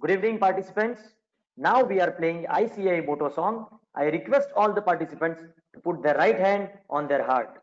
Good evening, participants. Now we are playing ICI motto song. I request all the participants to put their right hand on their heart.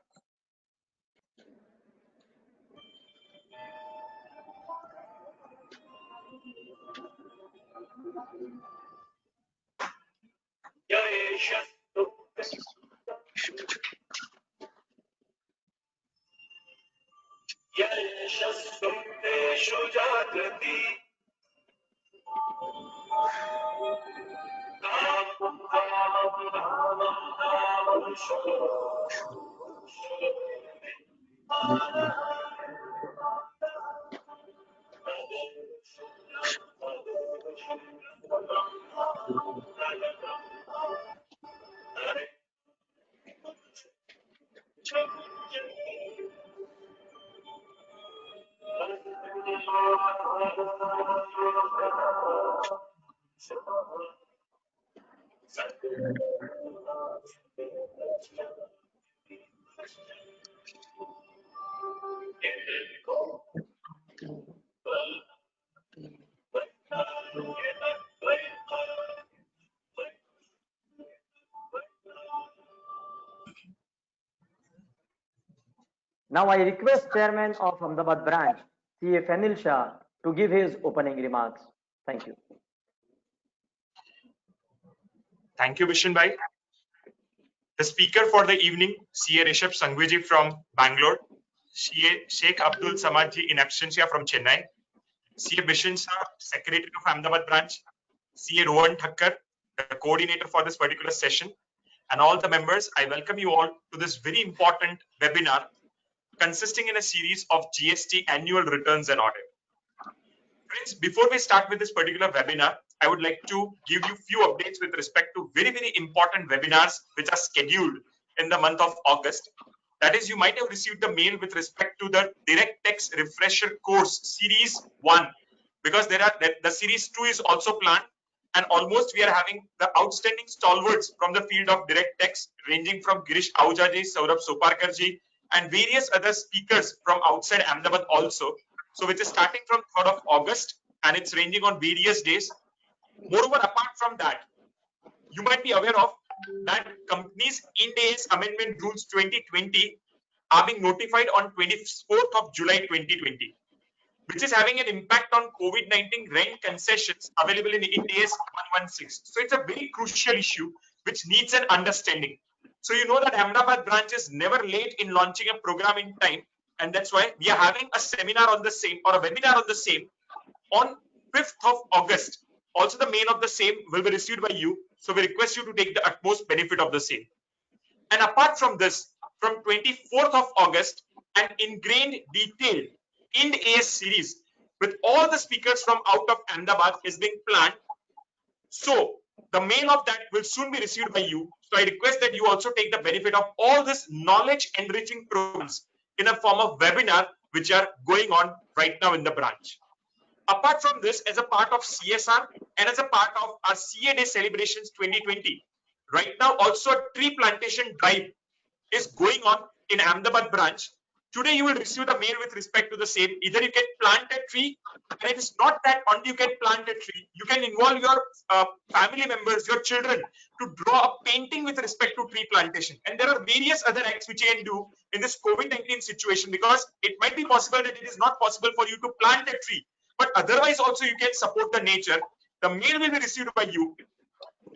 Now I request Chairman of Ahmedabad branch, CA Fenil Shah, to give his opening remarks. Thank you. Thank you, Bishan Bhai. The speaker for the evening, CA Rishabh Singhvi from Bangalore, CA Sheikh Abdul Samadji in absentia from Chennai, CA Bishan Shah, Secretary of Ahmedabad branch, CA Rohan Thakkar, the coordinator for this particular session, and all the members, I welcome you all to this very important webinar consisting in a series of GST annual returns and audit. Friends, before we start with this particular webinar, I would like to give you few updates with respect to very important webinars which are scheduled in the month of August. That is, you might have received the mail with respect to the Direct Tax Refresher Course Series 1, because the Series 2 is also planned, and almost we are having the outstanding stalwarts from the field of direct tax, ranging from Girish Ahuja ji, Saurabh Soparkar and various other speakers from outside Ahmedabad also. So which is starting from 3rd of August and it's ranging on various days. Moreover, apart from that, you might be aware of that companies Ind AS Amendment Rules 2020 are being notified on 24th of July 2020, which is having an impact on COVID-19 rent concessions available in Ind AS 116. So it's a very crucial issue which needs an understanding. So you know that Ahmedabad branch is never late in launching a program in time, and that's why we are having a seminar on the same, or a webinar on the same, on 5th of August. Also the mail of the same will be received by you, so we request you to take the utmost benefit of the same. And apart from this, from 24th of August, an ingrained detailed Ind AS series with all the speakers from out of Ahmedabad is being planned. So the mail of that will soon be received by you. So I request that you also take the benefit of all this knowledge enriching programs in a form of webinar which are going on right now in the branch. Apart from this, as a part of CSR and as a part of our CA Day celebrations 2020, right now also a tree plantation drive is going on in Ahmedabad branch. Today you will receive the mail with respect to the same. Either you can plant a tree, and it is not that only you can plant a tree, you can involve your family members, your children, to draw a painting with respect to tree plantation. And there are various other acts which you can do in this COVID-19 situation, because it might be possible that it is not possible for you to plant a tree, but otherwise also you can support the nature. The mail will be received by you,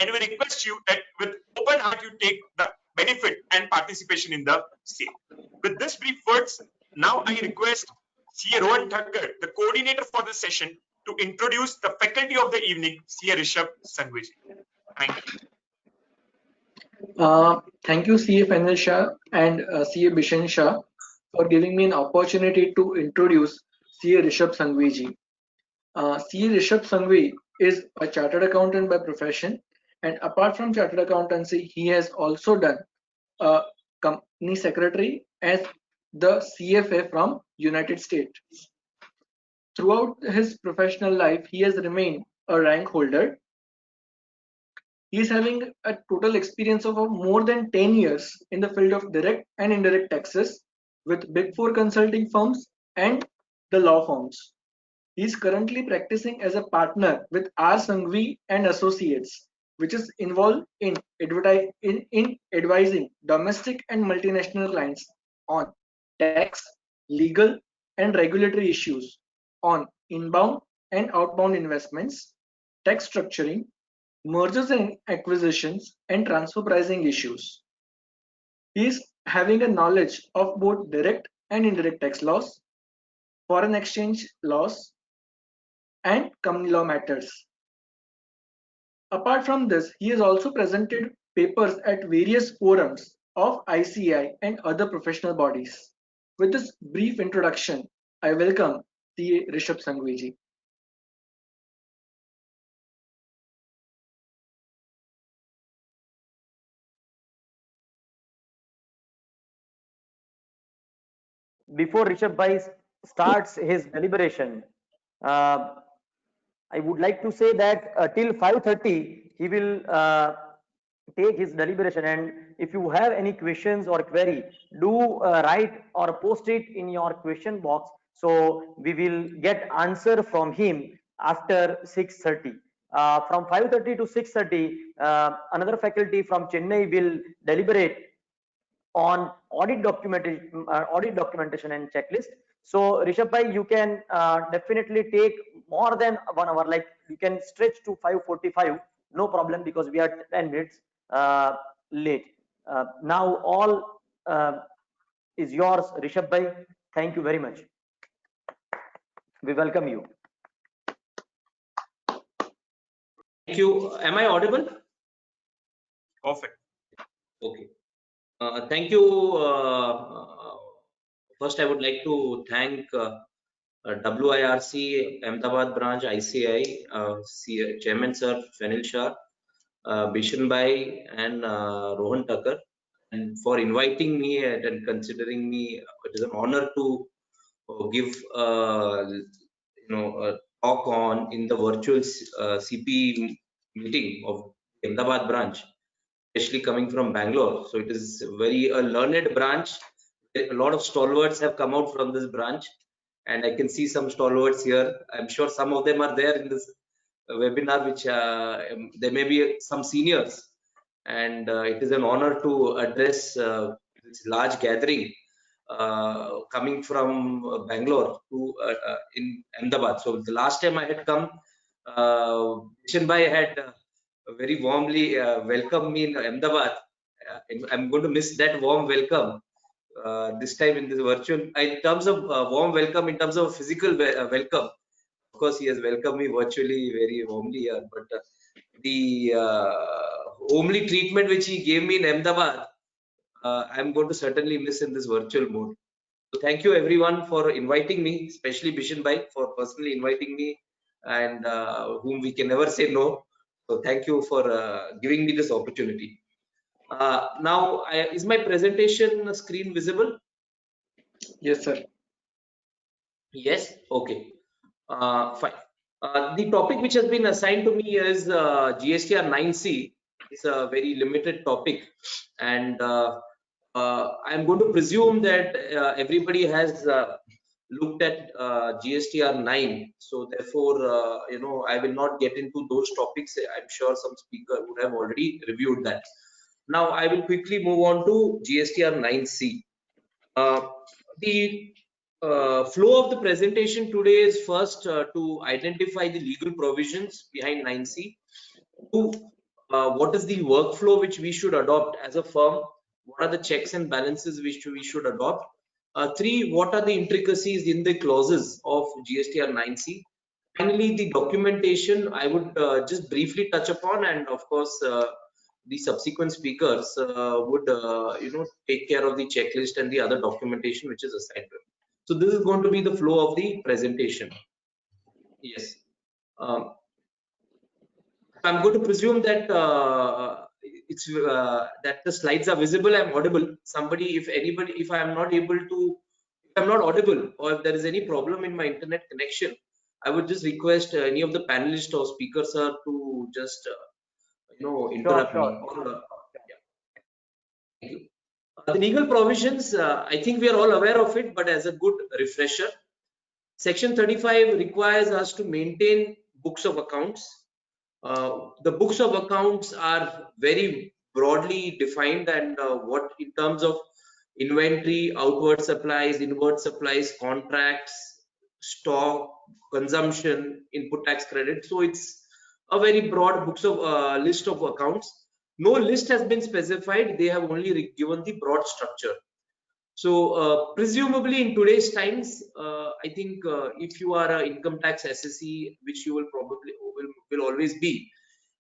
and we request you that with open heart you take the benefit and participation in the same. With this brief words, now I request CA Rohan Thakkar, the coordinator for this session, to introduce the faculty of the evening, CA Rishabh Singhvi. Thank you. Thank you, CA Fenil Shah and CA Bishan Shah, for giving me an opportunity to introduce CA Rishabh Singhvi. CA Rishabh Singhvi is a chartered accountant by profession, and apart from chartered accountancy, he has also done a company secretary as the CFA from United States. Throughout his professional life, he has remained a rank holder. He is having a total experience of more than 10 years in the field of direct and indirect taxes with Big Four consulting firms and the law firms. He is currently practicing as a partner with R. Singhvi and Associates, which is involved in advising domestic and multinational clients on tax, legal, and regulatory issues, on inbound and outbound investments, tax structuring, mergers and acquisitions, and transfer pricing issues. He is having a knowledge of both direct and indirect tax laws, foreign exchange laws, and company law matters. Apart from this, he has also presented papers at various forums of ICAI and other professional bodies. With this brief introduction, I welcome CA Rishabh Singhvi. Before Rishabh Bhai starts his deliberation, uh, I would like to say that till 5:30 he will take his deliberation, and if you have any questions or query, do write or post it in your question box, so we will get answer from him after 6:30. From 5:30 to 6:30, another faculty from Chennai will deliberate on audit documentation and checklist. So Rishabh bhai, you can definitely take more than 1 hour, like you can stretch to 5:45, no problem, because we are 10 minutes late. Now all is yours, Rishabh bhai. Thank you very much. We welcome you. Thank you. Am I audible? Perfect. Okay. Thank you. First, I would like to thank WIRC Ahmedabad branch ICI Chairman Sir Fenil Shah, Bishan Bhai, and Rohan Tucker, and for inviting me and considering me. It is an honor to give a talk on in the virtual CPE meeting of Ahmedabad branch, especially coming from Bangalore. So it is very a learned branch. A lot of stalwarts have come out from this branch, and I can see some stalwarts here. I'm sure some of them are there in this webinar, which there may be some seniors, and it is an honor to address this large gathering coming from Bangalore to in Ahmedabad. So the last time I had come, Bishan Bhai had very warmly welcomed me in Ahmedabad. I'm going to miss that warm welcome this time in this virtual. In terms of warm welcome, in terms of physical welcome, of course, he has welcomed me virtually very warmly here. But the homely treatment which he gave me in Ahmedabad, I'm going to certainly miss in this virtual mode. So thank you everyone for inviting me, especially Bishan Bhai for personally inviting me, and whom we can never say no. So thank you for giving me this opportunity. Now, is my presentation screen visible? Yes, sir. Yes. Okay. Fine. The topic which has been assigned to me is GSTR 9C. It's a very limited topic, and I'm going to presume that everybody has looked at GSTR 9. So therefore, I will not get into those topics. I'm sure some speaker would have already reviewed that. Now, I will quickly move on to GSTR 9C. The flow of the presentation today is first to identify the legal provisions behind 9C. Two, what is the workflow which we should adopt as a firm? What are the checks and balances which we should adopt? Three, what are the intricacies in the clauses of GSTR 9C? Finally, the documentation I would just briefly touch upon, and of course, the subsequent speakers would take care of the checklist and the other documentation which is assigned to them. So this is going to be the flow of the presentation. Yes. I'm going to presume that it's that the slides are visible. I'm audible. Somebody, if I'm not able to, if I'm not audible, or if there is any problem in my internet connection, I would just request any of the panelists or speakers to just interrupt me. Or, yeah. Thank you. The legal provisions, I think we are all aware of it, but as a good refresher, Section 35 requires us to maintain books of accounts. The books of accounts are very broadly defined, and what in terms of inventory, outward supplies, inward supplies, contracts, stock, consumption, input tax credit. So it's a very broad books of list of accounts. No list has been specified. They have only given the broad structure. So presumably in today's times, I think if you are an income tax assessee, which you will probably will always be,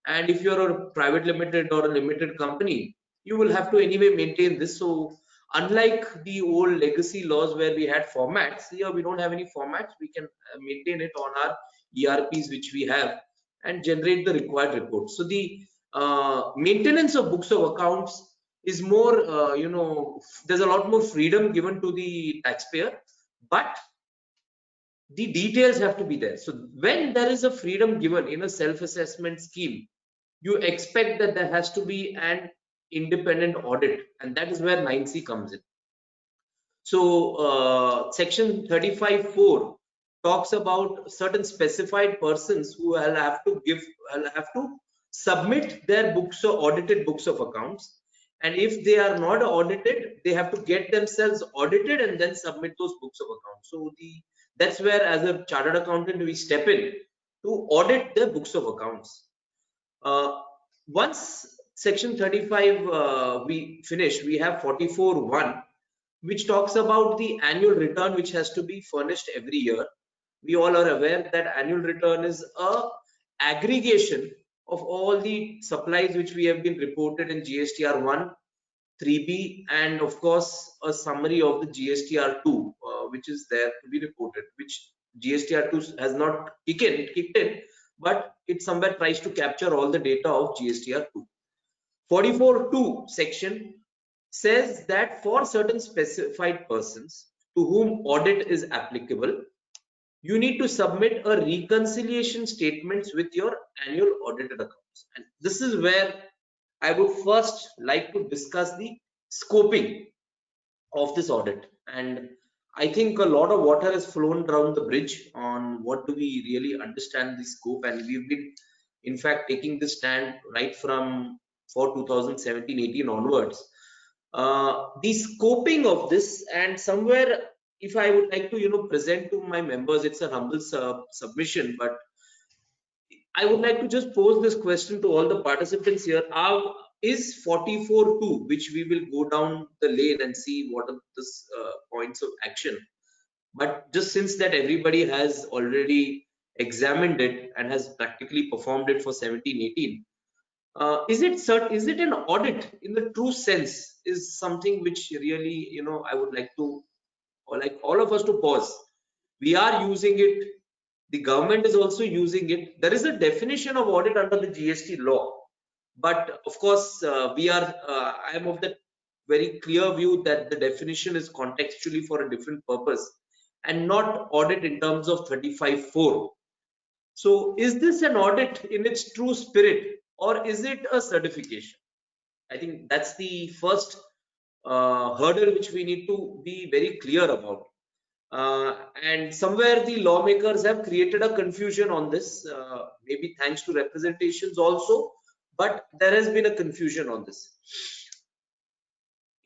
and if you're a private limited or a limited company, you will have to anyway maintain this. So unlike the old legacy laws where we had formats, here we don't have any formats. We can maintain it on our ERPs which we have and generate the required reports. So the maintenance of books of accounts is more, there's a lot more freedom given to the taxpayer, but the details have to be there. So when there is a freedom given in a self-assessment scheme, you expect that there has to be an independent audit, and that is where 9C comes in. So section 35(4) talks about certain specified persons who will have to submit their books or audited books of accounts, and if they are not audited, they have to get themselves audited and then submit those books of accounts. So that's where, as a chartered accountant, we step in to audit the books of accounts. Once section 35 we finish, we have 44(1), which talks about the annual return which has to be furnished every year. We all are aware that annual return is a aggregation of all the supplies which we have been reported in GSTR 1, 3B, and of course a summary of the GSTR 2, which is there to be reported, which GSTR 2 has not kicked in, but it somewhere tries to capture all the data of GSTR 2. 44(2) section says that for certain specified persons to whom audit is applicable, you need to submit a reconciliation statements with your annual audited accounts. And this is where I would first like to discuss the scoping of this audit. And I think a lot of water has flown around the bridge on what do we really understand the scope, and we've been in fact taking this stand right from for 2017-18 onwards. The scoping of this, and somewhere if I would like to present to my members, it's a humble submission, but I would like to just pose this question to all the participants here. Is 44(2), which we will go down the lane and see what are the points of action, but just since that everybody has already examined it and has practically performed it for 17-18, is it an audit in the true sense, is something which really I would like to, or like all of us, to pause. We are using it, the government is also using it. There is a definition of audit under the GST law, but of course I am of the very clear view that the definition is contextually for a different purpose and not audit in terms of 35(4). So is this an audit in its true spirit, or is it a certification? I think that's the first hurdle which we need to be very clear about. And somewhere the lawmakers have created a confusion on this, maybe thanks to representations also, but there has been a confusion on this.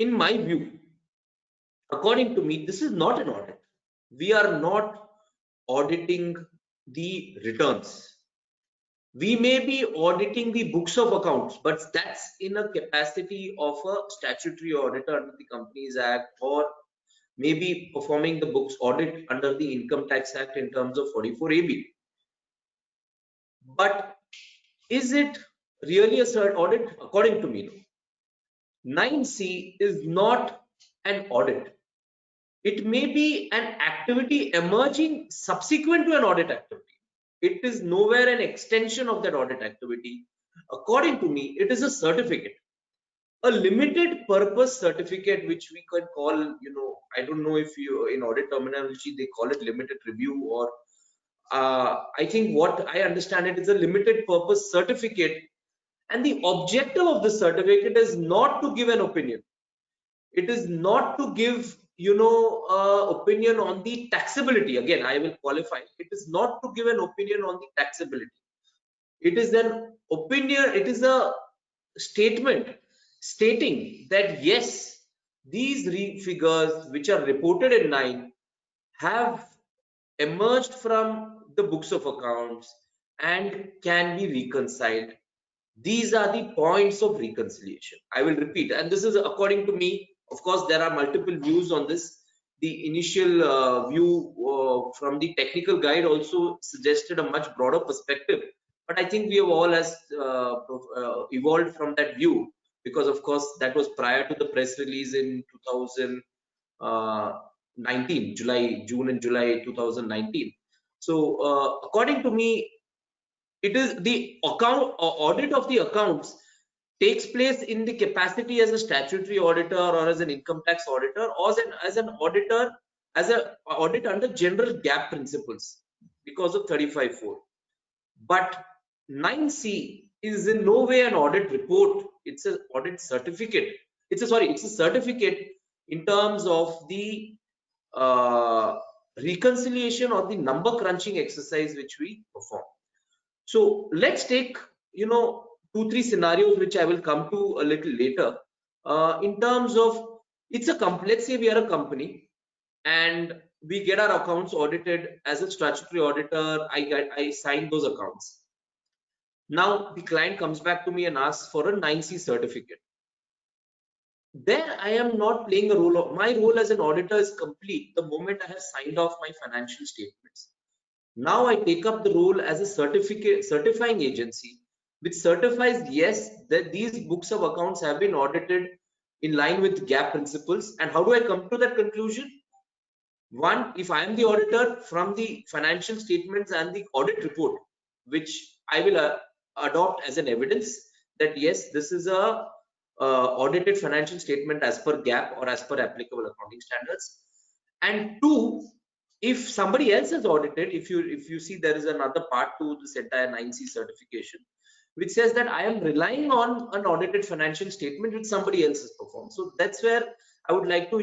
In my view, according to me, this is not an audit. We are not auditing the returns. We may be auditing the books of accounts, but that's in a capacity of a statutory auditor under the Companies Act, or maybe performing the books audit under the Income Tax Act in terms of 44AB. But is it really a cert audit? According to me, no. 9C is not an audit. It may be an activity emerging subsequent to an audit activity. It is nowhere an extension of that audit activity. According to me, it is a certificate, a limited purpose certificate, which we could call, I don't know if you in audit terminology they call it limited review, or I think what I understand it is a limited purpose certificate, and the objective of the certificate is not to give an opinion. It is not to give opinion on the taxability. Again, I will qualify. It is not to give an opinion on the taxability. It is an opinion. It is a statement stating that yes, these figures which are reported in 9 have emerged from the books of accounts and can be reconciled. These are the points of reconciliation. I will repeat, and this is according to me. Of course, there are multiple views on this. The initial view from the technical guide also suggested a much broader perspective, but I think we have all evolved from that view, because of course that was prior to the press release in 2019, June and July 2019. So according to me, it is the audit of the accounts takes place in the capacity as a statutory auditor or as an income tax auditor, or as an auditor, as an audit under general GAAP principles because of 35(4). But 9C is in no way an audit report. It's an audit certificate. It's a certificate in terms of the reconciliation or the number crunching exercise which we perform. So let's take 2-3 scenarios which I will come to a little later. In terms of, it's a let's say we are a company and we get our accounts audited as a statutory auditor. I sign those accounts. Now the client comes back to me and asks for a 9C certificate. There I am not playing a role of, my role as an auditor is complete the moment I have signed off my financial statements. Now I take up the role as a certifying agency which certifies yes that these books of accounts have been audited in line with GAAP principles. And how do I come to that conclusion? One, if I am the auditor, from the financial statements and the audit report, which I will adopt as an evidence that yes, this is a audited financial statement as per GAAP or as per applicable accounting standards. And two, if somebody else has audited, if you see, there is another part to this entire 9C certification which says that I am relying on an audited financial statement which somebody else has performed. So that's where I would like to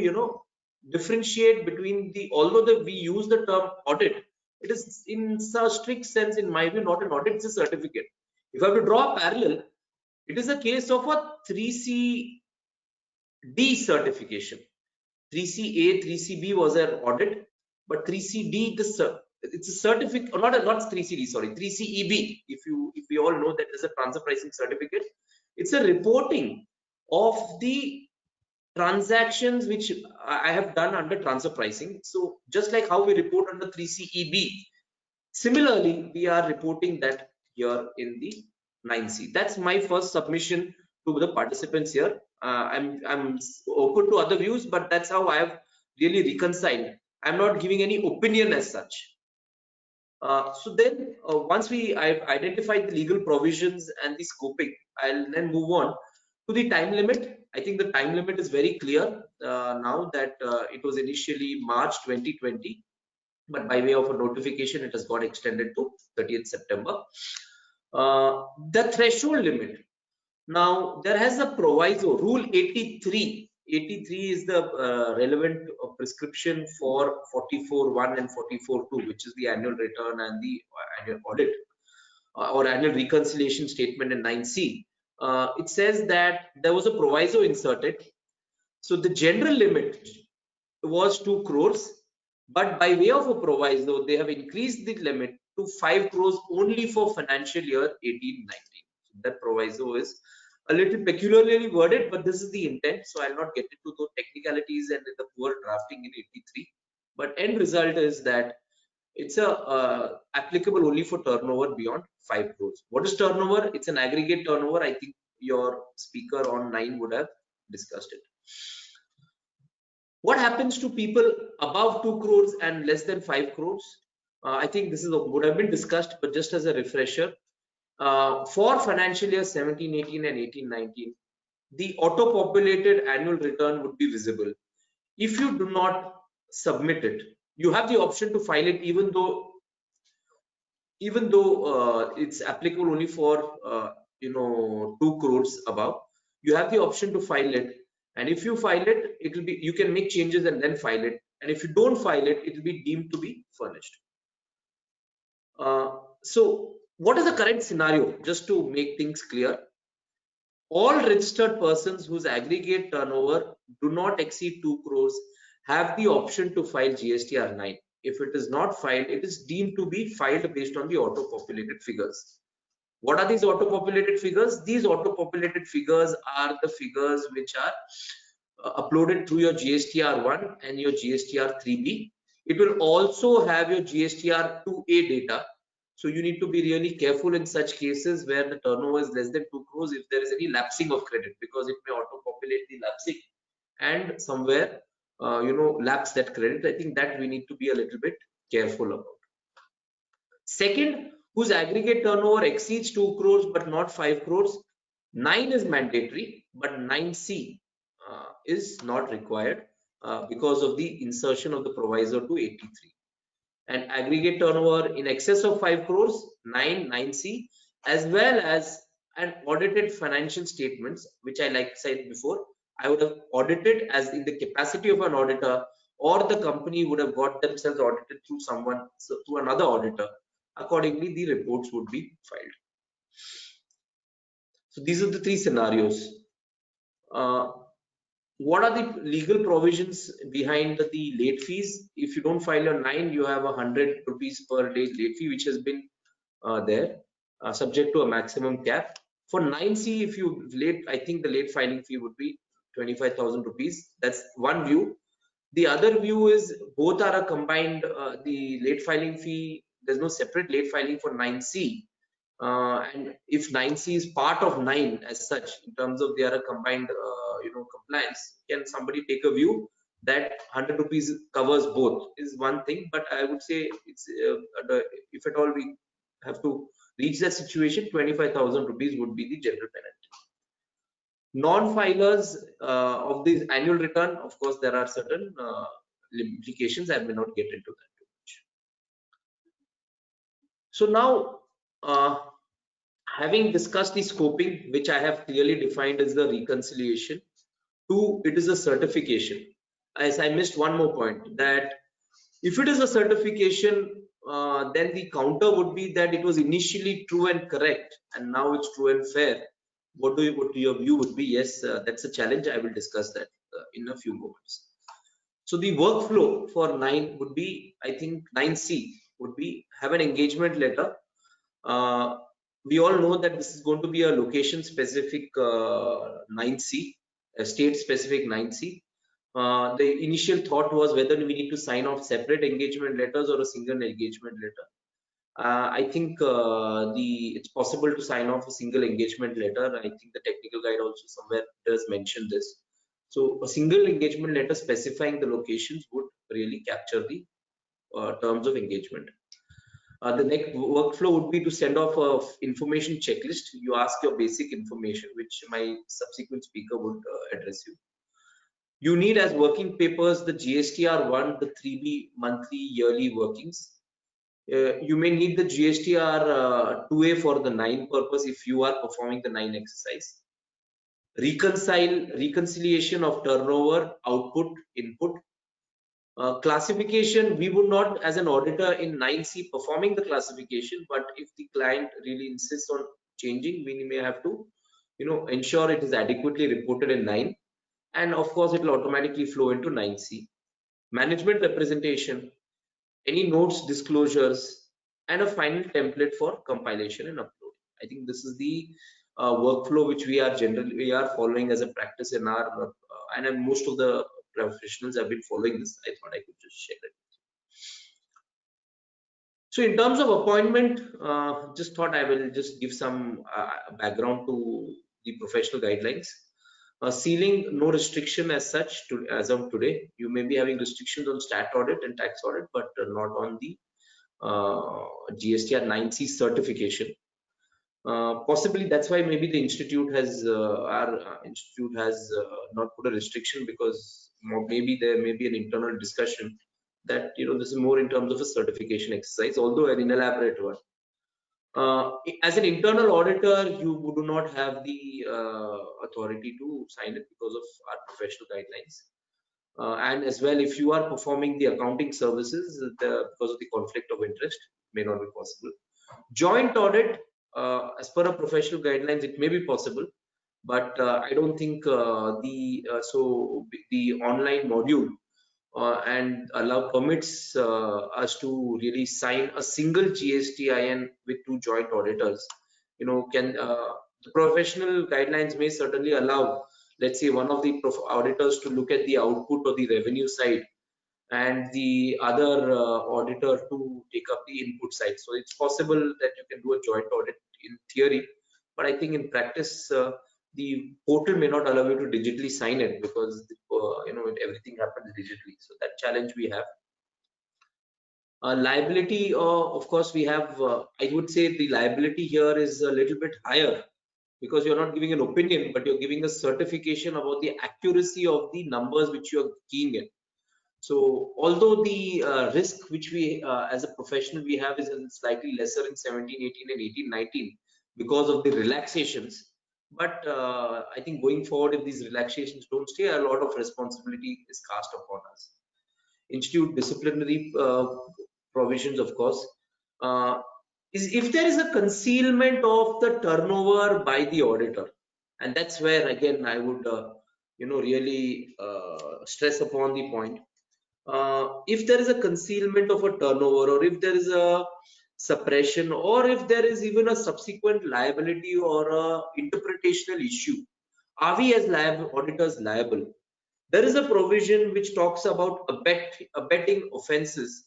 differentiate between the, although we use the term audit, it is in a strict sense, in my view, not an audit, it's a certificate. If I have to draw a parallel, it is a case of a 3CD certification. 3CA, 3CB was an audit, but 3CD, it's a certificate, or not 3CD, sorry, 3CEB. If we all know that there's a transfer pricing certificate, it's a reporting of the transactions which I have done under transfer pricing. So just like how we report under 3CEB, similarly we are reporting that here in the 9C. That's my first submission to the participants here. I'm open to other views, but that's how I have really reconciled. I'm not giving any opinion as such. So then once I've identified the legal provisions and the scoping, I'll then move on to the time limit. I think the time limit is very clear now that it was initially March 2020, but by way of a notification, it has got extended to 30th September. The threshold limit. Now there has a proviso, rule 83. 83 is the relevant prescription for 44.1 and 44.2, which is the annual return and the annual audit or annual reconciliation statement in 9C. It says that there was a proviso inserted. So the general limit was 2 crores, but by way of a proviso, they have increased the limit to 5 crores only for financial year 18-19. So that proviso is a little peculiarly worded, but this is the intent. So I'll not get into those technicalities and the poor drafting in 83. But end result is that it's applicable only for turnover beyond 5 crores. What is turnover? It's an aggregate turnover. I think your speaker on 9 would have discussed it. What happens to people above 2 crores and less than 5 crores? I think this would have been discussed, but just as a refresher, for financial year 17-18 and 18-19, the auto-populated annual return would be visible. If you do not submit it, you have the option to file it, even though it's applicable only for 2 crores above. You have the option to file it, And if you file it, it will be, you can make changes and then file it. And if you don't file it, it will be deemed to be furnished. So what is the current scenario? Just to make things clear, all registered persons whose aggregate turnover do not exceed 2 crores have the option to file GSTR 9. If it is not filed, it is deemed to be filed based on the auto-populated figures. What are these auto-populated figures? These auto-populated figures are the figures which are uploaded through your GSTR 1 and your GSTR 3B. It will also have your GSTR 2A data. So you need to be really careful in such cases where the turnover is less than 2 crores if there is any lapsing of credit, because it may auto-populate the lapsing and somewhere lapse that credit. I think that we need to be a little bit careful about. Second, whose aggregate turnover exceeds 2 crores but not 5 crores, 9 is mandatory, but 9C is not required because of the insertion of the proviso to 83. And aggregate turnover in excess of 5 crores, 9C, as well as an audited financial statements, which I like said before, I would have audited as in the capacity of an auditor, or the company would have got themselves audited through someone, so through another auditor. Accordingly, the reports would be filed. So these are the three scenarios. What are the legal provisions behind the late fees? If you don't file your 9, you have 100 rupees per day late fee, which has been there, subject to a maximum cap. For 9C, if you late, I think the late filing fee would be 25,000 rupees. That's one view. The other view is both are a combined, the late filing fee, there's no separate late filing for 9C. And if 9C is part of 9 as such, in terms of they are a combined, compliance, can somebody take a view that 100 rupees covers both is one thing, but I would say it's if at all we have to reach that situation, 25,000 rupees would be the general penalty. Non-filers of this annual return, of course, there are certain implications. I may not get into that too much. So now, having discussed the scoping, which I have clearly defined as the reconciliation, 2, it is a certification. As I missed one more point, that if it is a certification, then the counter would be that it was initially true and correct, and now it's true and fair. What your view would be? Yes, that's a challenge. I will discuss that in a few moments. So the workflow for 9 would be, I think 9C would be have an engagement letter. We all know that this is going to be a location specific 9C, a state specific 9C. The initial thought was whether we need to sign off separate engagement letters or a single engagement letter. I think it's possible to sign off a single engagement letter. I think the technical guide also somewhere does mention this. So a single engagement letter specifying the locations would really capture the terms of engagement. The next workflow would be to send off a information checklist. You ask your basic information, which my subsequent speaker would address you. You need as working papers the GSTR 1, the 3B monthly yearly workings. You may need the GSTR 2A for the 9 purpose if you are performing the 9 exercise. Reconciliation of turnover, output, input. Classification, we would not as an auditor in 9C performing the classification, but if the client really insists on changing, we may have to ensure it is adequately reported in 9, and of course it will automatically flow into 9C. Management representation, any notes, disclosures, and a final template for compilation and upload. I think this is the workflow which we are following as a practice in our and most of the professionals have been following this. I thought I could just share it. So in terms of appointment, just thought I will just give some background to the professional guidelines. Sealing, no restriction as such as of today. You may be having restrictions on stat audit and tax audit, but not on the GSTR 9C certification. Possibly that's why maybe the institute has our institute has not put a restriction, because maybe there may be an internal discussion that this is more in terms of a certification exercise, although an elaborate one. As an internal auditor, you do not have the authority to sign it because of our professional guidelines. And as well, if you are performing the accounting services, because of the conflict of interest, may not be possible. Joint audit, as per our professional guidelines, it may be possible, but I don't think the online module and allow permits us to really sign a single GSTIN with two joint auditors. The professional guidelines may certainly allow, let's say, one of the auditors to look at the output or the revenue side, and the other auditor to take up the input side. So it's possible that you can do a joint audit in theory, but I think in practice, the portal may not allow you to digitally sign it because everything happens digitally. So that challenge we have. Liability, of course, we have. I would say the liability here is a little bit higher because you're not giving an opinion, but you're giving a certification about the accuracy of the numbers which you're keying in. So although the risk which we as a professional we have is slightly lesser in 17, 18 and 18, 19 because of the relaxations, but I think going forward, if these relaxations don't stay, a lot of responsibility is cast upon us. Institute disciplinary provisions, of course, is if there is a concealment of the turnover by the auditor, and that's where again I would really stress upon the point. If there is a concealment of a turnover, or if there is a suppression, or if there is even a subsequent liability or a interpretational issue, are we as auditors liable? There is a provision which talks about abetting offenses,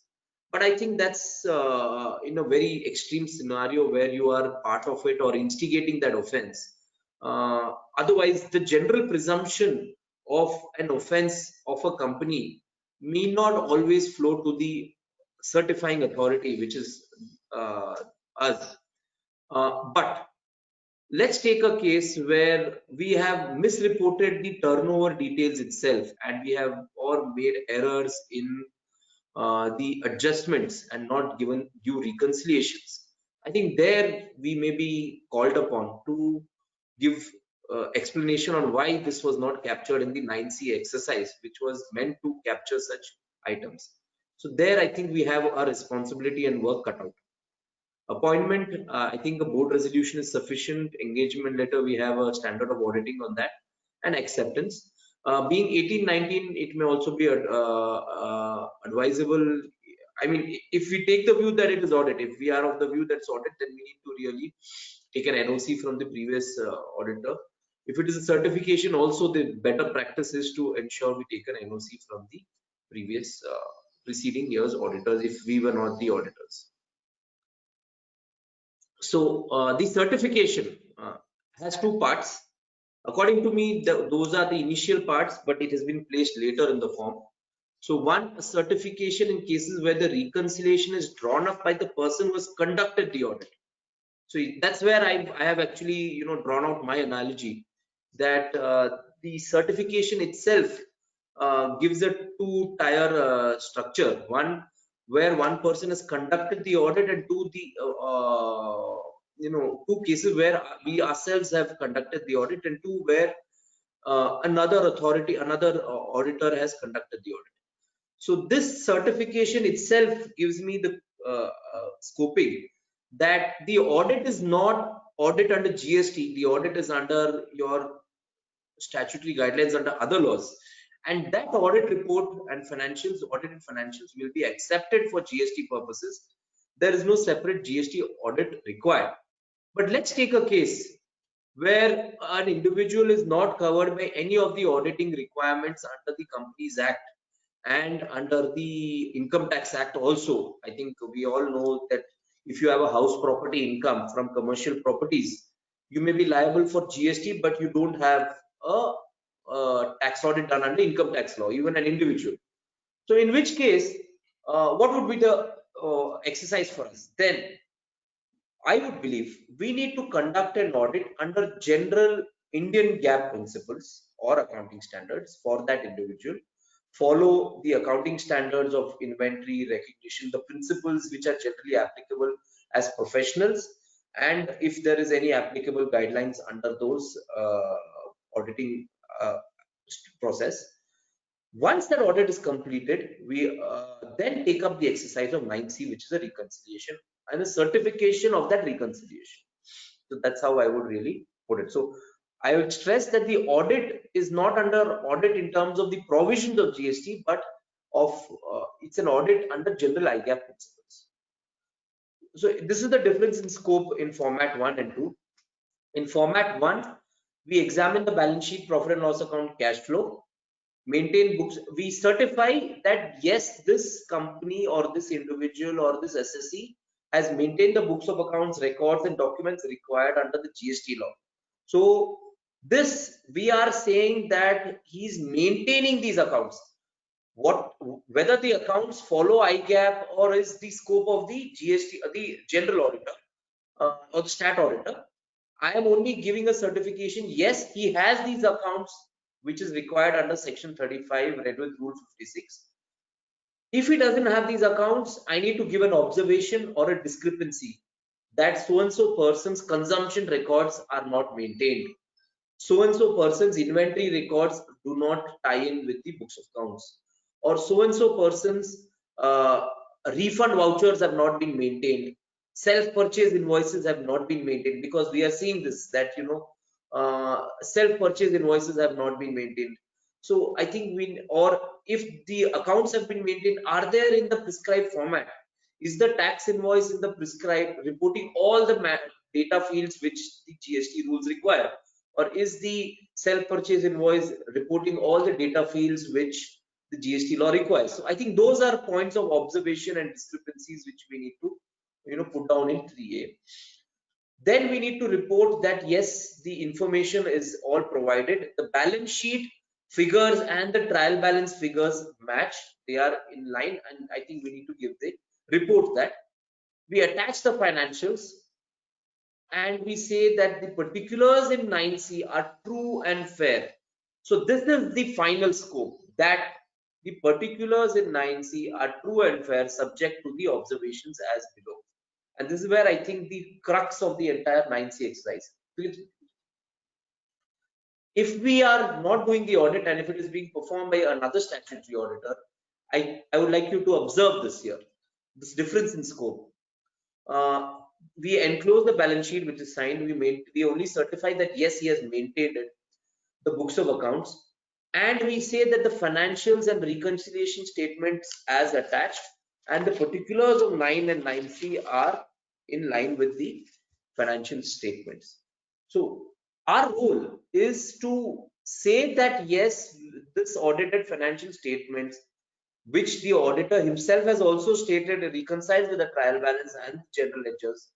but I think that's in a very extreme scenario where you are part of it or instigating that offense. Otherwise, the general presumption of an offense of a company may not always flow to the certifying authority, which is us. But let's take a case where we have misreported the turnover details itself, and we have or made errors in the adjustments and not given due reconciliations. I think there we may be called upon to give explanation on why this was not captured in the 9C exercise, which was meant to capture such items. So there I think we have our responsibility and work cut out. Appointment, I think a board resolution is sufficient. Engagement letter, we have a standard of auditing on that. And acceptance. Being 18, 19, it may also be advisable. I mean, if we take the view that it is audit, if we are of the view that's audit, then we need to really take an NOC from the previous auditor. If it is a certification, also the better practice is to ensure we take an NOC from the previous preceding year's auditors if we were not the auditors. So the certification has two parts. According to me, those are the initial parts, but it has been placed later in the form. So one, a certification in cases where the reconciliation is drawn up by the person who has conducted the audit. So that's where I have actually drawn out my analogy that the certification itself gives a two-tier structure. One, where one person has conducted the audit, and two, the two cases where we ourselves have conducted the audit, and two where another authority, another auditor has conducted the audit. So this certification itself gives me the scoping that the audit is not audit under GST, the audit is under your statutory guidelines under other laws, and that audit report and financials, audited financials, will be accepted for GST purposes. There is no separate GST audit required. But let's take a case where an individual is not covered by any of the auditing requirements under the Companies Act and under the Income Tax Act also. I think we all know that if you have a house property income from commercial properties, you may be liable for GST, but you don't have a tax audit done under income tax law, even an individual. So in which case, what would be the exercise for us? Then I would believe we need to conduct an audit under general Indian GAAP principles or accounting standards for that individual, follow the accounting standards of inventory recognition, the principles which are generally applicable as professionals, and if there is any applicable guidelines under those auditing process. Once that audit is completed, we then take up the exercise of 9C, which is a reconciliation and a certification of that reconciliation. So that's how I would really put it. So I would stress that the audit is not under audit in terms of the provisions of GST, but of it's an audit under general IGAP principles. So this is the difference in scope in format 1 and 2. In format 1, we examine the balance sheet, profit and loss account, cash flow, maintain books. We certify that yes, this company or this individual or this SSE has maintained the books of accounts, records and documents required under the GST law. So this, we are saying that he's maintaining these accounts. Whether the accounts follow IGAP or is the scope of the GST, the general auditor or the stat auditor, I am only giving a certification. Yes, he has these accounts, which is required under section 35 read with rule 56. If he doesn't have these accounts, I need to give an observation or a discrepancy that so and so person's consumption records are not maintained. So and so person's inventory records do not tie in with the books of accounts, or so and so person's refund vouchers have not been maintained, self-purchase invoices have not been maintained, because we are seeing this, that self-purchase invoices have not been maintained. So I think or if the accounts have been maintained, are there in the prescribed format? Is the tax invoice in the prescribed, reporting all the data fields which the GST rules require? Or is the self-purchase invoice reporting all the data fields which the GST law requires? So I think those are points of observation and discrepancies which we need to put down in 3A. Then we need to report that yes, the information is all provided. The balance sheet figures and the trial balance figures match. They are in line, and I think we need to give the report that. We attach the financials, and we say that the particulars in 9C are true and fair. So this is the final scope, that the particulars in 9C are true and fair, subject to the observations as below. And this is where I think the crux of the entire 9C exercise. If we are not doing the audit and if it is being performed by another statutory auditor, I would like you to observe this here, this difference in scope. We enclose the balance sheet which is signed. We only certify that yes, he has maintained it, the books of accounts, and we say that the financials and reconciliation statements as attached and the particulars of 9 and 9C are in line with the financial statements. So our role is to say that yes, this audited financial statements, which the auditor himself has also stated, reconciles with the trial balance and general ledgers.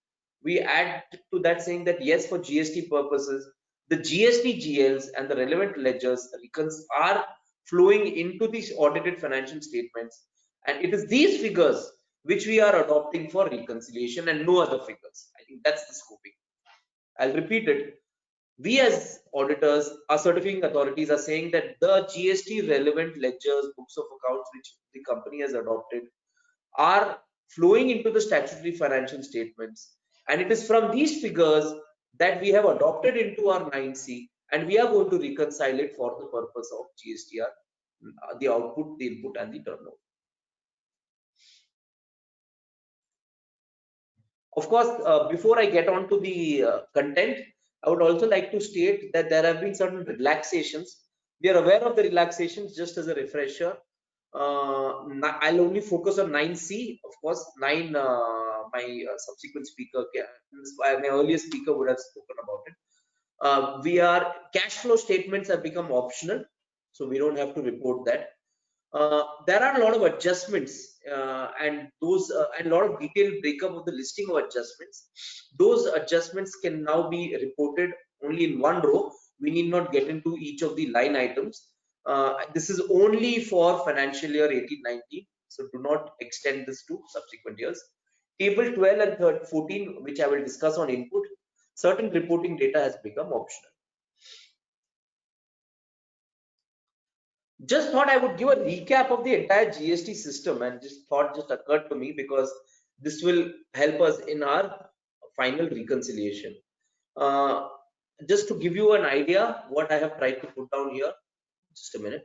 We add to that saying that yes, for GST purposes, the GST GLs and the relevant ledgers are flowing into these audited financial statements, and it is these figures which we are adopting for reconciliation and no other figures. I think that's the scoping. I'll repeat it. We as auditors, our certifying authorities, are saying that the GST relevant ledgers, books of accounts which the company has adopted are flowing into the statutory financial statements, and it is from these figures that we have adopted into our 9C, and we are going to reconcile it for the purpose of GSTR, the output, the input and the turnover. Of course, before I get on to the content, I would also like to state that there have been certain relaxations. We are aware of the relaxations. Just as a refresher, I'll only focus on 9C. Of course, 9, my subsequent speaker, my earlier speaker would have spoken about it. Cash flow statements have become optional, so we don't have to report that. There are a lot of adjustments and a lot of detailed breakup of the listing of adjustments. Those adjustments can now be reported only in one row. We need not get into each of the line items. This is only for financial year 18-19, so do not extend this to subsequent years. Table 12 and 14, which I will discuss on input, certain reporting data has become optional. Just thought I would give a recap of the entire GST system, and just occurred to me because this will help us in our final reconciliation. Just to give you an idea what I have tried to put down here, just a minute.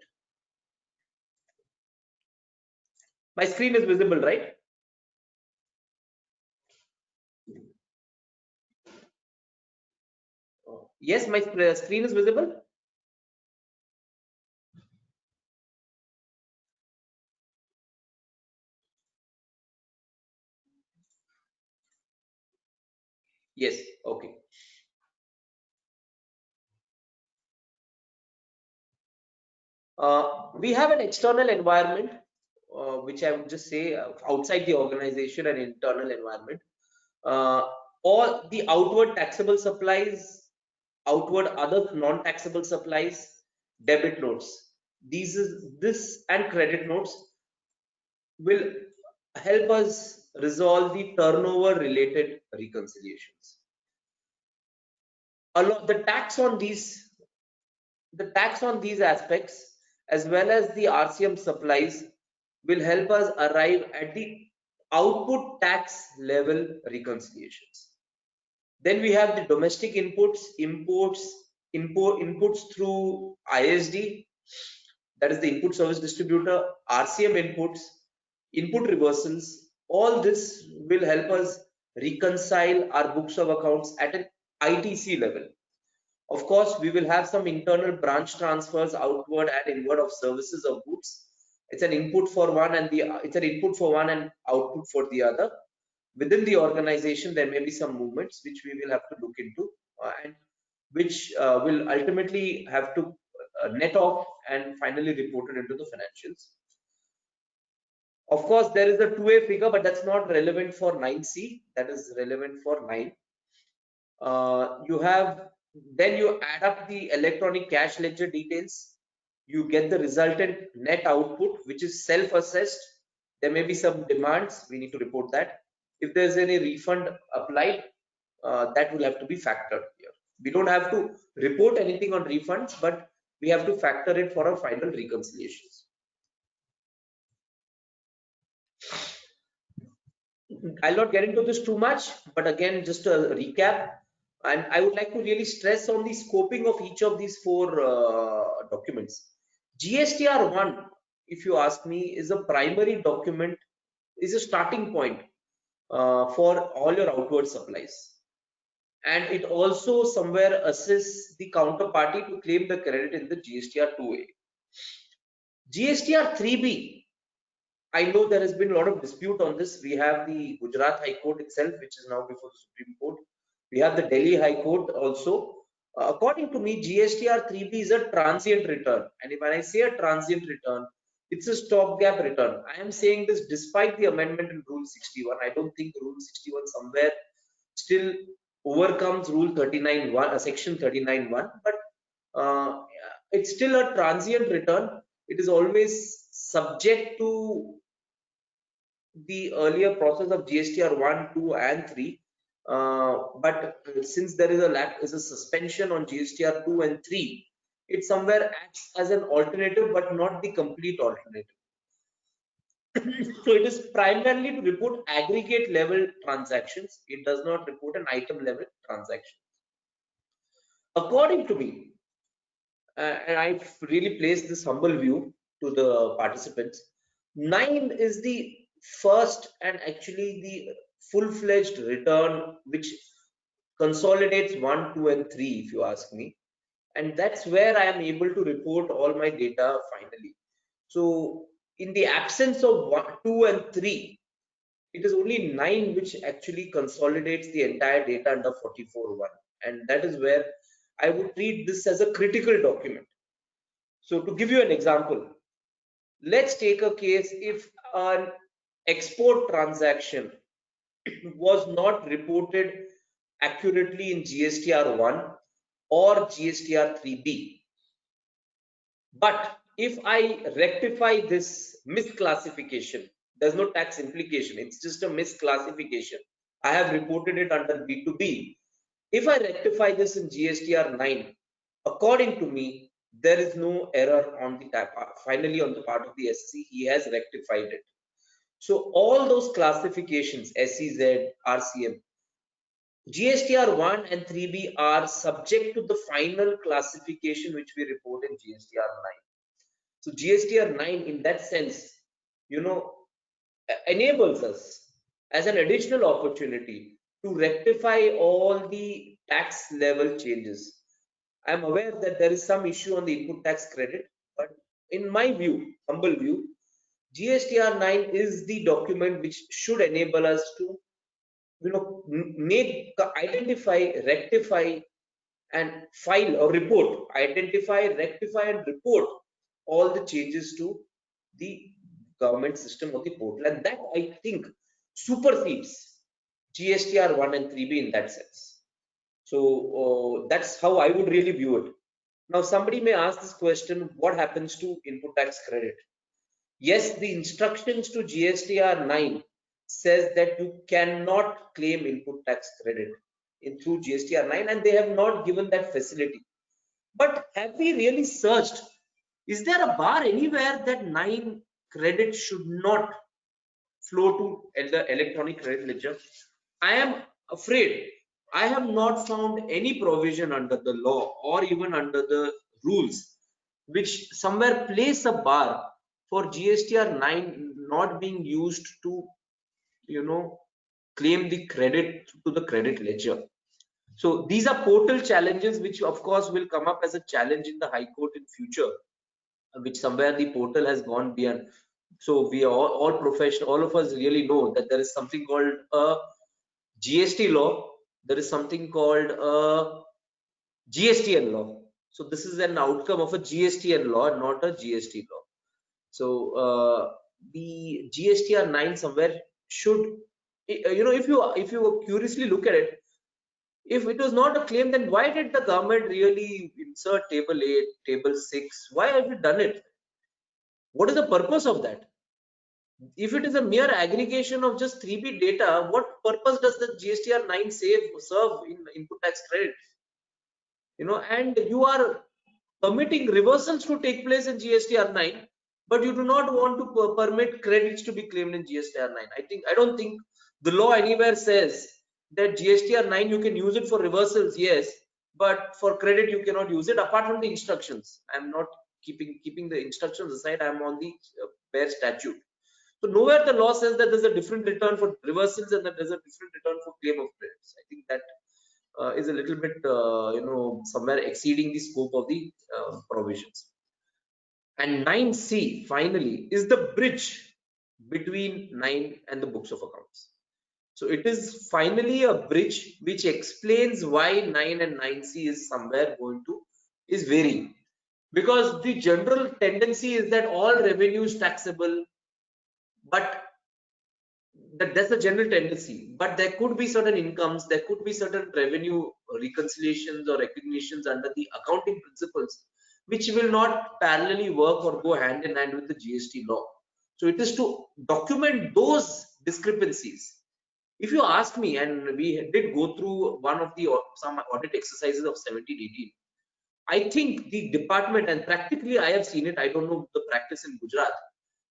My screen is visible, right? Yes, my screen is visible. Yes, okay. We have an external environment, which I would just say outside the organization, and internal environment. All the outward taxable supplies, outward other non-taxable supplies, debit notes. This and credit notes will help us resolve the turnover related reconciliations. The tax on these aspects, as well as the RCM supplies, will help us arrive at the output tax level reconciliations. Then we have the domestic inputs, inputs through ISD, that is the input service distributor, RCM inputs, input reversals. All this will help us reconcile our books of accounts at an ITC level. Of course, we will have some internal branch transfers outward and inward of services of goods. It's an input for one and output for the other. Within the organization, there may be some movements which we will have to look into, and which will ultimately have to net off and finally reported into the financials. Of course, there is a 2A figure, but that's not relevant for 9C. That is relevant for 9. Then you add up the electronic cash ledger details. You get the resultant net output, which is self-assessed. There may be some demands. We need to report that. If there's any refund applied, that will have to be factored here. We don't have to report anything on refunds, but we have to factor it for our final reconciliations. I'll not get into this too much, but again, just a recap. And I would like to really stress on the scoping of each of these 4 documents. GSTR 1, if you ask me, is a primary document, is a starting point for all your outward supplies. And it also somewhere assists the counterparty to claim the credit in the GSTR 2A. GSTR 3B, I know there has been a lot of dispute on this. We have the Gujarat High Court itself, which is now before the Supreme Court. We have the Delhi High Court also. According to me, GSTR 3B is a transient return. And when I say a transient return, it's a stopgap return. I am saying this despite the amendment in Rule 61. I don't think Rule 61 somewhere still overcomes Rule 39.1, Section 39.1. But it's still a transient return. It is always subject to the earlier process of GSTR 1, 2, and 3. But since there is a suspension on GSTR 2 and 3, it somewhere acts as an alternative, but not the complete alternative. So it is primarily to report aggregate level transactions. It does not report an item level transaction. According to me, and I've really placed this humble view to the participants, 9 is the first and actually the full-fledged return which consolidates 1, 2, and 3, if you ask me. And that's where I am able to report all my data finally. So in the absence of 1, 2, and 3, it is only 9 which actually consolidates the entire data under 44.1. And that is where I would treat this as a critical document. So to give you an example, let's take a case if an export transaction was not reported accurately in GSTR 1 or GSTR 3B. But if I rectify this misclassification, there's no tax implication, it's just a misclassification. I have reported it under B2B. If I rectify this in GSTR 9, according to me, there is no error on the finally on the part of the SC, he has rectified it. So all those classifications, SEZ, RCM, GSTR 1 and 3B are subject to the final classification which we report in GSTR 9. So GSTR 9 in that sense, you know, enables us as an additional opportunity to rectify all the tax level changes. I am aware that there is some issue on the input tax credit, but in my view, humble view, GSTR 9 is the document which should enable us to, you know, identify, rectify, and file or report, identify, rectify, and report all the changes to the government system of the portal, and that I think supersedes GSTR 1 and 3B in that sense. So that's how I would really view it. Now somebody may ask this question, what happens to input tax credit? Yes, the instructions to GSTR 9 says that you cannot claim input tax credit through GSTR 9, and they have not given that facility. But have we really searched? Is there a bar anywhere that 9 credit should not flow to the electronic credit ledger? I am afraid I have not found any provision under the law or even under the rules which somewhere place a bar for GSTR 9 not being used to, you know, claim the credit to the credit ledger. So these are portal challenges which of course will come up as a challenge in the High Court in future, which somewhere the portal has gone beyond. So we are all professional, all of us really know that there is something called a GST law, there is something called a GSTN law. So this is an outcome of a GSTN law, not a GST law. So the GSTR 9 somewhere should, you know, if you curiously look at it, if it was not a claim, then why did the government really insert table 8, table 6? Why have you done it? What is the purpose of that? If it is a mere aggregation of just 3B data, what purpose does the GSTR 9 serve in input tax credit? You know, and you are permitting reversals to take place in GSTR 9, but you do not want to permit credits to be claimed in GSTR 9. I don't think the law anywhere says that GSTR 9 you can use it for reversals, yes, but for credit you cannot use it apart from the instructions. I'm not keeping the instructions aside, I'm on the bare statute. So nowhere the law says that there's a different return for reversals and that there's a different return for claim of credits. I think that is a little bit, you know, somewhere exceeding the scope of the provisions. And 9C finally is the bridge between 9 and the books of accounts. So it is finally a bridge which explains why 9 and 9C is somewhere going to is varying, because the general tendency is that all revenue is taxable, but that's the general tendency. But there could be certain incomes, there could be certain revenue reconciliations or recognitions under the accounting principles which will not parallelly work or go hand in hand with the GST law. So it is to document those discrepancies. If you ask me, and we did go through one of the some audit exercises of 17-18, I think the department, and practically I have seen it, I don't know the practice in Gujarat,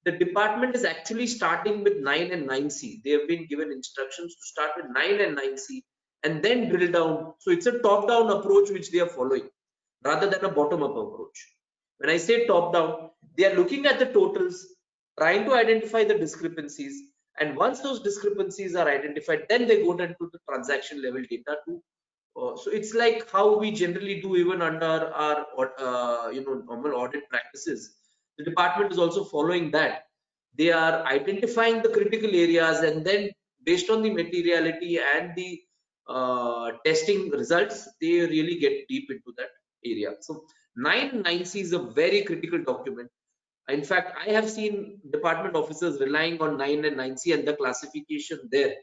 the department is actually starting with 9 and 9C. They have been given instructions to start with 9 and 9C and then drill down. So it's a top-down approach which they are following rather than a bottom-up approach. When I say top-down, they are looking at the totals, trying to identify the discrepancies, and once those discrepancies are identified, then they go down to the transaction level data to so it's like how we generally do even under our you know, normal audit practices. The department is also following that. They are identifying the critical areas, and then based on the materiality and the testing results, they really get deep into that area. So 9C is a very critical document. In fact, I have seen department officers relying on 9 and 9C and the classification there.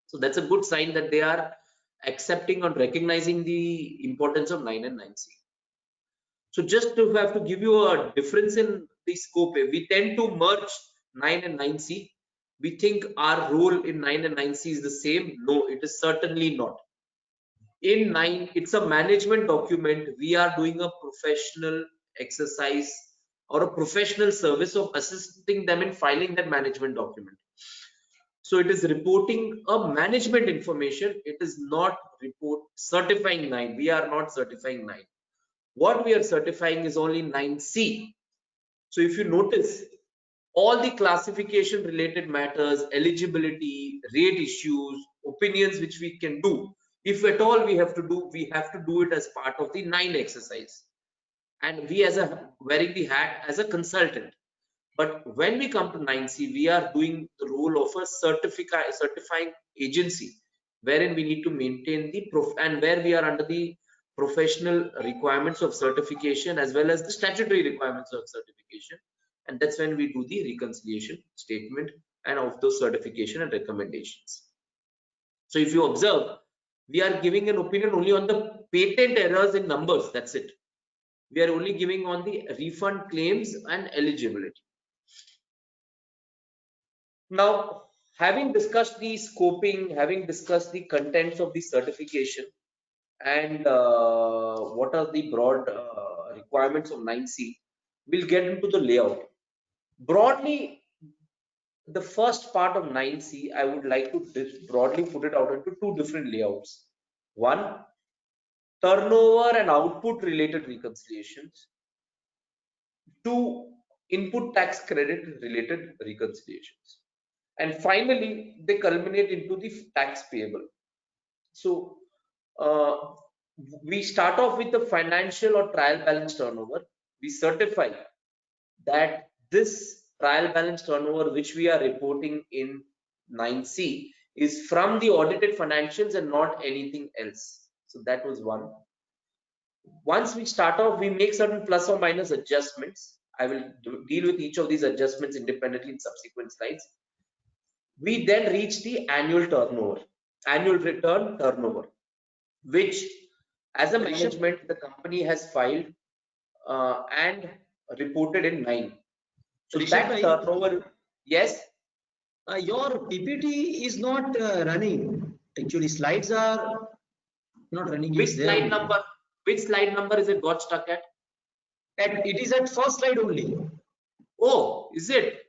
So that's a good sign that they are accepting or recognizing the importance of 9 and 9C. So just to have to give you a difference in the scope, we tend to merge 9 and 9C. We think our role in 9 and 9C is the same. No, it is certainly not. In 9, it's a management document. We are doing a professional exercise or a professional service of assisting them in filing that management document. So it is reporting a management information. It is not certifying 9. We are not certifying 9. What we are certifying is only 9C. So if you notice, all the classification related matters, eligibility, rate issues, opinions which we can do, if at all we have to do it as part of the 9 exercise. And we as a wearing the hat as a consultant. But when we come to 9C, we are doing the role of a certifying agency, wherein we need to maintain the and where we are under the professional requirements of certification as well as the statutory requirements of certification. And that's when we do the reconciliation statement and of those certification and recommendations. So if you observe, we are giving an opinion only on the patent errors in numbers. That's it. We are only giving on the refund claims and eligibility. Now, having discussed the scoping, having discussed the contents of the certification, and what are the broad requirements of 9C, we'll get into the layout. Broadly, the first part of 9C, I would like to broadly put it out into two different layouts. One, turnover and output related reconciliations. Two, input tax credit related reconciliations. And finally, they culminate into the tax payable. So we start off with the financial or trial balance turnover. We certify that this trial balance turnover which we are reporting in 9C is from the audited financials and not anything else. So that was one. Once we start off, we make certain plus or minus adjustments. I will deal with each of these adjustments independently in subsequent slides. We then reach the annual turnover, annual return turnover, which as a management the company has filed and reported in 9. So that turnover, yes. Your PPT is not running. Actually, slides are not running. Which slide number? Which slide number is it got stuck at? It is at first slide only. Oh, is it?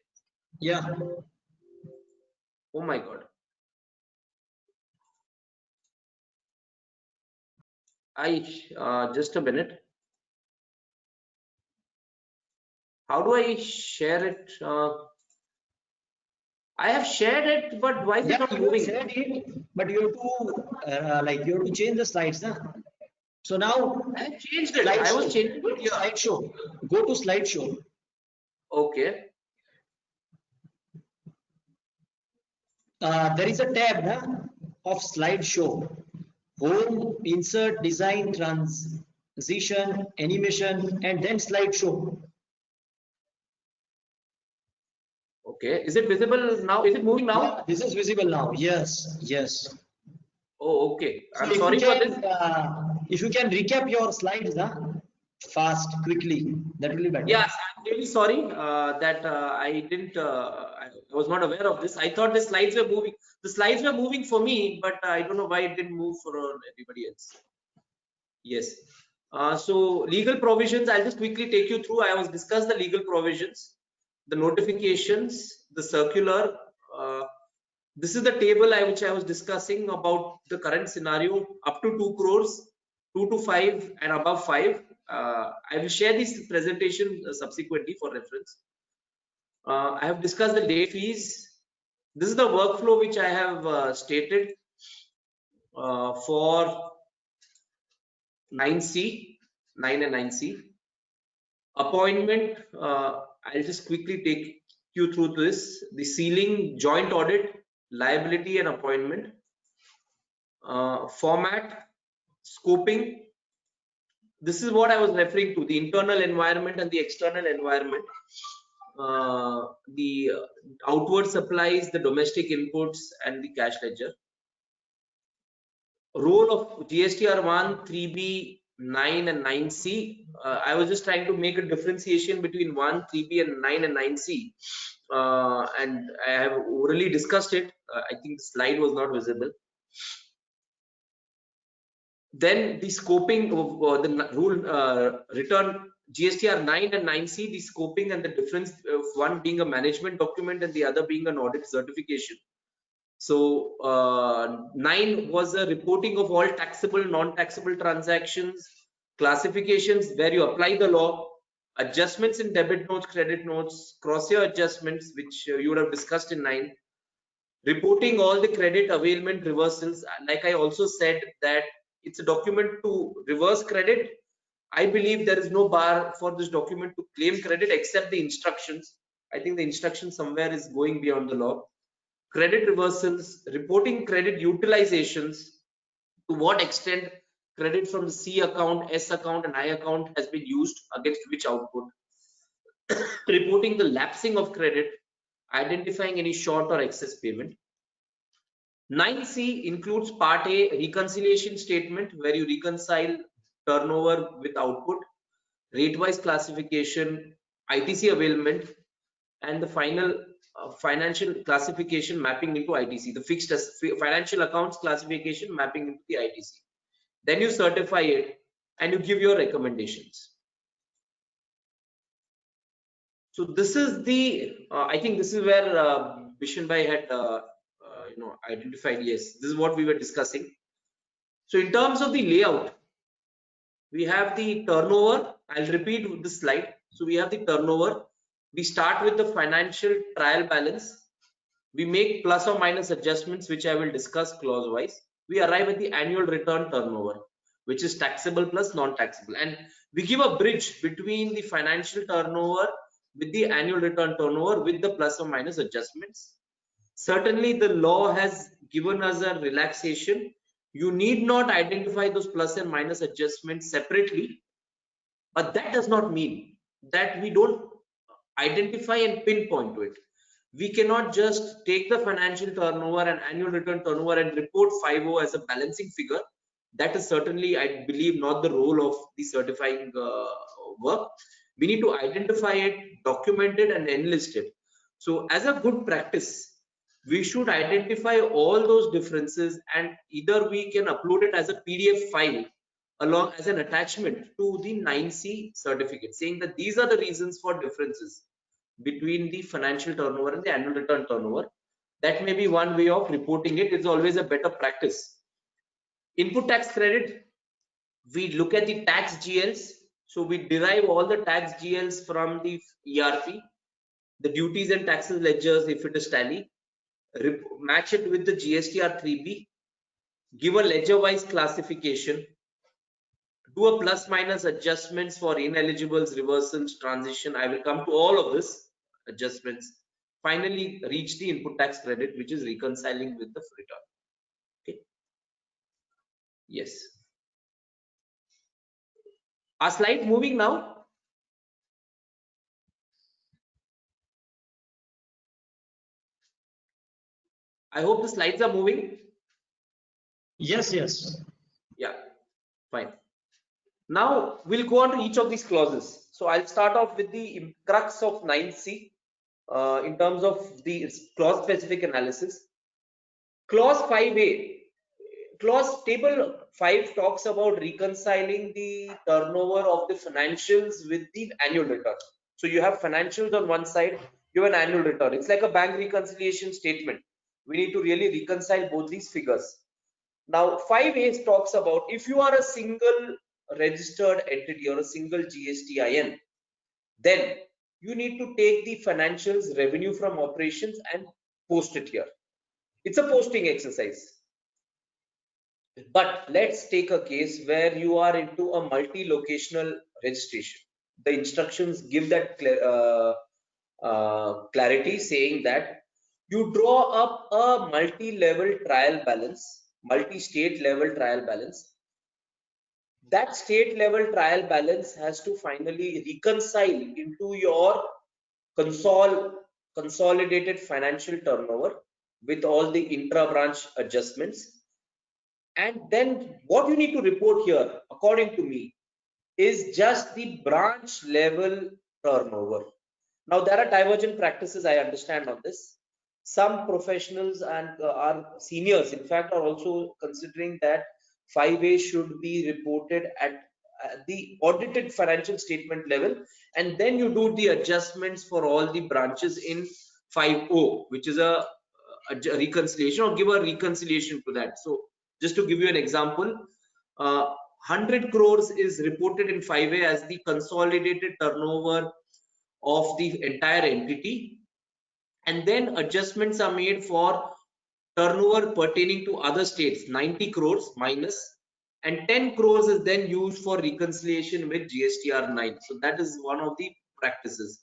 Yeah. Oh my God. Just a minute. How do I share it? I have shared it, but why is it not moving? Shared it, but you have to you have to change the slides, huh? So now I have changed it. I was changing it here. Slideshow. Go to slideshow. Okay. There is a tab of slideshow. Home, insert, design, transition, animation, and then slideshow. Okay. Is it visible now? Is it moving now? Yeah, this is visible now. Yes. Yes. Oh, okay. So I'm sorry for this. If you can recap your slides, fast, quickly, that will be better. Yes, I'm really sorry that I didn't. I was not aware of this. I thought the slides were moving. The slides were moving for me, but I don't know why it didn't move for everybody else. Yes. So legal provisions. I'll just quickly take you through. I was discussed the legal provisions, the notifications, the circular. This is the table which I was discussing about the current scenario up to 2 crores, 2 to 5 and above 5. I will share this presentation subsequently for reference. I have discussed the day fees. This is the workflow which I have stated for 9C, 9 and 9C. Appointment, I'll just quickly take you through this. The sealing, joint audit, liability and appointment. Format, scoping. This is what I was referring to, the internal environment and the external environment. The outward supplies, the domestic inputs and the cash ledger. Role of GSTR 1, 3B, 9 and 9C. I was just trying to make a differentiation between 1, 3B and 9 and 9C. And I have orally discussed it. I think the slide was not visible. Then the scoping of the rule return GSTR 9 and 9C, the scoping and the difference of one being a management document and the other being an audit certification. So 9 was a reporting of all taxable, non-taxable transactions, classifications where you apply the law, adjustments in debit notes, credit notes, cross-year adjustments, which you would have discussed in 9, reporting all the credit availment reversals. Like I also said that it's a document to reverse credit. I believe there is no bar for this document to claim credit except the instructions. I think the instruction somewhere is going beyond the law. Credit reversals, reporting credit utilizations, to what extent credit from the C account, S account and I account has been used, against which output. Reporting the lapsing of credit, identifying any short or excess payment. 9C includes part A, reconciliation statement, where you reconcile turnover with output, rate-wise classification, ITC availment, and the final financial classification mapping into ITC, the fixed financial accounts classification mapping into the ITC. Then you certify it and you give your recommendations. So this is the, I think this is where Bishan Bhai had identified, yes, this is what we were discussing. So in terms of the layout, we have the turnover. I'll repeat this slide. So we have the turnover. We start with the financial trial balance. We make plus or minus adjustments, which I will discuss clause wise. We arrive at the annual return turnover, which is taxable plus non-taxable. And we give a bridge between the financial turnover with the annual return turnover with the plus or minus adjustments. Certainly the law has given us a relaxation. You need not identify those plus and minus adjustments separately, but that does not mean that we don't identify and pinpoint to it. We cannot just take the financial turnover and annual return turnover and report 5.0 as a balancing figure. That is certainly, I believe, not the role of the certifying work. We need to identify it, document it, and enlist it. So as a good practice, we should identify all those differences, and either we can upload it as a PDF file along as an attachment to the 9C certificate, saying that these are the reasons for differences between the financial turnover and the annual return turnover. That may be one way of reporting it. It's always a better practice. Input tax credit, we look at the tax GLs. So we derive all the tax GLs from the ERP, the duties and taxes ledgers if it is tally, match it with the GSTR 3B, give a ledger wise classification, do a plus minus adjustments for ineligibles, reversals, transition. I will come to all of this adjustments. Finally, reach the input tax credit, which is reconciling with the return. Okay. Yes. Our slide moving now. I hope the slides are moving. Yes, yes. Yeah, fine. Now we'll go on to each of these clauses. So I'll start off with the crux of 9C in terms of the clause specific analysis. Clause 5A, clause table 5 talks about reconciling the turnover of the financials with the annual return. So you have financials on one side, you have an annual return. It's like a bank reconciliation statement. We need to really reconcile both these figures. Now 5A talks about if you are a single registered entity or a single GSTIN, then you need to take the financials, revenue from operations, and post it here. It's a posting exercise. But let's take a case where you are into a multi-locational registration. The instructions give that clarity, saying that you draw up a multi-level trial balance, multi-state level trial balance. That state level trial balance has to finally reconcile into your consolidated financial turnover with all the intra-branch adjustments. And then what you need to report here, according to me, is just the branch level turnover. Now there are divergent practices, I understand, on this. Some professionals and our seniors, in fact, are also considering that 5A should be reported at the audited financial statement level, and then you do the adjustments for all the branches in 5.0, which is a reconciliation or give a reconciliation to that. So just to give you an example, 100 crores is reported in 5A as the consolidated turnover of the entire entity, and then adjustments are made for turnover pertaining to other states, 90 crores minus, and 10 crores is then used for reconciliation with GSTR 9. So that is one of the practices.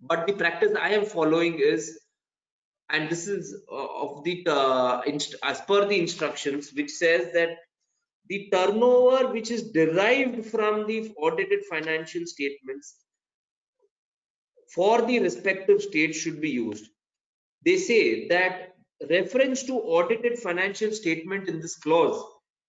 But the practice I am following is, and this is of the as per the instructions, which says that the turnover which is derived from the audited financial statements for the respective state should be used. They say that reference to audited financial statement in this clause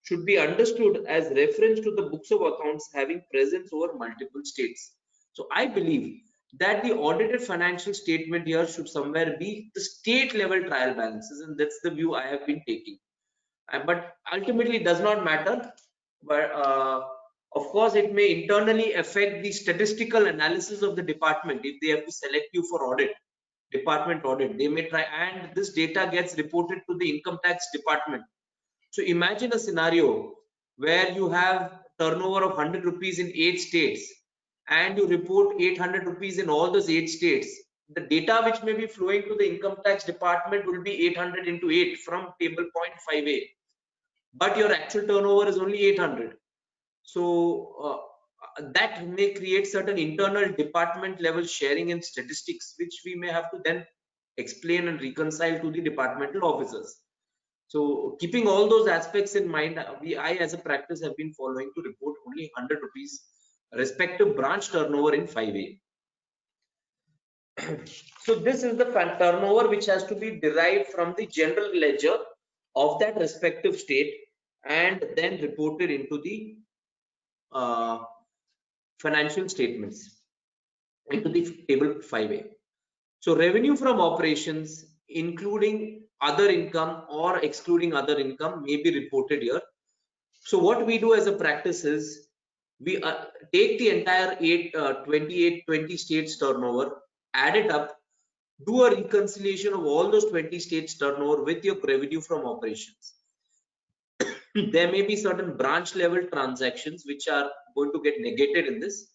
should be understood as reference to the books of accounts having presence over multiple states. So I believe that the audited financial statement here should somewhere be the state level trial balances, and that's the view I have been taking. But ultimately it does not matter, but of course it may internally affect the statistical analysis of the department if they have to select you for audit, department audit. They may try, and this data gets reported to the income tax department. So imagine a scenario where you have turnover of 100 rupees in 8 states and you report 800 rupees in all those 8 states. The data which may be flowing to the income tax department will be 800 into 8 from table point 5A, but your actual turnover is only 800. So that may create certain internal department level sharing in statistics, which we may have to then explain and reconcile to the departmental officers. So keeping all those aspects in mind, I as a practice have been following to report only 100 rupees respective branch turnover in 5A. So this is the turnover which has to be derived from the general ledger of that respective state and then reported into the financial statements, into the table 5A. So revenue from operations including other income or excluding other income may be reported here. So what we do as a practice is we take the entire 20 states turnover, add it up, do a reconciliation of all those 20 states turnover with your revenue from operations. There may be certain branch level transactions which are going to get negated in this.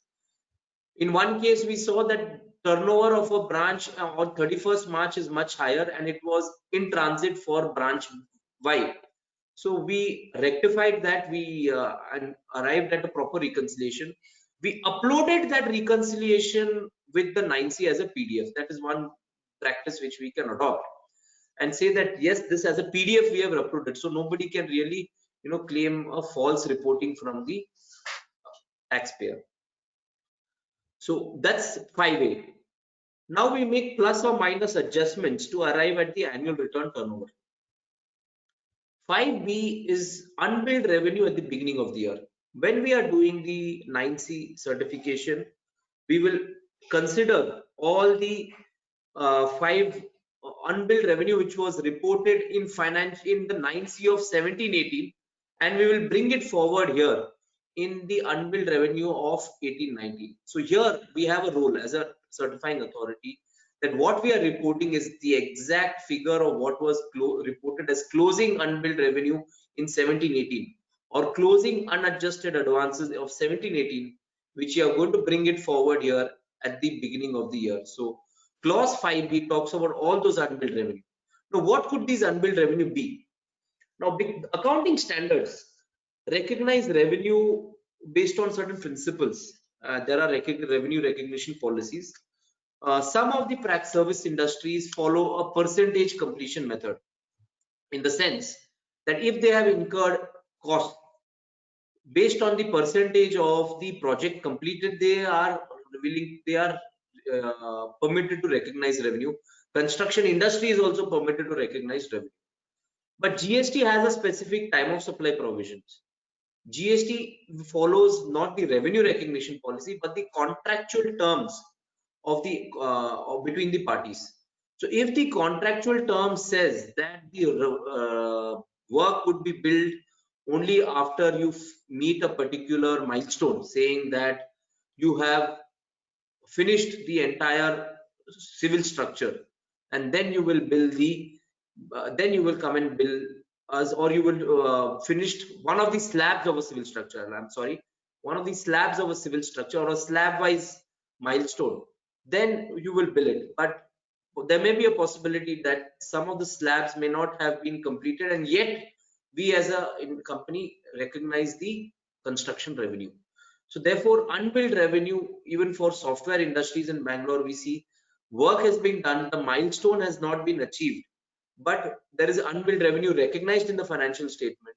In one case, we saw that turnover of a branch on 31st March is much higher and it was in transit for branch Y. So we rectified that, we and arrived at a proper reconciliation. We uploaded that reconciliation with the 9C as a PDF. That is one practice which we can adopt and say that yes, this as a PDF we have uploaded, so nobody can really claim a false reporting from the taxpayer. So that's 5A. Now we make plus or minus adjustments to arrive at the annual return turnover. 5B is unbilled revenue at the beginning of the year. When we are doing the 9C certification, we will consider all the 5 unbilled revenue which was reported in the 9C of 17-18, and we will bring it forward here in the unbilled revenue of 18-19. So here we have a role as a certifying authority that what we are reporting is the exact figure of what was reported as closing unbilled revenue in 17-18 or closing unadjusted advances of 17-18, which you are going to bring it forward here at the beginning of the year. So clause 5B talks about all those unbilled revenue. Now what could these unbilled revenue be? Now accounting standards recognize revenue based on certain principles. There are revenue recognition policies. Some of the service industries follow a percentage completion method, in the sense that if they have incurred cost based on the percentage of the project completed, they are permitted to recognize revenue. Construction industry is also permitted to recognize revenue. But GST has a specific time of supply provisions. GST follows not the revenue recognition policy, but the contractual terms of the between the parties. So if the contractual term says that the work would be billed only after you meet a particular milestone, saying that you have finished the entire civil structure and then you will bill the then you will come and bill us, or you will finished one of the slabs of a civil structure. I'm sorry, one of the slabs of a civil structure or a slab wise milestone, then you will bill it. But there may be a possibility that some of the slabs may not have been completed, and yet we as a company recognize the construction revenue. So therefore, unbilled revenue, even for software industries in Bangalore, we see work has been done, the milestone has not been achieved, but there is unbilled revenue recognized in the financial statement.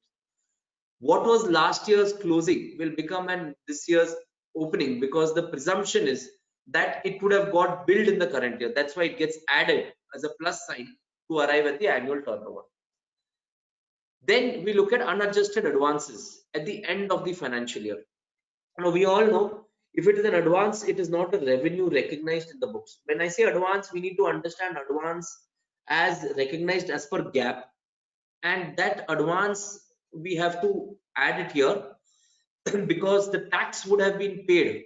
What was last year's closing will become this year's opening, because the presumption is that it would have got billed in the current year. That's why it gets added as a plus sign to arrive at the annual turnover. Then we look at unadjusted advances at the end of the financial year. Now we all know, if it is an advance, it is not a revenue recognized in the books. When I say advance, we need to understand advance as recognized as per GAAP, and that advance we have to add it here because the tax would have been paid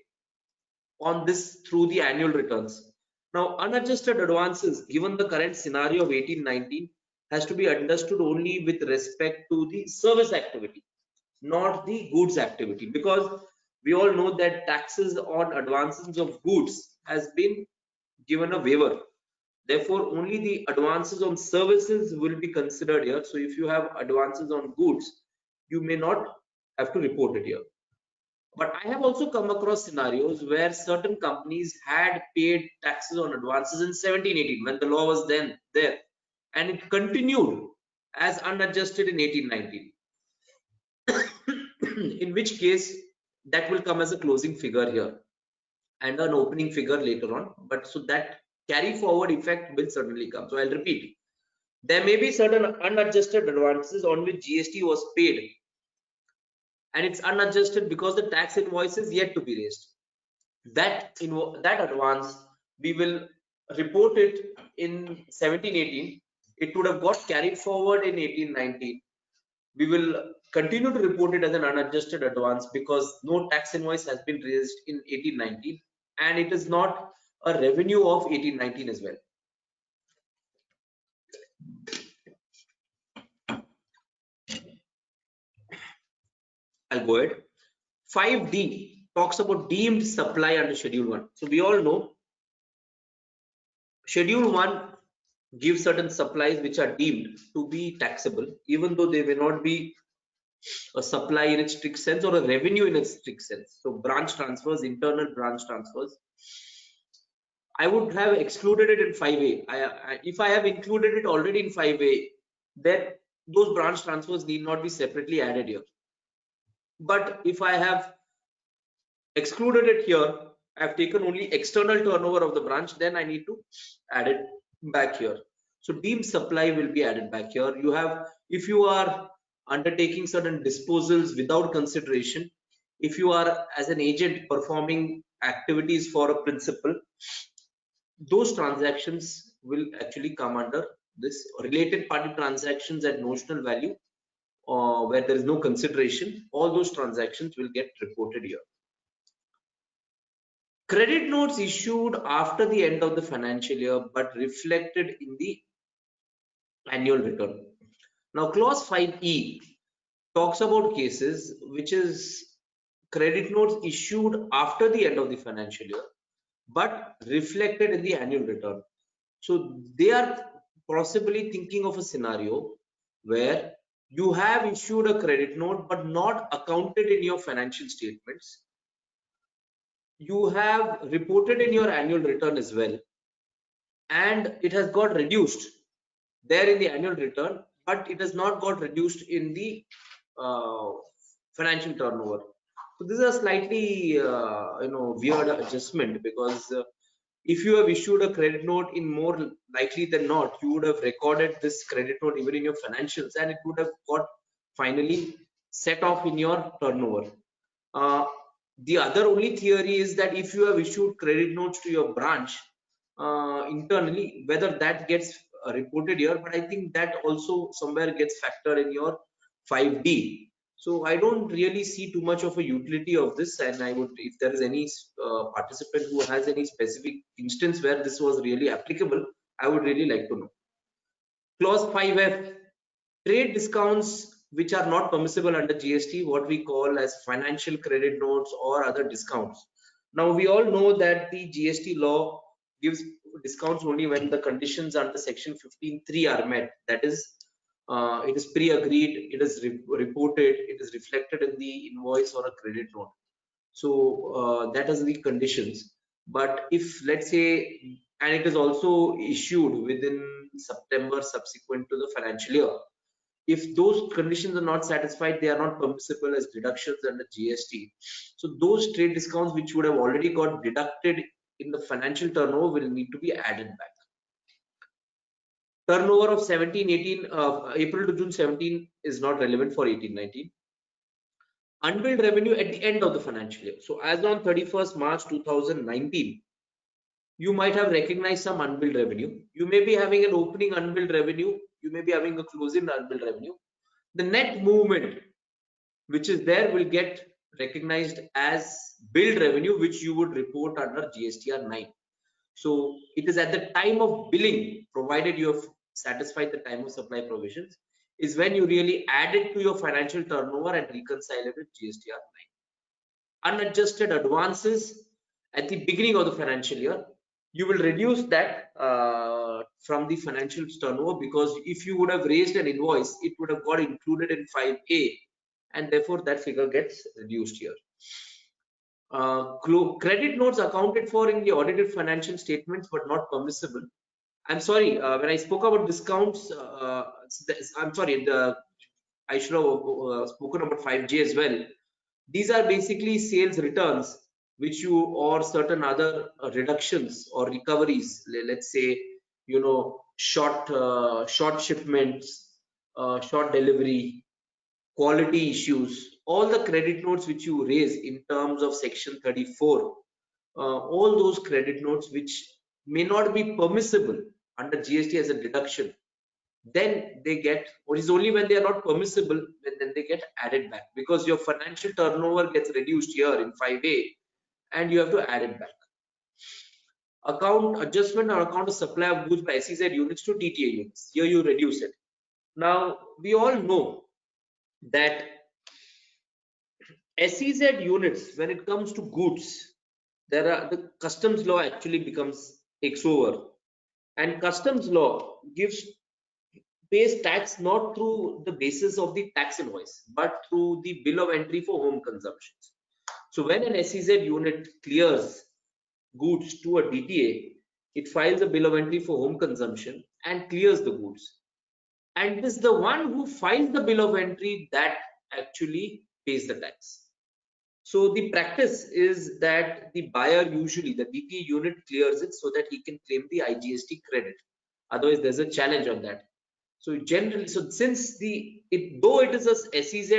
on this through the annual returns. Now, unadjusted advances, given the current scenario of 18-19, has to be understood only with respect to the service activity, not the goods activity, because we all know that taxes on advances of goods has been given a waiver. Therefore, only the advances on services will be considered here. So if you have advances on goods, you may not have to report it here. But I have also come across scenarios where certain companies had paid taxes on advances in 17-18 when the law was then there, and it continued as unadjusted in 18-19. In which case that will come as a closing figure here and an opening figure later on. But so that carry forward effect will certainly come. So I'll repeat, there may be certain unadjusted advances on which GST was paid, and it's unadjusted because the tax invoice is yet to be raised. That advance we will report it in 17-18. It would have got carried forward in 18-19. We will continue to report it as an unadjusted advance because no tax invoice has been raised in 18-19, and it is not a revenue of 18-19 as well. I'll go ahead. 5D talks about deemed supply under Schedule 1. So we all know Schedule 1 gives certain supplies which are deemed to be taxable, even though they may not be a supply in its strict sense or a revenue in its strict sense. So branch transfers, internal branch transfers, I would have excluded it in 5A. If I have included it already in 5A, then those branch transfers need not be separately added here. But if I have excluded it here, I have taken only external turnover of the branch, then I need to add it back here. So deemed supply will be added back here. You have, if you are undertaking certain disposals without consideration, if you are as an agent performing activities for a principal, those transactions will actually come under this related party transactions at notional value, where there is no consideration. All those transactions will get reported here. Credit notes issued after the end of the financial year but reflected in the annual return. Now clause 5E talks about cases which is credit notes issued after the end of the financial year but reflected in the annual return. So they are possibly thinking of a scenario where you have issued a credit note but not accounted in your financial statements. You have reported in your annual return as well, and it has got reduced there in the annual return, but it has not got reduced in the financial turnover. So this is a slightly weird adjustment, because if you have issued a credit note, in more likely than not, you would have recorded this credit note even in your financials, and it would have got finally set off in your turnover. The other only theory is that if you have issued credit notes to your branch internally, whether that gets reported here, but I think that also somewhere gets factored in your 5D. So I don't really see too much of a utility of this, and I would, if there is any participant who has any specific instance where this was really applicable, I would really like to know. Clause 5F, trade discounts which are not permissible under GST, what we call as financial credit notes or other discounts. Now we all know that the GST law gives discounts only when the conditions under section 15(3) are met. That is, it is pre-agreed, it is reported, it is reflected in the invoice or a credit note. So that is the conditions. But if, let's say, and it is also issued within September subsequent to the financial year, if those conditions are not satisfied, they are not permissible as deductions under GST. So those trade discounts which would have already got deducted in the financial turnover will need to be added back. Turnover of 17-18, April to June 17 is not relevant for 18-19. Unbilled revenue at the end of the financial year. So as on 31st March 2019, you might have recognized some unbilled revenue. You may be having an opening unbilled revenue. You may be having a closing unbilled revenue. The net movement which is there will get recognized as billed revenue, which you would report under GSTR 9. So it is at the time of billing, provided you have satisfied the time of supply provisions, is when you really add it to your financial turnover and reconcile it with GSTR 9. Unadjusted advances at the beginning of the financial year, you will reduce that from the financial turnover, because if you would have raised an invoice, it would have got included in 5A, and therefore that figure gets reduced here. Credit notes accounted for in the audited financial statements but not permissible. I'm sorry, when I spoke about discounts, I'm sorry, I should have spoken about 5G as well. These are basically sales returns which you, or certain other reductions or recoveries, let's say, you know, short shipments, short delivery, quality issues, all the credit notes which you raise in terms of section 34, all those credit notes which may not be permissible under GST as a deduction, then they get, or is only when they are not permissible, then they get added back, because your financial turnover gets reduced here in 5A and you have to add it back. Account adjustment or account of supply of goods by SEZ units to DTA units, here you reduce it. Now we all know that SEZ units, when it comes to goods, the customs law actually takes over, and customs law pays tax not through the basis of the tax invoice, but through the bill of entry for home consumptions. So when an SEZ unit clears goods to a DTA, it files a bill of entry for home consumption and clears the goods. And it is the one who files the bill of entry that actually pays the tax. So the practice is that the buyer, usually the DTA unit, clears it so that he can claim the IGST credit. Otherwise, there's a challenge on that. So generally, so since though it is a SEZ,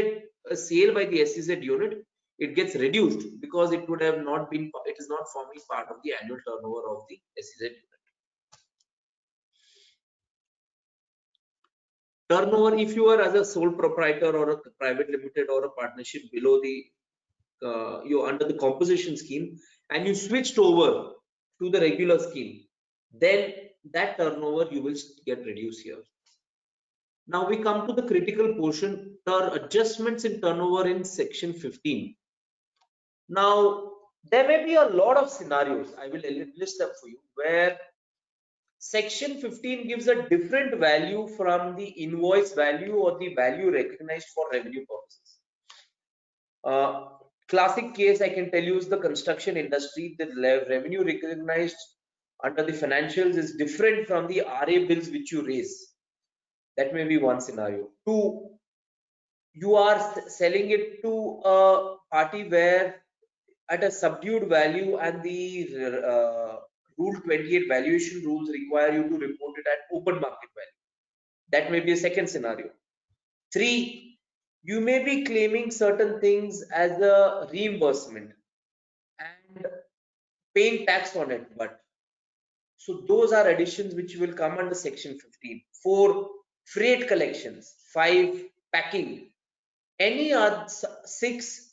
a sale by the SEZ unit, it gets reduced because it would have not been, it is not forming part of the annual turnover of the SEZ unit. Turnover, if you are as a sole proprietor or a private limited or a partnership below the you're under the composition scheme and you switched over to the regular scheme, then that turnover you will get reduced here. Now we come to the critical portion, adjustments in turnover in section 15. Now there may be a lot of scenarios, I will list them for you, where section 15 gives a different value from the invoice value or the value recognized for revenue purposes. Classic case I can tell you is the construction industry. The revenue recognized under the financials is different from the RA bills which you raise. That may be one scenario. Two, you are selling it to a party where at a subdued value, and the Rule 28 valuation rules require you to report it at open market value. That may be a second scenario. Three, you may be claiming certain things as a reimbursement and paying tax on it, but so those are additions which will come under section 15. 4, freight collections. 5, packing. Any other 6,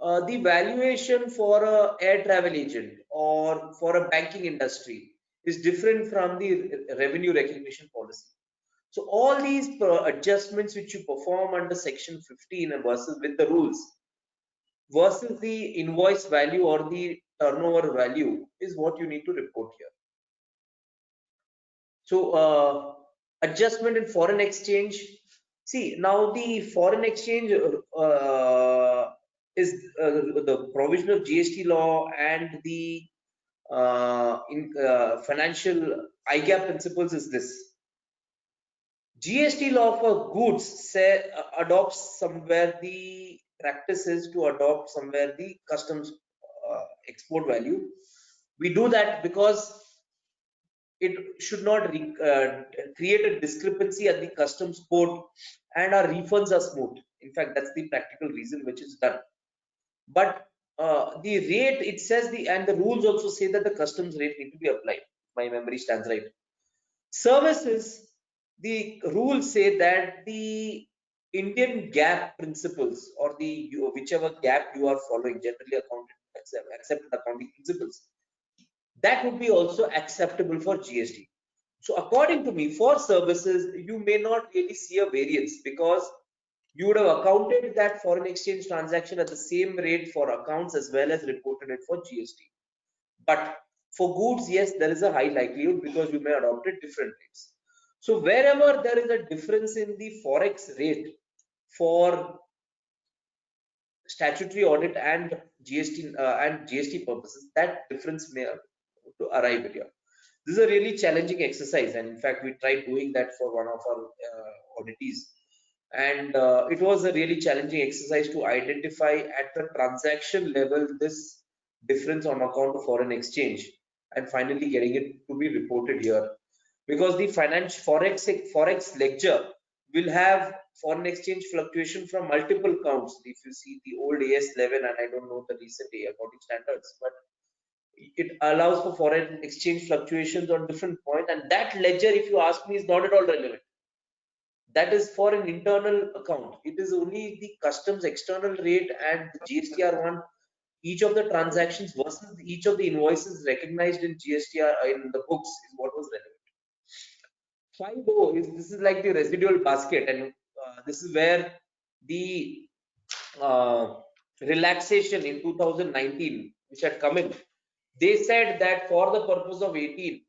the valuation for a air travel agent or for a banking industry is different from the revenue recognition policy. So all these adjustments which you perform under section 15 and versus with the rules versus the invoice value or the turnover value is what you need to report here. So adjustment in foreign exchange. See, now the foreign exchange is the provision of GST law and the financial IGAP principles is this. GST law for goods adopts somewhere the practice is to adopt somewhere the customs export value. We do that because it should not create a discrepancy at the customs port and our refunds are smooth. In fact, that's the practical reason which is done. But the rate, it says and the rules also say that the customs rate need to be applied. My memory stands right. Services, the rules say that the Indian GAAP principles or the whichever GAAP you are following, generally accepted accounting principles, that would be also acceptable for GST. So according to me, for services, you may not really see a variance because you would have accounted that foreign exchange transaction at the same rate for accounts as well as reported it for GST. But for goods, yes, there is a high likelihood because you may adopt it different rates. So wherever there is a difference in the forex rate for statutory audit and GST purposes, that difference may arrive here. This is a really challenging exercise, and in fact, we tried doing that for one of our auditees, and it was a really challenging exercise to identify at the transaction level this difference on account of foreign exchange, and finally getting it to be reported here, because the forex ledger will have foreign exchange fluctuation from multiple counts. If you see the old AS11, and I don't know the recent accounting standards, but it allows for foreign exchange fluctuations on different points, and that ledger, if you ask me, is not at all relevant. That is for an internal account. It is only the customs external rate and the GSTR one, each of the transactions versus each of the invoices recognized in GSTR in the books is what was relevant. 5.0 is, this is like the residual basket, and this is where the relaxation in 2019 which had come in. They said that for the purpose of 18,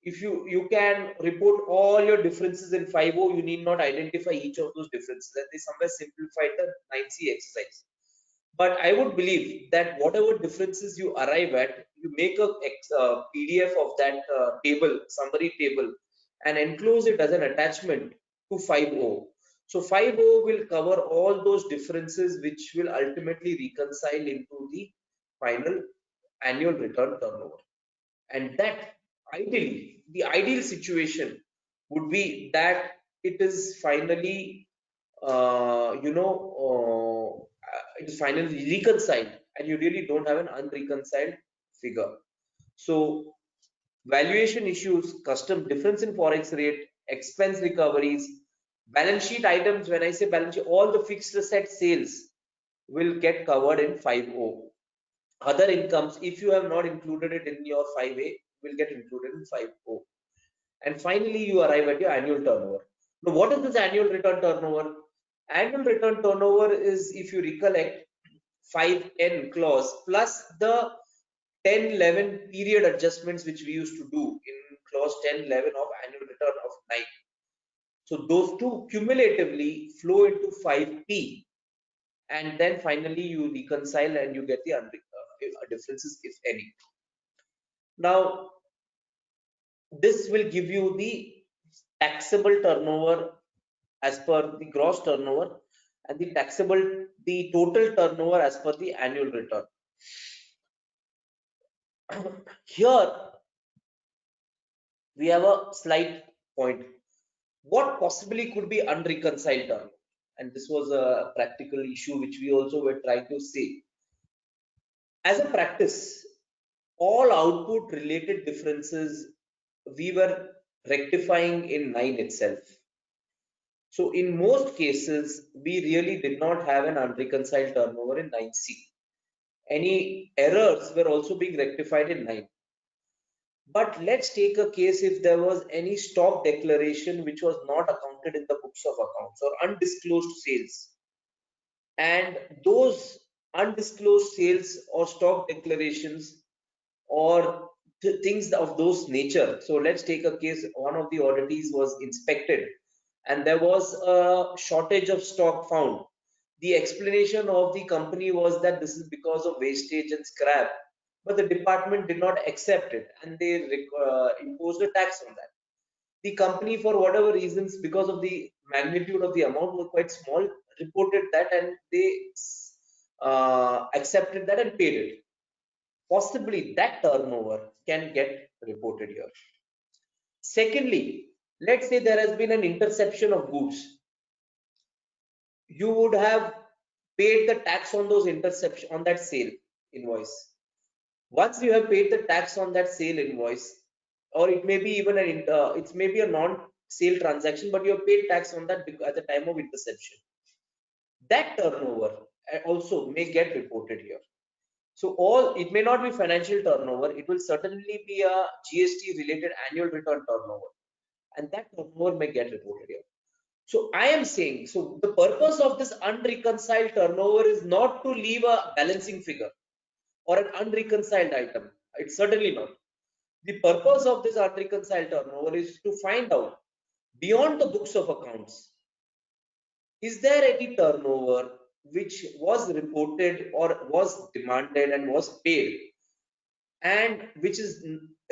if you can report all your differences in 5.0, you need not identify each of those differences, and they somewhere simplified the 9C exercise. But I would believe that whatever differences you arrive at, you make a PDF of that table, summary table, and enclose it as an attachment to 5.0. So 5.0 will cover all those differences which will ultimately reconcile into the final annual return turnover. And that ideally, the ideal situation would be that it is finally it is finally reconciled and you really don't have an unreconciled figure. So valuation issues, custom difference in forex rate, expense recoveries, balance sheet items. When I say balance sheet, all the fixed asset sales will get covered in 5.0. Other incomes, if you have not included it in your 5A, will get included in 5.0. And finally, you arrive at your annual turnover. Now, what is this annual return turnover? Annual return turnover is, if you recollect, 5N clause plus the 10-11 period adjustments which we used to do in clause 10-11 of annual return of 9. So those two cumulatively flow into 5P, and then finally you reconcile and you get the differences, if any. Now, this will give you the taxable turnover as per the gross turnover and the total turnover as per the annual return. Here we have a slight point. What possibly could be unreconciled turnover? And this was a practical issue which we also were trying to say. As a practice, all output related differences we were rectifying in 9 itself. So in most cases, we really did not have an unreconciled turnover in 9C. Any errors were also being rectified in 9. But let's take a case if there was any stock declaration which was not accounted in the books of accounts or undisclosed sales, and those undisclosed sales or stock declarations or things of those nature. So let's take a case, one of the auditees was inspected and there was a shortage of stock found. The explanation of the company was that this is because of wastage and scrap, but the department did not accept it and they imposed a tax on that. The company, for whatever reasons, because of the magnitude of the amount was quite small, reported that and they accepted that and paid it. Possibly that turnover can get reported here. Secondly, let's say there has been an interception of goods. You would have paid the tax on those interception on that sale invoice. Once you have paid the tax on that sale invoice, or it may be even it may be a non-sale transaction, but you have paid tax on that at the time of interception. That turnover also may get reported here. So it may not be financial turnover, it will certainly be a GST related annual return turnover, and that turnover may get reported here. So I am saying, so the purpose of this unreconciled turnover is not to leave a balancing figure or an unreconciled item. It's certainly not. The purpose of this unreconciled turnover is to find out beyond the books of accounts, is there any turnover which was reported or was demanded and was paid and which is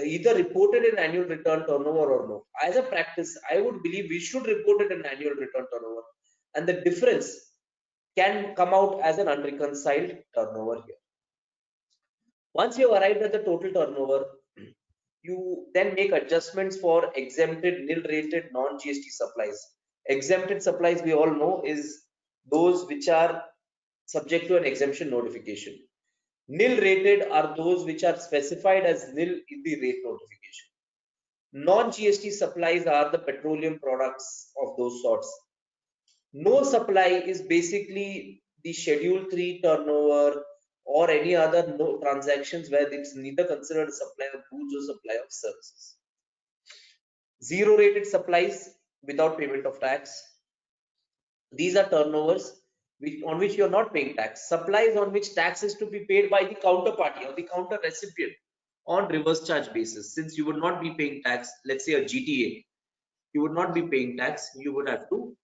either reported in annual return turnover or no. As a practice, I would believe we should report it in annual return turnover, and the difference can come out as an unreconciled turnover here. Once you have arrived at the total turnover, you then make adjustments for exempted, nil rated, non-GST supplies. Exempted supplies, we all know, is those which are subject to an exemption notification. Nil rated are those which are specified as nil in the rate notification. Non-GST supplies are the petroleum products of those sorts. No supply is basically the Schedule 3 turnover or any other no transactions where it's neither considered a supply of goods or supply of services. Zero rated supplies without payment of tax. These are turnovers on which you are not paying tax. Supplies on which tax is to be paid by the counterparty or the counter recipient on reverse charge basis. Since you would not be paying tax, let's say a GTA, you would not be paying tax, you would have to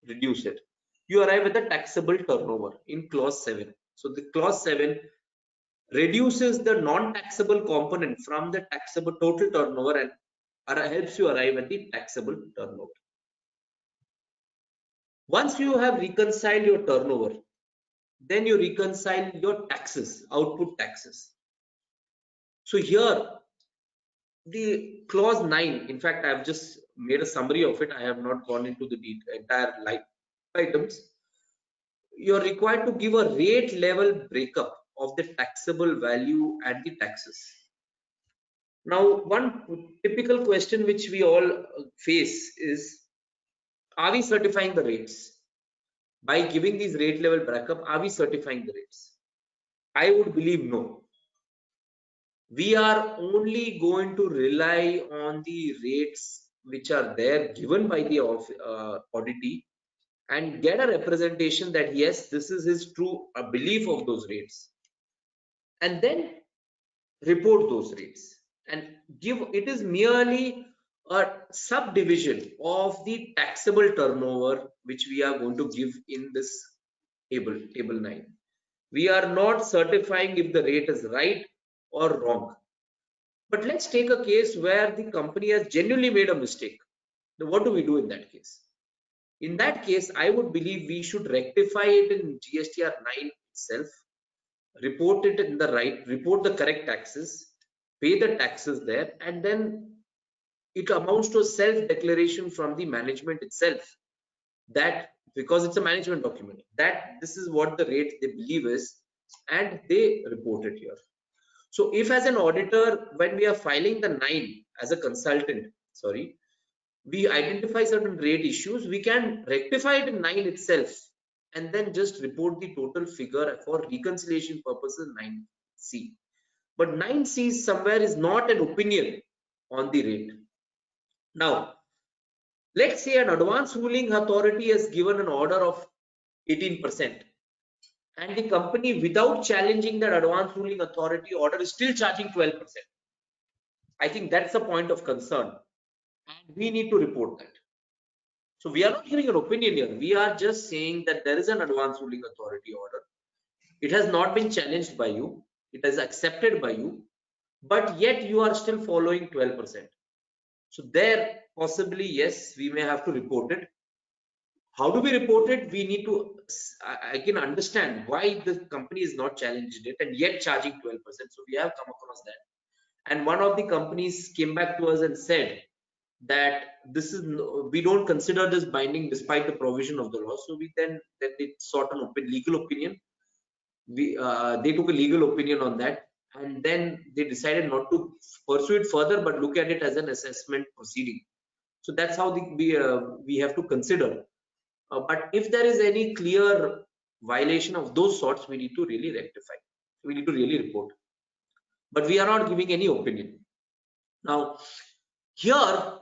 reduce it. You arrive at the taxable turnover in clause 7. So the clause 7 reduces the non-taxable component from the taxable total turnover and helps you arrive at the taxable turnover. Once you have reconciled your turnover, then you reconcile your taxes, output taxes. So here, the clause 9, in fact, I have just made a summary of it. I have not gone into the entire line items. You're required to give a rate level breakup of the taxable value and the taxes. Now, one typical question which we all face is, are we certifying the rates? By giving these rate level breakup, are we certifying the rates? I would believe no. We are only going to rely on the rates which are there given by the auditee and get a representation that yes, this is his true belief of those rates, and then report those rates and give. It is merely a subdivision of the taxable turnover which we are going to give in this table 9. We are not certifying if the rate is right or wrong. But let's take a case where the company has genuinely made a mistake. Now, what do we do in that case? In that case, I would believe we should rectify it in GSTR 9 itself, report it in the report the correct taxes, pay the taxes there, and then it amounts to a self-declaration from the management itself that, because it's a management document, that this is what the rate they believe is, and they report it here. So if as an auditor, when we are filing the 9 as a consultant, we identify certain rate issues, we can rectify it in 9 itself and then just report the total figure for reconciliation purposes 9C. But 9C somewhere is not an opinion. on the rate. Now, let's say an advance ruling authority has given an order of 18%, and the company, without challenging that advance ruling authority order, is still charging 12%. I think that's a point of concern, and we need to report that. So we are not giving an opinion here. We are just saying that there is an advance ruling authority order. It has not been challenged by you. It is accepted by you, but yet you are still following 12%. So there, possibly, yes, we may have to report it. How do we report it? We need to, I can understand why the company is not challenged it and yet charging 12%. So we have come across that. And one of the companies came back to us and said that this is, we don't consider this binding despite the provision of the law. So we then they sought an legal opinion. They took a legal opinion on that, and then they decided not to pursue it further, but look at it as an assessment proceeding. So that's how we have to consider. But if there is any clear violation of those sorts, we need to really rectify. We need to really report. But we are not giving any opinion. Now, here,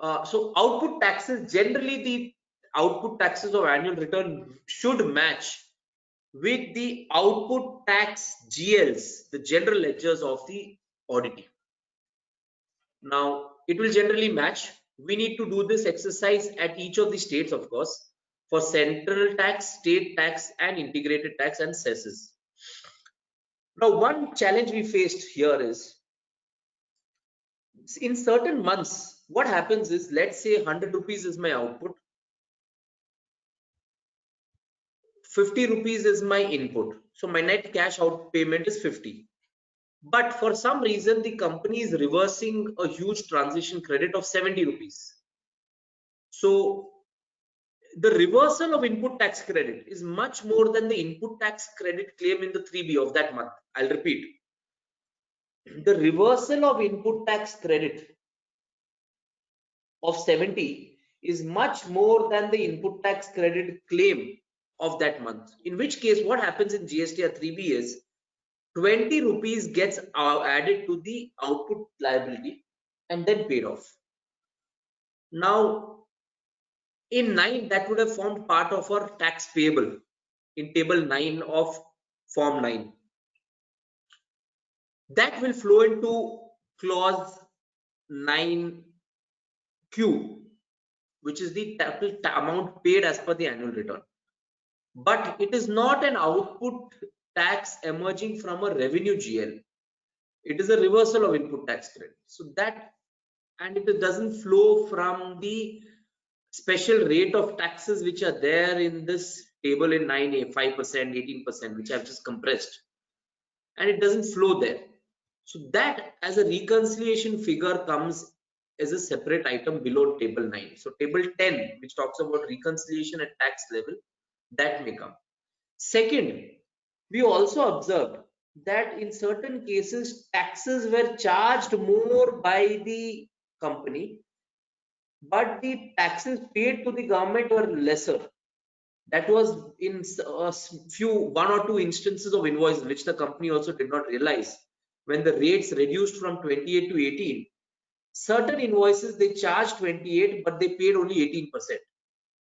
so output taxes, generally the output taxes of annual return should match with the output tax GLs, the general ledgers of the auditee. Now, it will generally match. We need to do this exercise at each of the states, of course, for central tax, state tax, and integrated tax and cesses. Now, one challenge we faced here is, in certain months, what happens is, let's say 100 rupees is my output, 50 rupees is my input. So my net cash out payment is 50. But for some reason, the company is reversing a huge transition credit of 70 rupees. So the reversal of input tax credit is much more than the input tax credit claim in the 3B of that month. I'll repeat. The reversal of input tax credit of 70 is much more than the input tax credit claim of that month. In which case, what happens in GSTR 3B is 20 rupees gets added to the output liability and then paid off. Now, in 9, that would have formed part of our tax payable in table 9 of form 9. That will flow into clause 9Q, which is the total amount paid as per the annual return. But it is not an output tax emerging from a revenue GL. It is a reversal of input tax credit. So that, and it doesn't flow from the special rate of taxes which are there in this table in 9A, 5%, 18%, which I've just compressed. And it doesn't flow there. So that as a reconciliation figure comes as a separate item below table 9. So table 10, which talks about reconciliation at tax level, that may come. Second, we also observed that in certain cases, taxes were charged more by the company, but the taxes paid to the government were lesser. That was in one or two instances of invoices, which the company also did not realize. When the rates reduced from 28 to 18, certain invoices they charged 28, but they paid only 18%.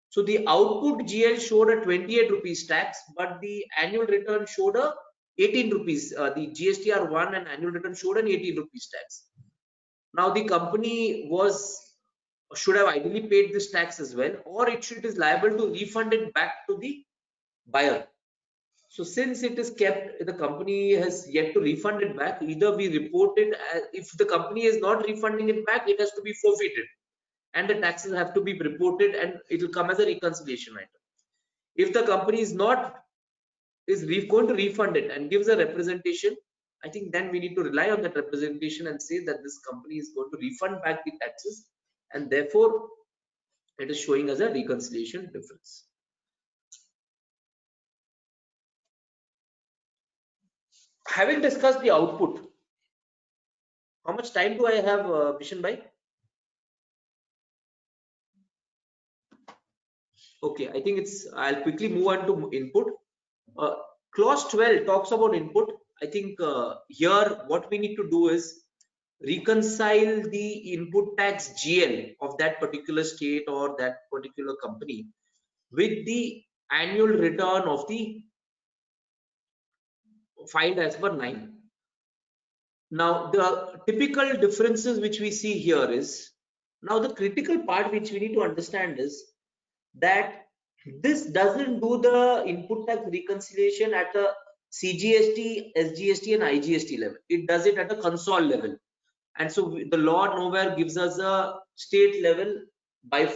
So the output GL showed a 28 rupees tax, but the annual return showed a 18 rupees. The GSTR 1 and annual return showed an 18 rupees tax. Now the company should have ideally paid this tax as well, or it is liable to refund it back to the buyer. So since it is kept, the company has yet to refund it back. Either we report it, if the company is not refunding it back, it has to be forfeited, and the taxes have to be reported, and it will come as a reconciliation item. If the company is going to refund it and gives a representation, I think then we need to rely on that representation and say that this company is going to refund back the taxes, and therefore it is showing as a reconciliation difference. Having discussed the output, how much time do I have, Bishan bhai? Okay, I think I'll quickly move on to input. Clause 12 talks about input. I think here what we need to do is reconcile the input tax GL of that particular state or that particular company with the annual return of the filed as per 9. Now, the typical differences which we see here is, now the critical part which we need to understand is that this doesn't do the input tax reconciliation at a CGST, SGST and IGST level. It does it at a console level. And so the law nowhere gives us a state level by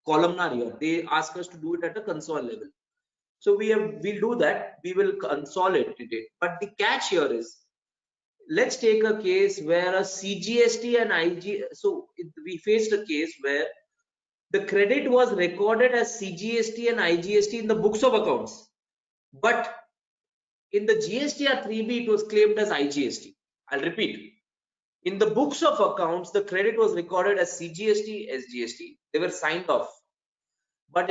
columnar here. They ask us to do it at a console level. So we'll do that. We will consolidate it. But the catch here is, let's take a case where a CGST and IG. So we faced a case where the credit was recorded as CGST and IGST in the books of accounts, but in the GSTR 3B it was claimed as IGST. I'll repeat. In the books of accounts, the credit was recorded as CGST, SGST. They were signed off. But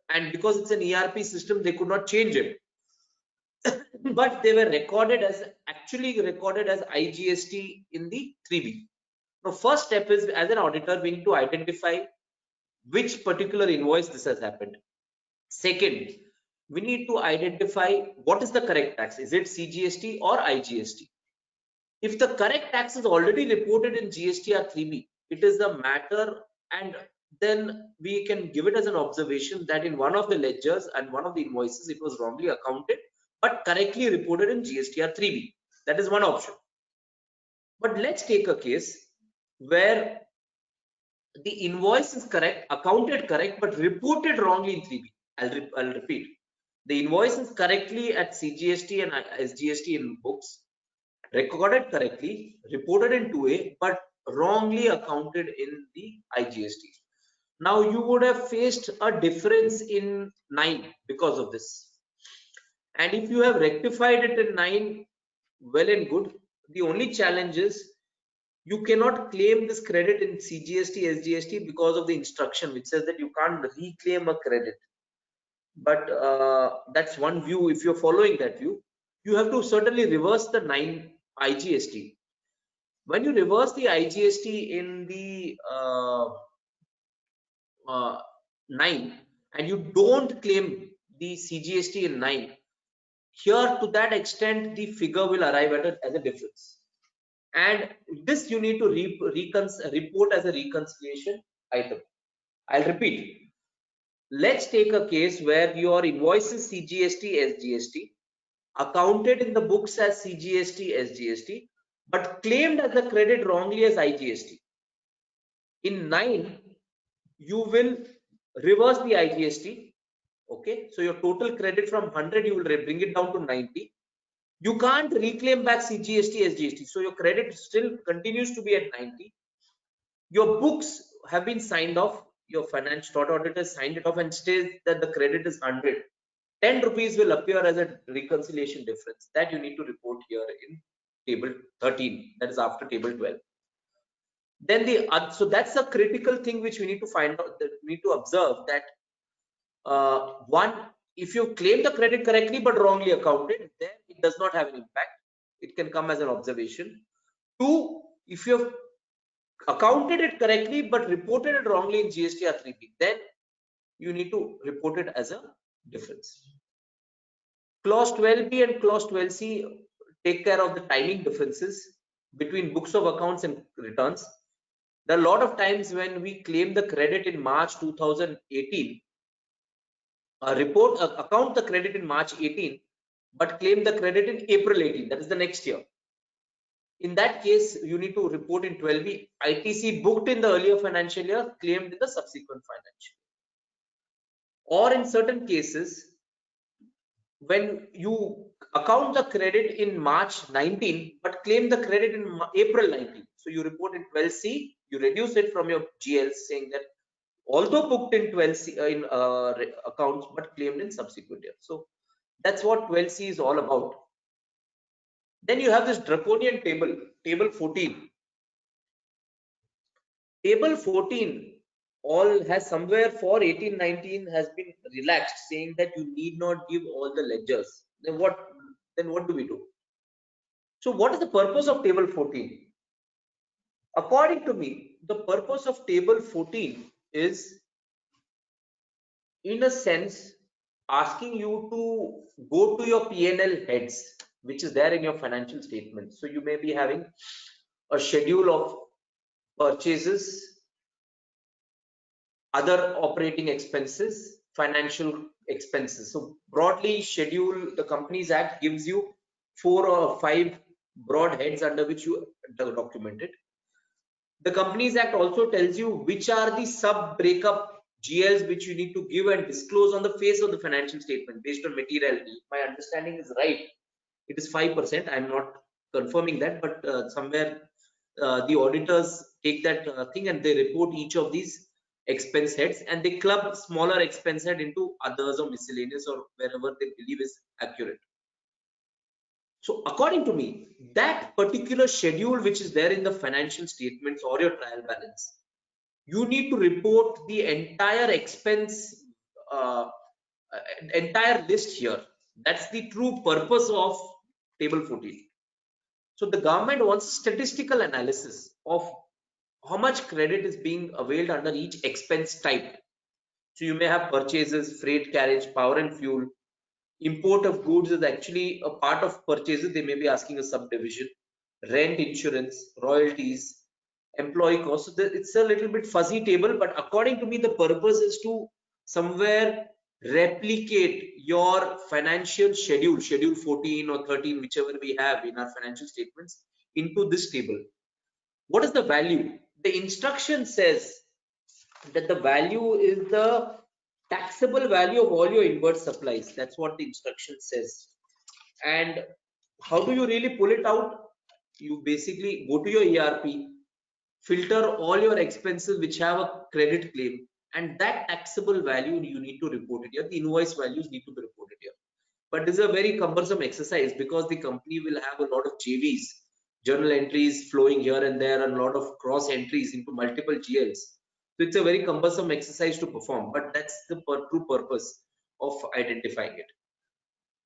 and because it's an ERP system, they could not change it. But they were actually recorded as IGST in the 3B. Now, first step is, as an auditor, we need to identify which particular invoice this has happened. Second, we need to identify what is the correct tax. Is it CGST or IGST? If the correct tax is already reported in GSTR 3B, it is a matter, and then we can give it as an observation that in one of the ledgers and one of the invoices it was wrongly accounted but correctly reported in GSTR 3B. That is one option. But let's take a case where the invoice is correct, accounted correct, but reported wrongly in 3B. I'll repeat. The invoice is correctly at CGST and SGST in books, recorded correctly, reported in 2A, but wrongly accounted in the IGST. Now you would have faced a difference in 9 because of this. And if you have rectified it in 9, well and good. The only challenge is you cannot claim this credit in CGST, SGST because of the instruction which says that you can't reclaim a credit. But that's one view. If you're following that view, you have to certainly reverse the 9 IGST. When you reverse the IGST in the 9 and you don't claim the CGST in 9, here to that extent the figure will arrive at as a difference, and this you need to report as a reconciliation item. I'll repeat. Let's take a case where your invoice is CGST, SGST, accounted in the books as CGST, SGST, but claimed as a credit wrongly as IGST. In 9, you will reverse the IGST. Okay, so your total credit from 100, you will bring it down to 90. You can't reclaim back CGST, SGST, so your credit still continues to be at 90. Your books have been signed off. Your financial auditor signed it off and states that the credit is 100. 10 rupees will appear as a reconciliation difference that you need to report here in table 13. That is after table 12. Then so that's a critical thing which we need to find out. That we need to observe that one, if you claim the credit correctly but wrongly accounted, then it does not have an impact. It can come as an observation. 2, if you have accounted it correctly but reported it wrongly in GSTR 3B, then you need to report it as a difference. Clause 12B and clause 12C take care of the timing differences between books of accounts and returns. There are a lot of times when we claim the credit in March 2018, account the credit in March 18, but claim the credit in April 18, that is the next year. In that case, you need to report in 12B, ITC booked in the earlier financial year, claimed in the subsequent financial year. Or in certain cases, when you account the credit in March 19, but claim the credit in April 19. So you report in 12C, you reduce it from your GL, saying that although booked in 12C in accounts, but claimed in subsequent year. So that's what 12C is all about. Then you have this draconian table, table 14. Table 14 all has somewhere for 18-19 has been relaxed, saying that you need not give all the ledgers. Then what do we do? So what is the purpose of table 14? According to me, the purpose of table 14 is, in a sense, asking you to go to your P&L heads, which is there in your financial statement. So you may be having a schedule of purchases, other operating expenses, financial expenses. So broadly schedule, the Companies Act gives you 4 or 5 broad heads under which you document it. The Companies Act also tells you which are the sub breakup GLs which you need to give and disclose on the face of the financial statement based on materiality. If my understanding is right, it is 5%. I'm not confirming that, but somewhere the auditors take that thing and they report each of these expense heads and they club smaller expense head into others or miscellaneous or wherever they believe is accurate. So according to me, that particular schedule which is there in the financial statements or your trial balance, you need to report the entire expense, entire list here. That's the true purpose of table 14. So the government wants statistical analysis of how much credit is being availed under each expense type. So you may have purchases, freight carriage, power and fuel. Import of goods is actually a part of purchases. They may be asking a subdivision. Rent, insurance, royalties, employee costs. So it's a little bit fuzzy table, but according to me, the purpose is to somewhere replicate your financial schedule, schedule 14 or 13, whichever we have in our financial statements, into this table. What is the value? The instruction says that the value is the taxable value of all your inward supplies. That's what the instruction says. And how do you really pull it out? You basically go to your ERP, filter all your expenses which have a credit claim, and that taxable value you need to report it here. The invoice values need to be reported here. But this is a very cumbersome exercise because the company will have a lot of JVs, journal entries flowing here and there, and a lot of cross entries into multiple GLs. So it's a very cumbersome exercise to perform, but that's the true purpose of identifying it.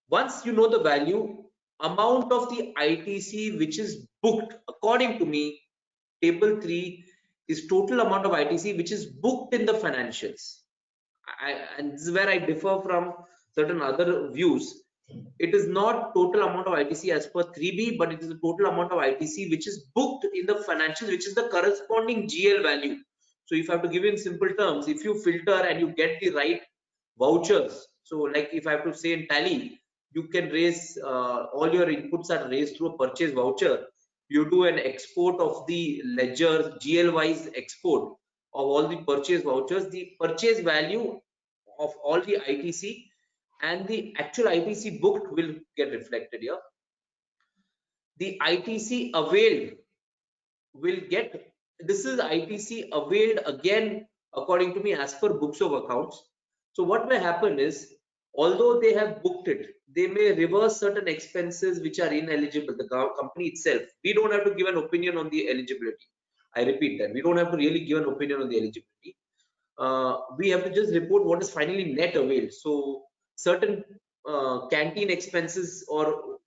Once you know the value, amount of the ITC which is booked, according to me, table 3 is total amount of ITC which is booked in the financials. And this is where I differ from certain other views. It is not total amount of ITC as per 3B, but it is the total amount of ITC which is booked in the financials, which is the corresponding GL value. So if I have to give in simple terms, if you filter and you get the right vouchers, so like if I have to say in Tally, you can raise all your inputs are raised through a purchase voucher. You do an export of the ledger, GL wise export of all the purchase vouchers, the purchase value of all the ITC and the actual ITC booked will get reflected here. The ITC availed will get, this is ITC availed again according to me as per books of accounts. So what may happen is, although they have booked it, they may reverse certain expenses which are ineligible. The company itself, we don't have to give an opinion on the eligibility. I repeat that, we don't have to really give an opinion on the eligibility. We have to just report what is finally net availed. So certain canteen expenses or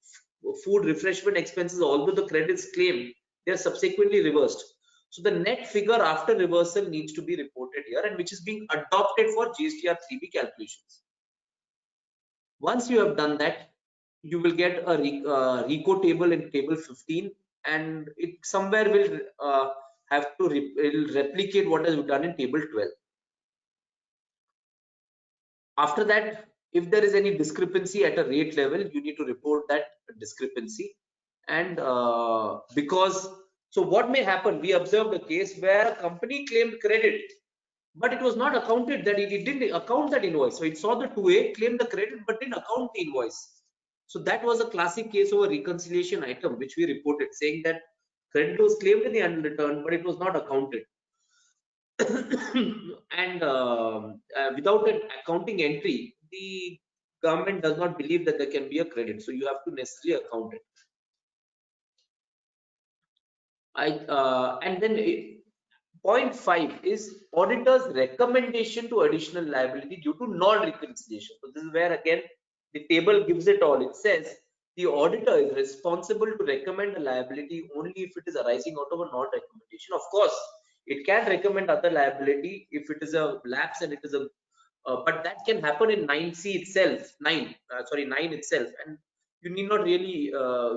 food refreshment expenses, although the credits claimed, they are subsequently reversed. So the net figure after reversal needs to be reported here, and which is being adopted for GSTR 3B calculations. Once you have done that, you will get a RECO table in table 15, and it somewhere will have to replicate what is done in table 12. After that, if there is any discrepancy at a rate level, you need to report that discrepancy. And because, so what may happen, we observed a case where a company claimed credit, but it was not accounted, that it didn't account that invoice. So it saw the 2A, claimed the credit, but didn't account the invoice. So that was a classic case of a reconciliation item, which we reported, saying that credit was claimed in the annual return, but it was not accounted. And without an accounting entry, the government does not believe that there can be a credit. So you have to necessarily account it. And then point 5 is auditor's recommendation to additional liability due to non-reconciliation. So this is where again the table gives it all. It says the auditor is responsible to recommend a liability only if it is arising out of a non-recommendation. Of course, it can recommend other liability if it is a lapse and it is a, but that can happen in 9C itself, 9 itself, and you need not really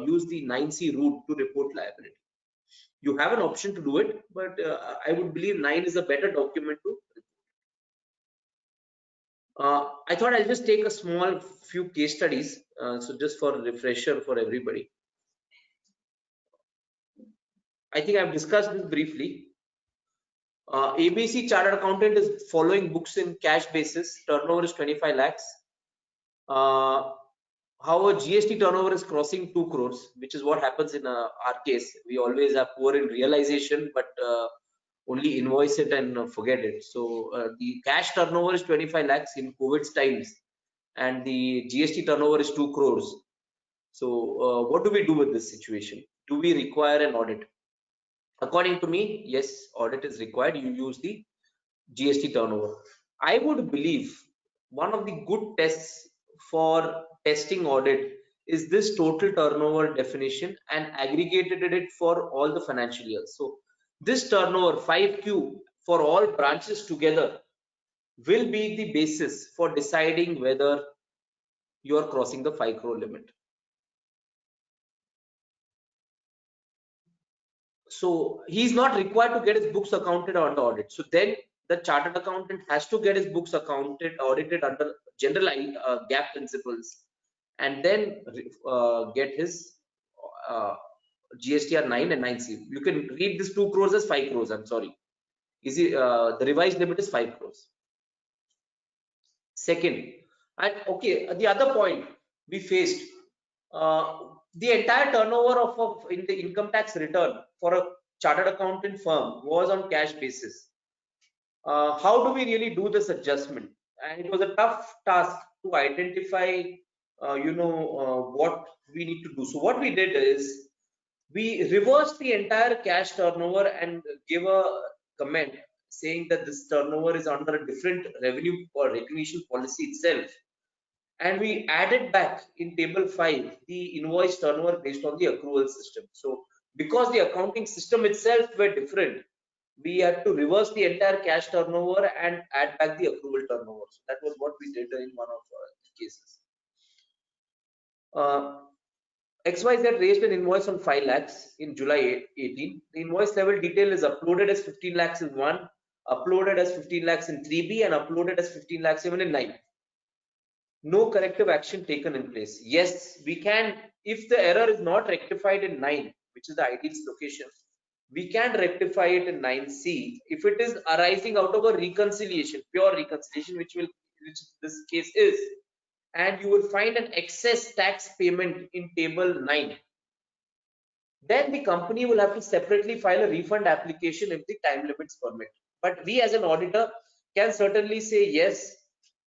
use the 9C route to report liability. You have an option to do it, but I would believe 9 is a better document to. I thought I'll just take a small few case studies, so just for a refresher for everybody. I think I've discussed this briefly. ABC Chartered Accountant is following books in cash basis. Turnover is 25 lakhs. However, GST turnover is crossing 2 crores, which is what happens in our case. We always are poor in realization, but only invoice it and forget it. So the cash turnover is 25 lakhs in COVID times, and the GST turnover is 2 crores. So what do we do with this situation? Do we require an audit? According to me, yes, audit is required. You use the GST turnover. I would believe one of the good tests for testing audit is this total turnover definition and aggregated it for all the financial years. So this turnover 5Q for all branches together will be the basis for deciding whether you are crossing the 5 crore limit. So he's not required to get his books accounted under audit. So then the chartered accountant has to get his books audited under general GAAP principles, and then get his GSTR 9 and 9C. You can read this 2 crores as 5 crores. I'm sorry. The revised limit is 5 crores. Second, and okay, the other point we faced, the entire turnover of in the income tax return for a chartered accountant firm was on cash basis. How do we really do this adjustment? And it was a tough task to identify, what we need to do. So what we did is we reversed the entire cash turnover and give a comment saying that this turnover is under a different revenue or recognition policy itself. And we added back in table 5 the invoice turnover based on the accrual system. So because the accounting system itself were different, we had to reverse the entire cash turnover and add back the accrual turnover. So that was what we did in one of the cases. XYZ raised an invoice on 5 lakhs in July 18. The invoice level detail is uploaded as 15 lakhs in 1, uploaded as 15 lakhs in 3B, and uploaded as 15 lakhs even in 9. No corrective action taken in place. Yes, we can, if the error is not rectified in 9, which is the ideal location, we can rectify it in 9C if it is arising out of a reconciliation, pure reconciliation, which this case is, and you will find an excess tax payment in table 9. Then the company will have to separately file a refund application if the time limits permit. But we as an auditor can certainly say yes,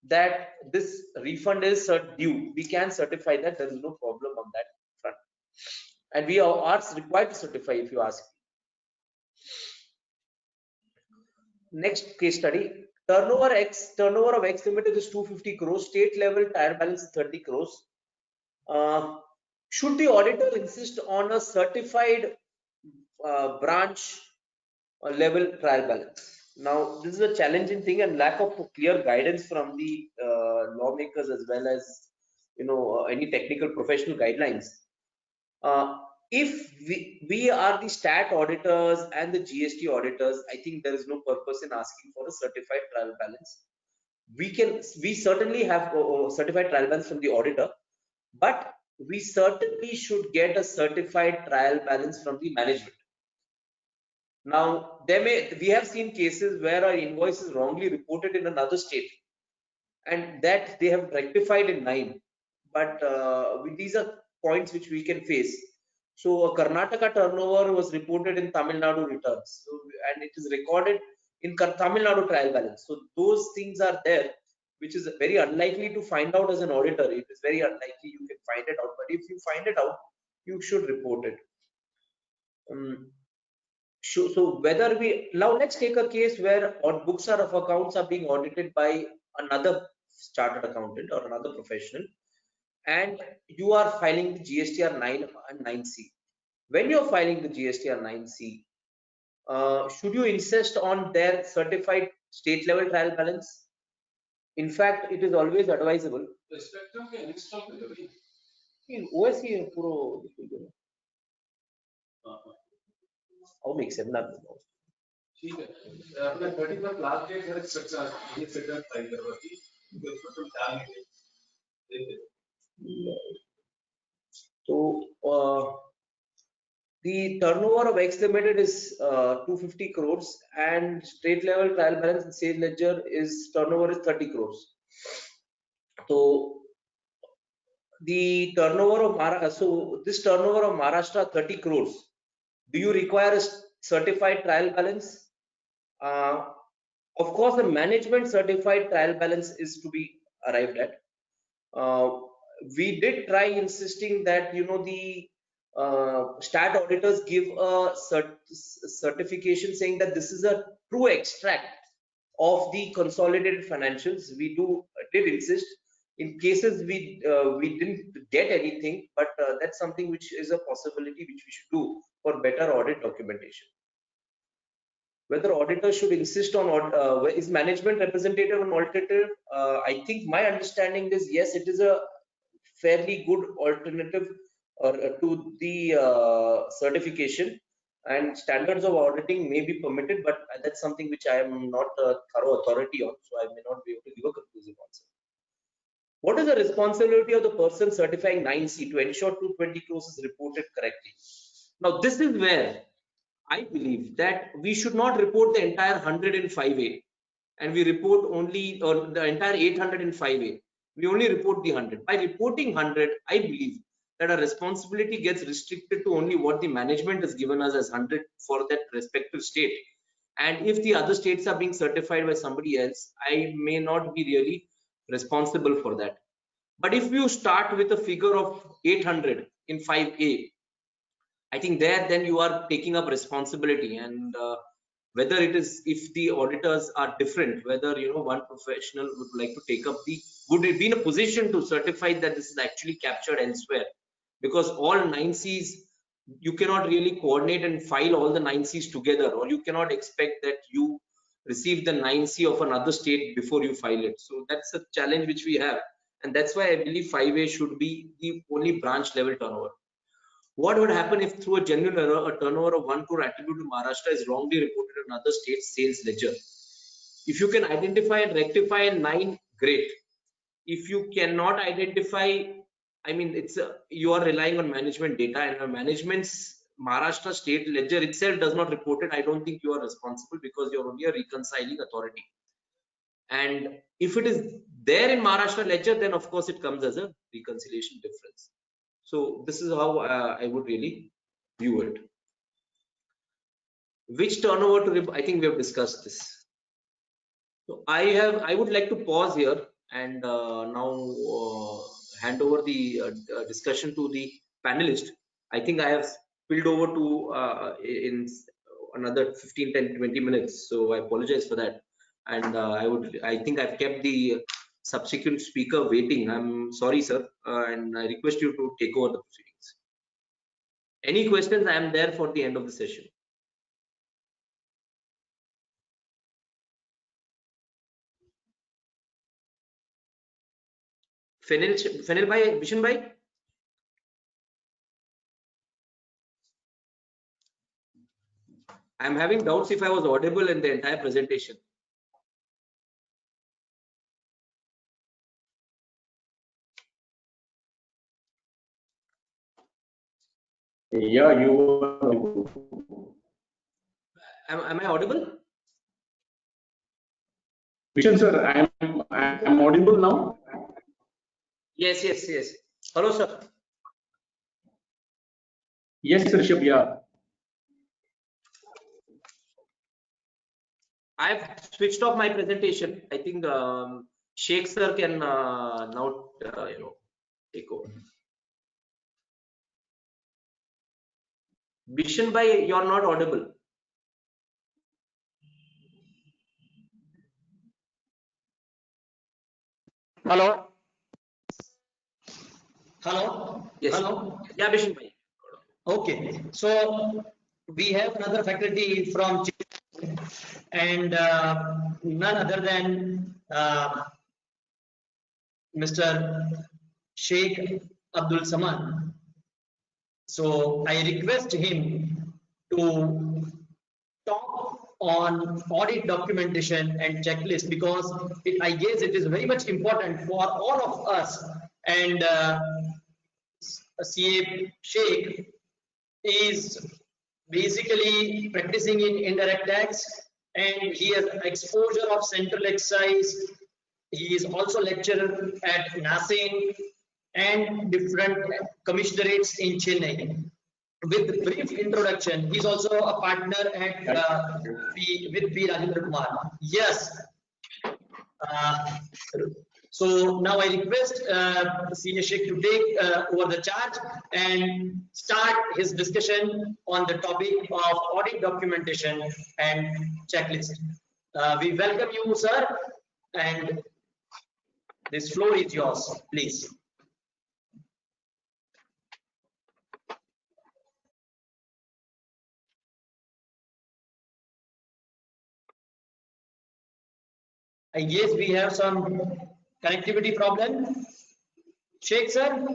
that this refund is due. We can certify that. There is no problem on that front, and we are required to certify if you ask. Next case study, turnover of X Limited is 250 crores, state level trial balance is 30 crores. Should the auditor insist on a certified branch level trial balance? Now, this is a challenging thing and lack of clear guidance from the lawmakers as well as any technical professional guidelines. If we are the stat auditors and the GST auditors, I think there is no purpose in asking for a certified trial balance. We certainly have certified trial balance from the auditor, but we certainly should get a certified trial balance from the management. Now, we have seen cases where our invoice is wrongly reported in another state, and that they have rectified in 9. But these are points which we can face. So a Karnataka turnover was reported in Tamil Nadu returns, and it is recorded in Tamil Nadu trial balance. So those things are there, which is very unlikely to find out as an auditor. It is very unlikely you can find it out, but if you find it out, you should report it. So whether now let's take a case where books of accounts are being audited by another chartered accountant or another professional, and you are filing the GSTR 9 and 9C. When you're filing the GSTR 9C, should you insist on their certified state level trial balance? In fact, it is always advisable. OSC puro how makes sense ना ठीक है अपना 31 last date है structure ये settle file करवाती तो इसको तुम डाल दे so the turnover of X Limited is 250 crores and state level trial balance in sales ledger is turnover is 30 crores. So the turnover of this turnover of Maharashtra 30 crores. Do you require a certified trial balance? Of course, the management certified trial balance is to be arrived at. We did try insisting that the stat auditors give a certification saying that this is a true extract of the consolidated financials. We did insist. In cases we didn't get anything, but that's something which is a possibility which we should do for better audit documentation. Whether auditors should insist on is management representative and alternative? I think my understanding is yes, it is a fairly good alternative to the certification, and standards of auditing may be permitted, but that's something which I am not a thorough authority on, so I may not be able to give a conclusive answer. What is the responsibility of the person certifying 9C to ensure 220 crores is reported correctly? Now, this is where I believe that we should not report the entire 100 in 5A, and we report only the entire 800 in 5A. We only report the 100. By reporting 100, I believe that our responsibility gets restricted to only what the management has given us as 100 for that respective state. And if the other states are being certified by somebody else, I may not be really responsible for that. But if you start with a figure of 800 in 5A, I think then you are taking up responsibility, and whether it is, if the auditors are different, whether one professional would like to take up would it be in a position to certify that this is actually captured elsewhere, because all 9Cs you cannot really coordinate and file all the 9Cs together, or you cannot expect that you receive the 9C of another state before you file it. So that's a challenge which we have, and that's why I believe 5A should be the only branch level turnover. What would happen if through a genuine error, a turnover of 1 crore attributed to Maharashtra is wrongly reported in another state's sales ledger? If you can identify and rectify in 9, great. If you cannot identify, I mean, you are relying on management data, and management's Maharashtra state ledger itself does not report it. I don't think you are responsible, because you're only a reconciling authority. And if it is there in Maharashtra ledger, then of course it comes as a reconciliation difference. So this is how I would really view it. Which turnover to I think we have discussed this. So I would like to pause here and now hand over the discussion to the panelist. I think I have spilled over to in another 15, 10, 20 minutes. So I apologize for that. And I think I've kept the subsequent speaker waiting. I'm sorry, sir, and I request you to take over the proceedings. Any questions? I am there for the end of the session. Fenil bhai, Vishen bhai. I am having doubts if I was audible in the entire presentation. Yeah, you Am I audible? Vishen sir, I am audible now. Yes, yes, yes. Hello, sir. Yes, Rishabh. Yeah. I've switched off my presentation. I think Sheikh sir can now take over. Vishen bhai, you are not audible. Hello. Hello? Yes. Hello? Yeah, Bishan bhai. Okay. So we have another faculty from Chennai, and none other than Mr. Sheikh Abdul Samad. So I request him to talk on audit documentation and checklist, because I guess it is very much important for all of us. And CA Sheikh is basically practicing in indirect tax, and he has exposure of central excise. He is also lecturer at NASIN and different commissionerates in Chennai. With brief introduction, he's also a partner at with P. Rajendra Kumar. Yes. So now I request Senior Sheikh to take over the charge and start his discussion on the topic of audit documentation and checklist. We welcome you, sir, and this floor is yours, please. I guess we have some connectivity problem. Sheikh, sir.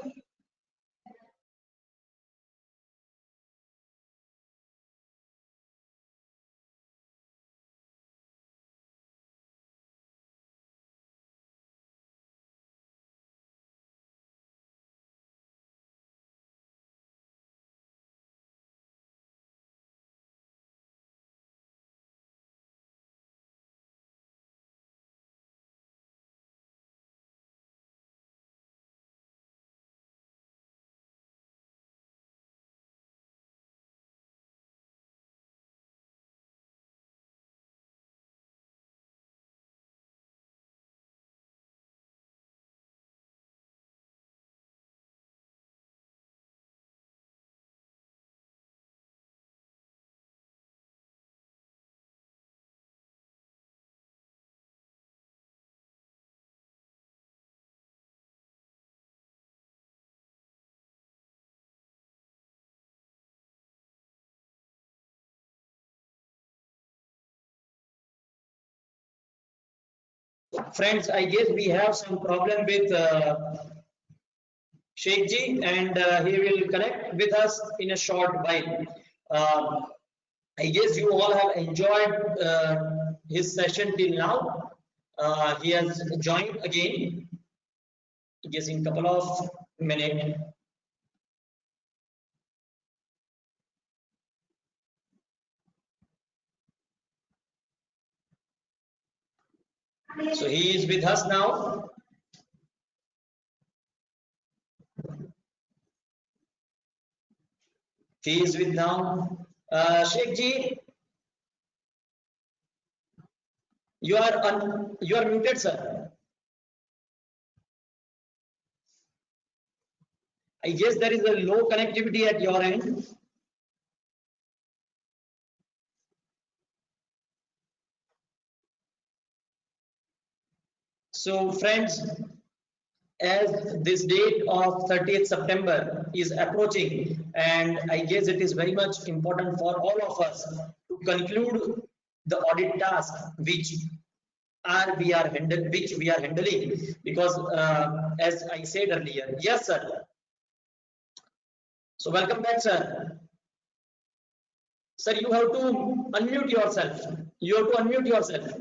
Friends, I guess we have some problem with Sheikh Ji, and he will connect with us in a short while. I guess you all have enjoyed his session till now. He has joined again. I guess in couple of minutes. So he is with us now. He is with now. Sheikh Ji, you are muted, sir. I guess there is a low connectivity at your end. So friends, as this date of 30th September is approaching, and I guess it is very much important for all of us to conclude the audit task which we are handling, because as I said earlier. Yes, sir. So welcome back, sir. Sir, you have to unmute yourself. You have to unmute yourself.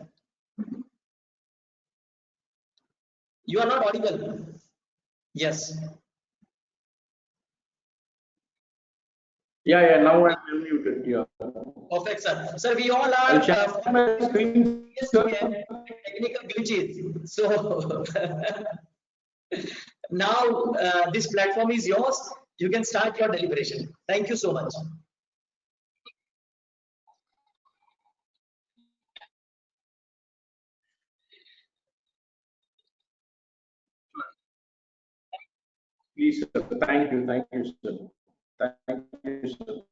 You are not audible. Yes. Yeah, now I'm unmuted. Yeah. Perfect, sir. Sir, we all are I'll share my screen. technical glitches. So now this platform is yours. You can start your deliberation. Thank you so much. Please, sir. Thank you, sir. Thank you, sir.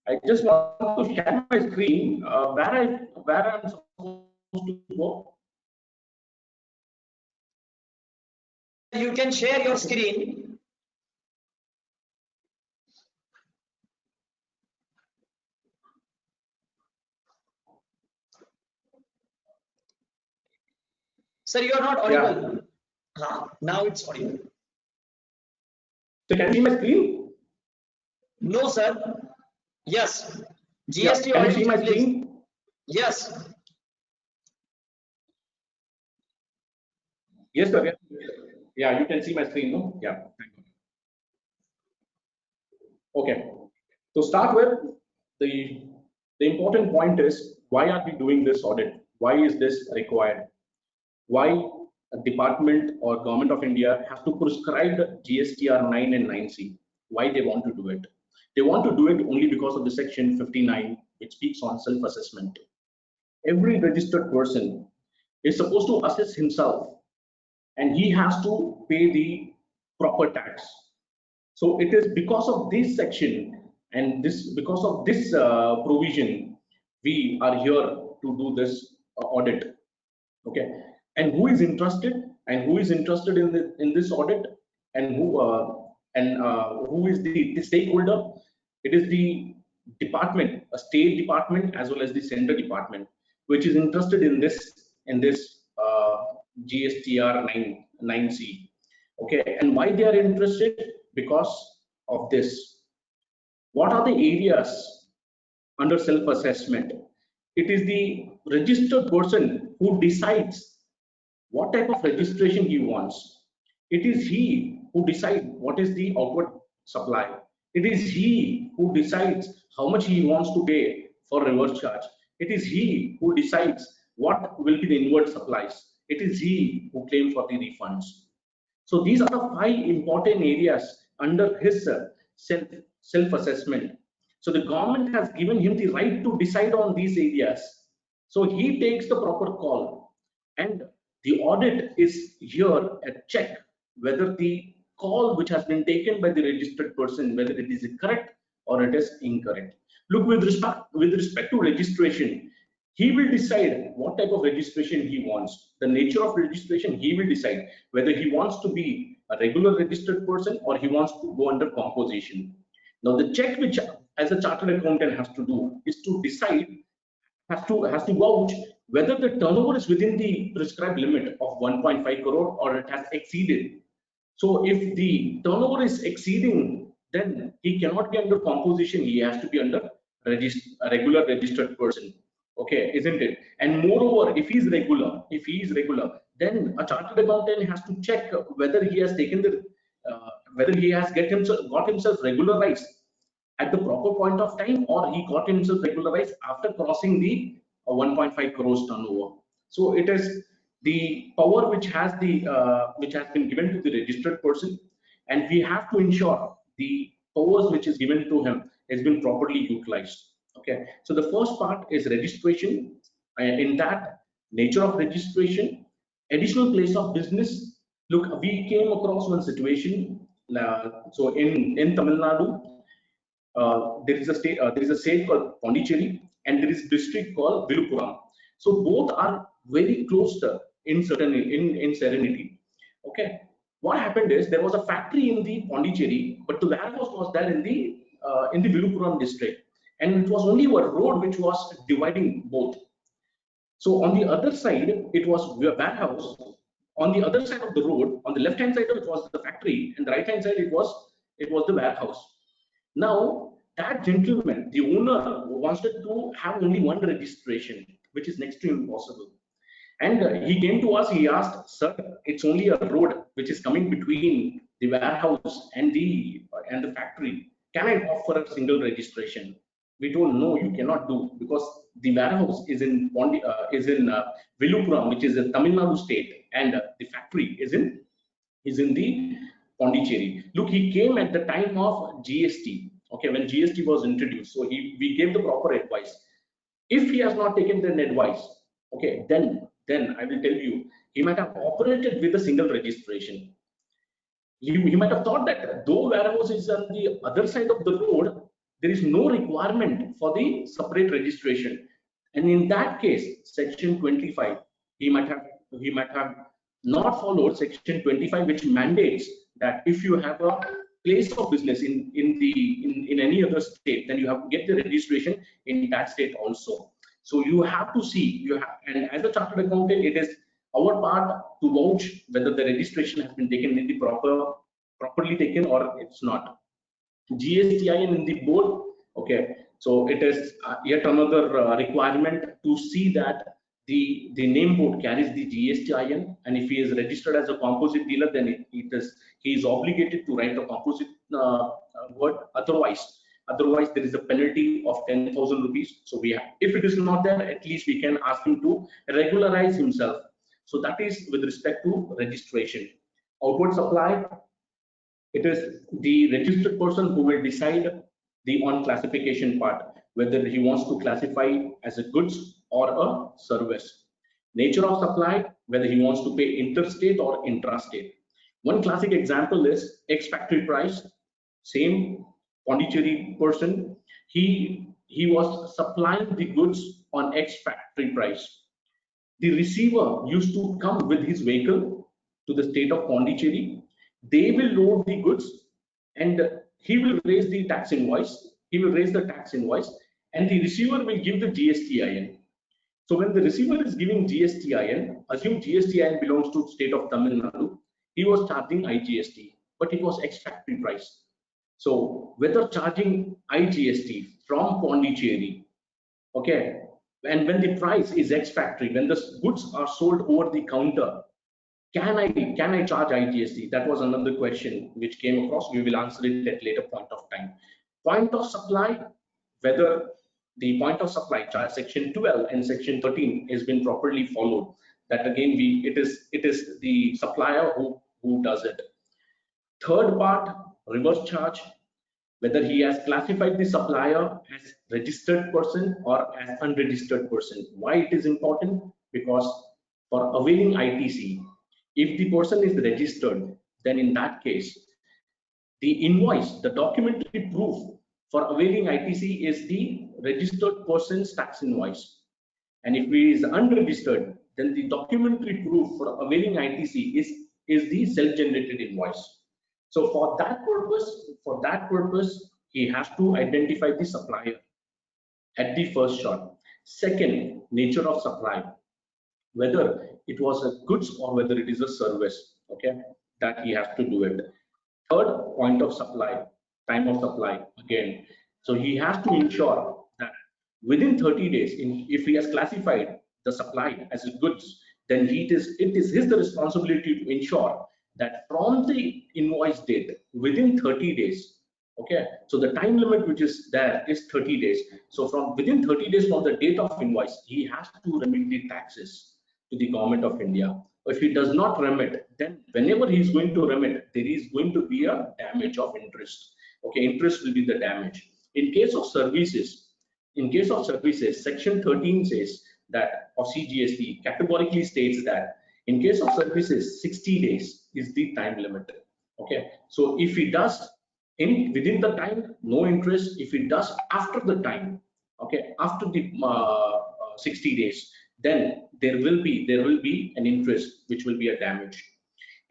I just want to share my screen. Where I'm supposed to go. You can share your screen. Sir, you are not audible. Now it's audible. So can you see my screen? No, sir. Yes. Yeah. GST Can you audit see my checklist. screen? Yes. Yes, sir. Yeah, you can see my screen, no? Yeah. Okay. To start with, the important point is, why are we doing this audit? Why is this required? Why a department or government of India have to prescribe GSTR 9 and 9C? Why they want to do it? They want to do it only because of the section 59, which speaks on self-assessment. Every registered person is supposed to assess himself, and he has to pay the proper tax. So it is because of this section and because of this provision, we are here to do this audit. Okay, and who is interested in this audit, and who is the stakeholder? It is the department, a state department as well as the central department, which is interested in this GSTR 9C. Okay, and why they are interested? Because of this. What are the areas under self-assessment? It is the registered person who decides what type of registration he wants. It is he who decides what is the outward supply. It is he who decides how much he wants to pay for reverse charge. It is he who decides what will be the inward supplies. It is he who claims for the refunds. So these are the 5 important areas under his self-assessment. So the government has given him the right to decide on these areas. So he takes the proper call, and the audit is here a check whether the call which has been taken by the registered person, whether it is correct or it is incorrect. Look, with respect to registration, he will decide what type of registration he wants. The nature of registration, he will decide whether he wants to be a regular registered person or he wants to go under composition. Now, the check which as a chartered accountant has to do is to decide, has to vouch whether the turnover is within the prescribed limit of 1.5 crore or it has exceeded. So if the turnover is exceeding, then he cannot be under composition. He has to be under a regular registered person. Okay, isn't it? And moreover, if he is regular, then a chartered accountant has to check whether he has taken the whether he has got himself regularized at the proper point of time, or he got himself regularized after crossing the 1.5 crores turnover. So it is the power which has been given to the registered person, and we have to ensure the powers which is given to him has been properly utilized. Okay, so the first part is registration. In that, nature of registration, additional place of business. Look, we came across one situation. So in Tamil Nadu, there is a state called Pondicherry, and there is district called Viluppuram. So both are very close in serenity. Okay, what happened is there was a factory in the Pondicherry, but the warehouse was there in the Viluppuram district, and it was only a road which was dividing both. So on the other side, it was a warehouse. On the other side of the road, on the left hand side, it was the factory, and the right hand side, it was the warehouse. Now, that gentleman, the owner, wanted to have only one registration, which is next to impossible. And he came to us, he asked, sir, it's only a road which is coming between the warehouse and the factory. Can I offer a single registration? We told, no, you cannot do, because the warehouse is in Viluppuram, which is a Tamil Nadu state, and the factory is in the Pondicherry. Look, he came at the time of GST. Okay, when GST was introduced, so we gave the proper advice. If he has not taken the advice, okay, then I will tell you, he might have operated with a single registration. He might have thought that though warehouse is on the other side of the road, there is no requirement for the separate registration. And in that case, section 25, he might have not followed section 25, which mandates that if you have a place of business in any other state, then you have to get the registration in that state also. So you have to see, and as a chartered accountant, it is our part to vouch whether the registration has been taken in the properly taken or it's not. GSTIN in the board, okay, so it is yet another requirement to see that the name board carries the GSTIN, and if he is registered as a composite dealer, then he is obligated to write a composite word. Otherwise there is a penalty of 10,000 rupees. So if it is not there, at least we can ask him to regularize himself. So that is with respect to registration. Outward supply, it is the registered person who will decide the on classification part, whether he wants to classify as a goods or a service. Nature of supply, whether he wants to pay interstate or intrastate. One classic example is ex-factory price. Same Pondicherry person, he was supplying the goods on ex-factory price. The receiver used to come with his vehicle to the state of Pondicherry. They will load the goods and he will raise the tax invoice. He will raise the tax invoice and the receiver will give the GSTIN. So when the receiver is giving GSTIN, assume GSTIN belongs to state of Tamil Nadu, he was charging IGST, but it was ex-factory price. So whether charging IGST from Pondicherry, okay, and when the price is ex-factory, when the goods are sold over the counter, can I charge IGST? That was another question which came across. We will answer it at later point of time. Point of supply, whether the point of supply section 12 and section 13 has been properly followed. That again, it is the supplier who does it. Third part, reverse charge, whether he has classified the supplier as registered person or as unregistered person. Why it is important? Because for availing ITC, if the person is registered, then in that case, the invoice, the documentary proof for availing ITC is the registered person's tax invoice. And if he is unregistered, then the documentary proof for availing ITC is the self-generated invoice. So for that purpose, he has to identify the supplier at the first shot. Second, nature of supply, whether it was a goods or whether it is a service, okay, that he has to do it. Third, point of supply, time of supply again. So he has to ensure that within 30 days, if he has classified the supply as goods, then it is his the responsibility to ensure that from the invoice date within 30 days, okay, so the time limit which is there is 30 days. So from within 30 days from the date of invoice, he has to remit the taxes to the government of India. If he does not remit, then whenever he is going to remit, there is going to be a damage of interest. Okay, interest will be the damage. In case of services, section 13 says that of CGST categorically states that in case of services, 60 days is the time limit. Okay, so if he does within the time, no interest. If he does after the time, okay, after the 60 days, then there will be an interest which will be a damage.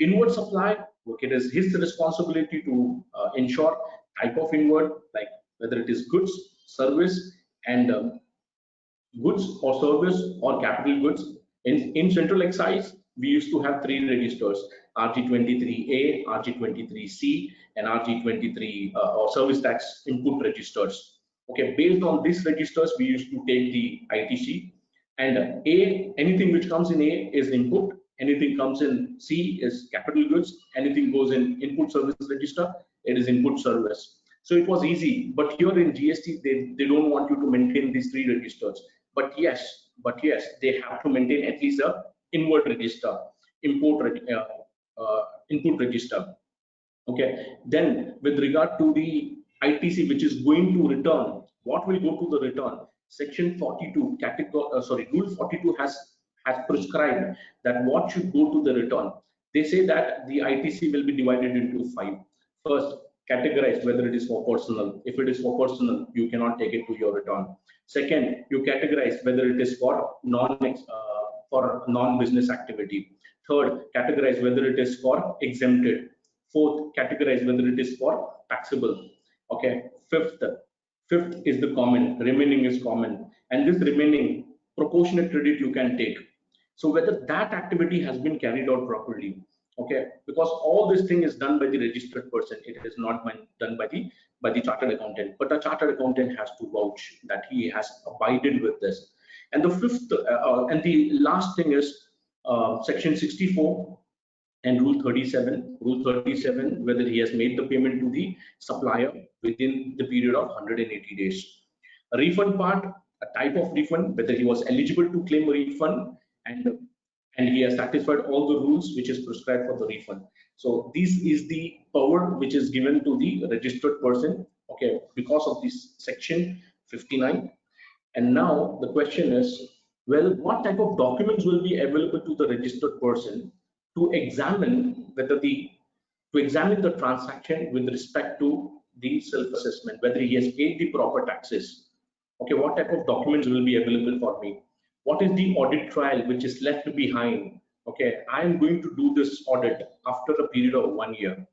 Inward supply, okay, it is his responsibility to ensure type of inward, like whether it is goods, service, and goods or service or capital goods. In central excise, we used to have 3 registers: RG23A, RG23C, and RG23 or service tax input registers. Okay, based on these registers, we used to take the ITC. And anything which comes in A is input, anything comes in C is capital goods, anything goes in input service register, it is input service. So it was easy, but here in GST, they don't want you to maintain these 3 registers. But yes, they have to maintain at least a inward register, input register. Okay, then with regard to the ITC which is going to return, what will go to the return? Section 42, Rule 42 has prescribed that what should go to the return. They say that the ITC will be divided into 5. First, categorize whether it is for personal. If it is for personal, you cannot take it to your return. Second, you categorize whether it is for non-business activity. Third, categorize whether it is for exempted. Fourth, categorize whether it is for taxable. Okay. Fifth is the common, remaining is common, and this remaining proportionate credit you can take. So whether that activity has been carried out properly, okay, because all this thing is done by the registered person, it is not done by the chartered accountant, but a chartered accountant has to vouch that he has abided with this. And the fifth and the last thing is section 64 and rule 37. Rule 37, whether he has made the payment to the supplier within the period of 180 days. A refund part, a type of refund, whether he was eligible to claim a refund, and he has satisfied all the rules which is prescribed for the refund. So this is the power which is given to the registered person, okay, because of this section 59. And now the question is, well, what type of documents will be available to the registered person to examine whether the transaction with respect to the self-assessment, whether he has paid the proper taxes. Okay, what type of documents will be available for me? What is the audit trail which is left behind? Okay, I am going to do this audit after a period of 1 year.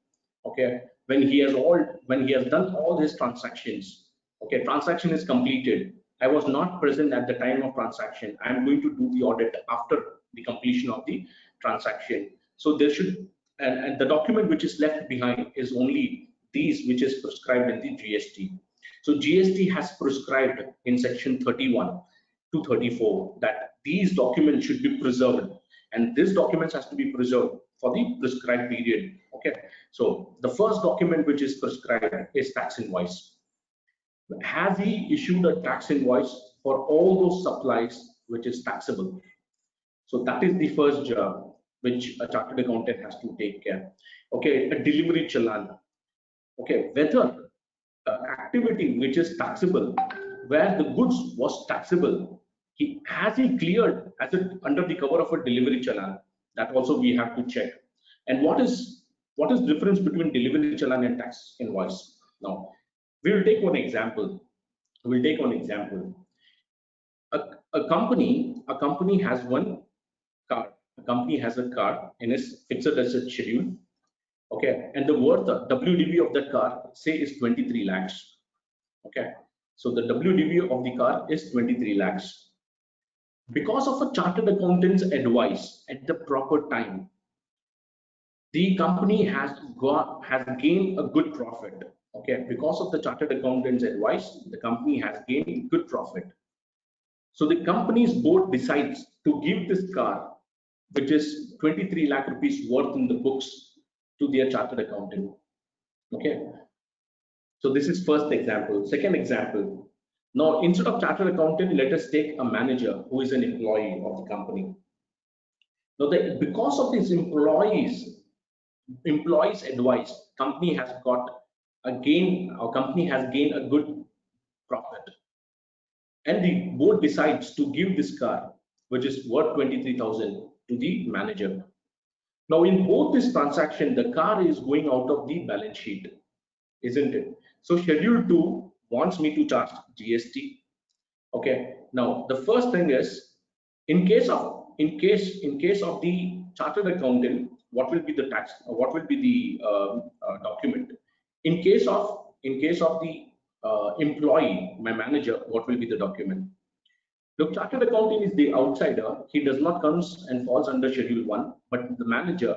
Okay, when he has done all his transactions. Okay, transaction is completed. I was not present at the time of transaction. I am going to do the audit after the completion of the transaction. So there should, and the document which is left behind is only these which is prescribed in the GST. So GST has prescribed in section 31 to 34 that these documents should be preserved, and these documents has to be preserved for the prescribed period. Okay, so the first document which is prescribed is tax invoice. Has he issued a tax invoice for all those supplies which is taxable? So that is the first job which a chartered accountant has to take care. Okay, a delivery challan. Okay, whether activity which is taxable, where the goods was taxable, has he cleared as under the cover of a delivery challan? That also we have to check. And what is difference between delivery challan and tax invoice? Now we will take one example. A company has one car. A company has a car in its fixed asset schedule. Okay, and the worth WDV of that car, say, is 23 lakhs. Okay, so the WDV of the car is 23 lakhs. Because of a chartered accountant's advice at the proper time, the company has gained a good profit. Okay, because of the chartered accountant's advice, the company has gained good profit. So the company's board decides to give this car, which is 23 lakh rupees worth in the books, to their chartered accountant. Okay, so this is first example. Second example, now instead of chartered accountant, let us take a manager who is an employee of the company. Now because of this employees advice, company has gained a good profit, and the board decides to give this car, which is worth 23,000, to the manager. Now in both this transaction, the car is going out of the balance sheet, isn't it? So schedule 2 wants me to charge GST. Okay, now the first thing is, in case of the chartered accountant, what will be the tax, what will be the document? In case of the employee, my manager, what will be the document? Look, chartered accountant is the outsider. He does not comes and falls under schedule 1, but the manager,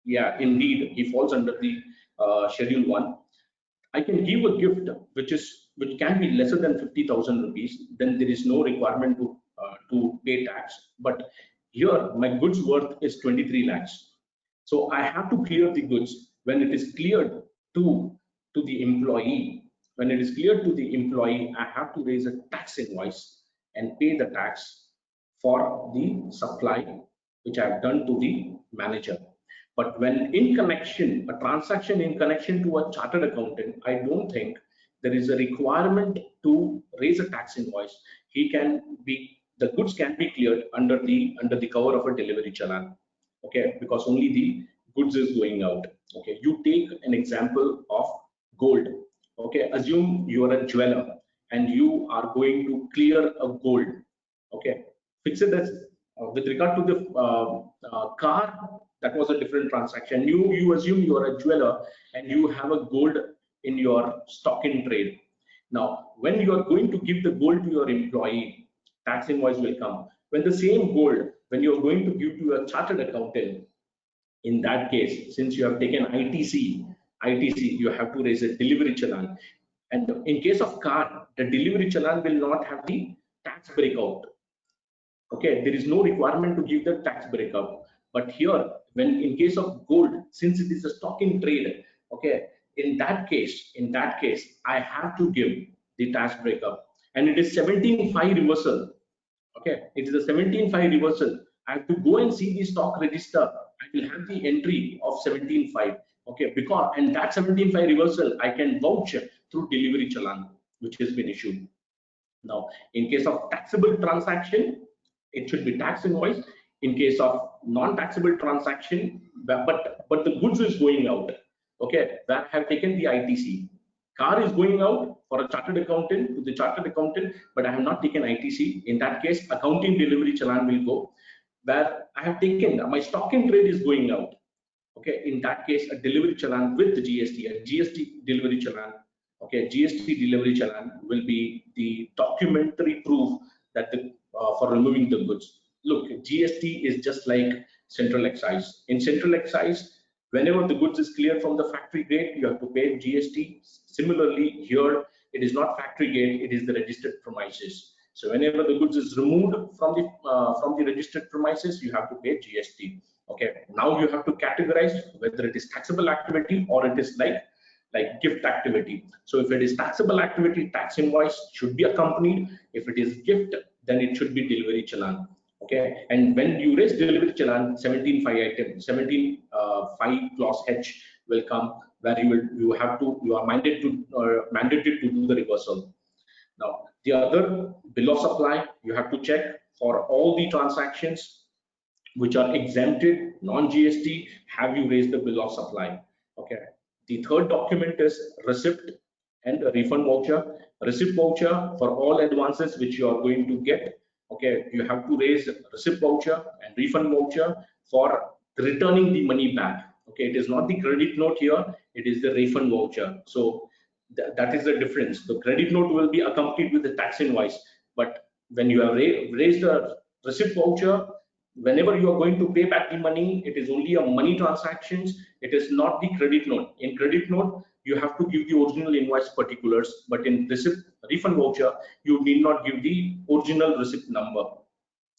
yeah, indeed, he falls under the schedule 1. I can give a gift which can be lesser than 50,000 rupees. Then there is no requirement to pay tax. But here my goods worth is 23 lakhs. So I have to clear the goods. When it is cleared to the employee, I have to raise a tax invoice and pay the tax for the supply which I have done to the manager. But when a transaction in connection to a chartered accountant, I don't think there is a requirement to raise a tax invoice. The goods can be cleared under the cover of a delivery challan. Okay, because only the goods is going out. Okay, you take an example of gold. Okay, assume you are a jeweler and you are going to clear a gold. Okay, fix it as with regard to the car. That was a different transaction. You assume you are a jeweler and you have a gold in your stock in trade. Now, when you are going to give the gold to your employee, tax invoice will come. When the same gold when you're going to give to a chartered accountant, in that case, since you have taken ITC, you have to raise a delivery challan. And in case of car, the delivery challan will not have the tax breakout. Okay, there is no requirement to give the tax breakup. But here, when in case of gold, since it is a stock in trade, okay, in that case, I have to give the tax breakup, and it is 17.5 reversal. Okay, it is a 17.5 reversal. I have to go and see the stock register. I will have the entry of 17.5. Okay, because and that 17.5 reversal I can vouch through delivery challan which has been issued. Now, in case of taxable transaction, it should be tax invoice. In case of non-taxable transaction, but the goods is going out. Okay, that have taken the ITC. Car is going out for a chartered accountant to the chartered accountant, but I have not taken ITC. In that case, accounting delivery challan will go. Where I have taken my stock in trade is going out. Okay, in that case, a delivery challan with the GST, a GST delivery challan. Okay, GST delivery challan will be the documentary proof that for removing the goods. Look, GST is just like central excise. In central excise, whenever the goods is cleared from the factory gate, you have to pay GST. Similarly, here it is not factory gate; it is the registered premises. So whenever the goods is removed from the registered premises, you have to pay GST. Okay, now you have to categorize whether it is taxable activity or it is like gift activity. So if it is taxable activity, tax invoice should be accompanied. If it is gift, then it should be delivery challan. Okay, and when you raise delivery challan, 17.5 item, 17.5 clause H will come, where you are mandated to do the reversal. Now, the other bill of supply, you have to check for all the transactions which are exempted, non-GST, have you raised the bill of supply? Okay. The third document is receipt and refund voucher. Receipt voucher for all advances which you are going to get. Okay, you have to raise receipt voucher and refund voucher for returning the money back. Okay, it is not the credit note here, it is the refund voucher. So that is the difference. The credit note will be accompanied with the tax invoice, but when you have raised a receipt voucher, whenever you are going to pay back the money, it is only a money transactions. It is not the credit note. In credit note, you have to give the original invoice particulars, but in receipt refund voucher, you need not give the original receipt number.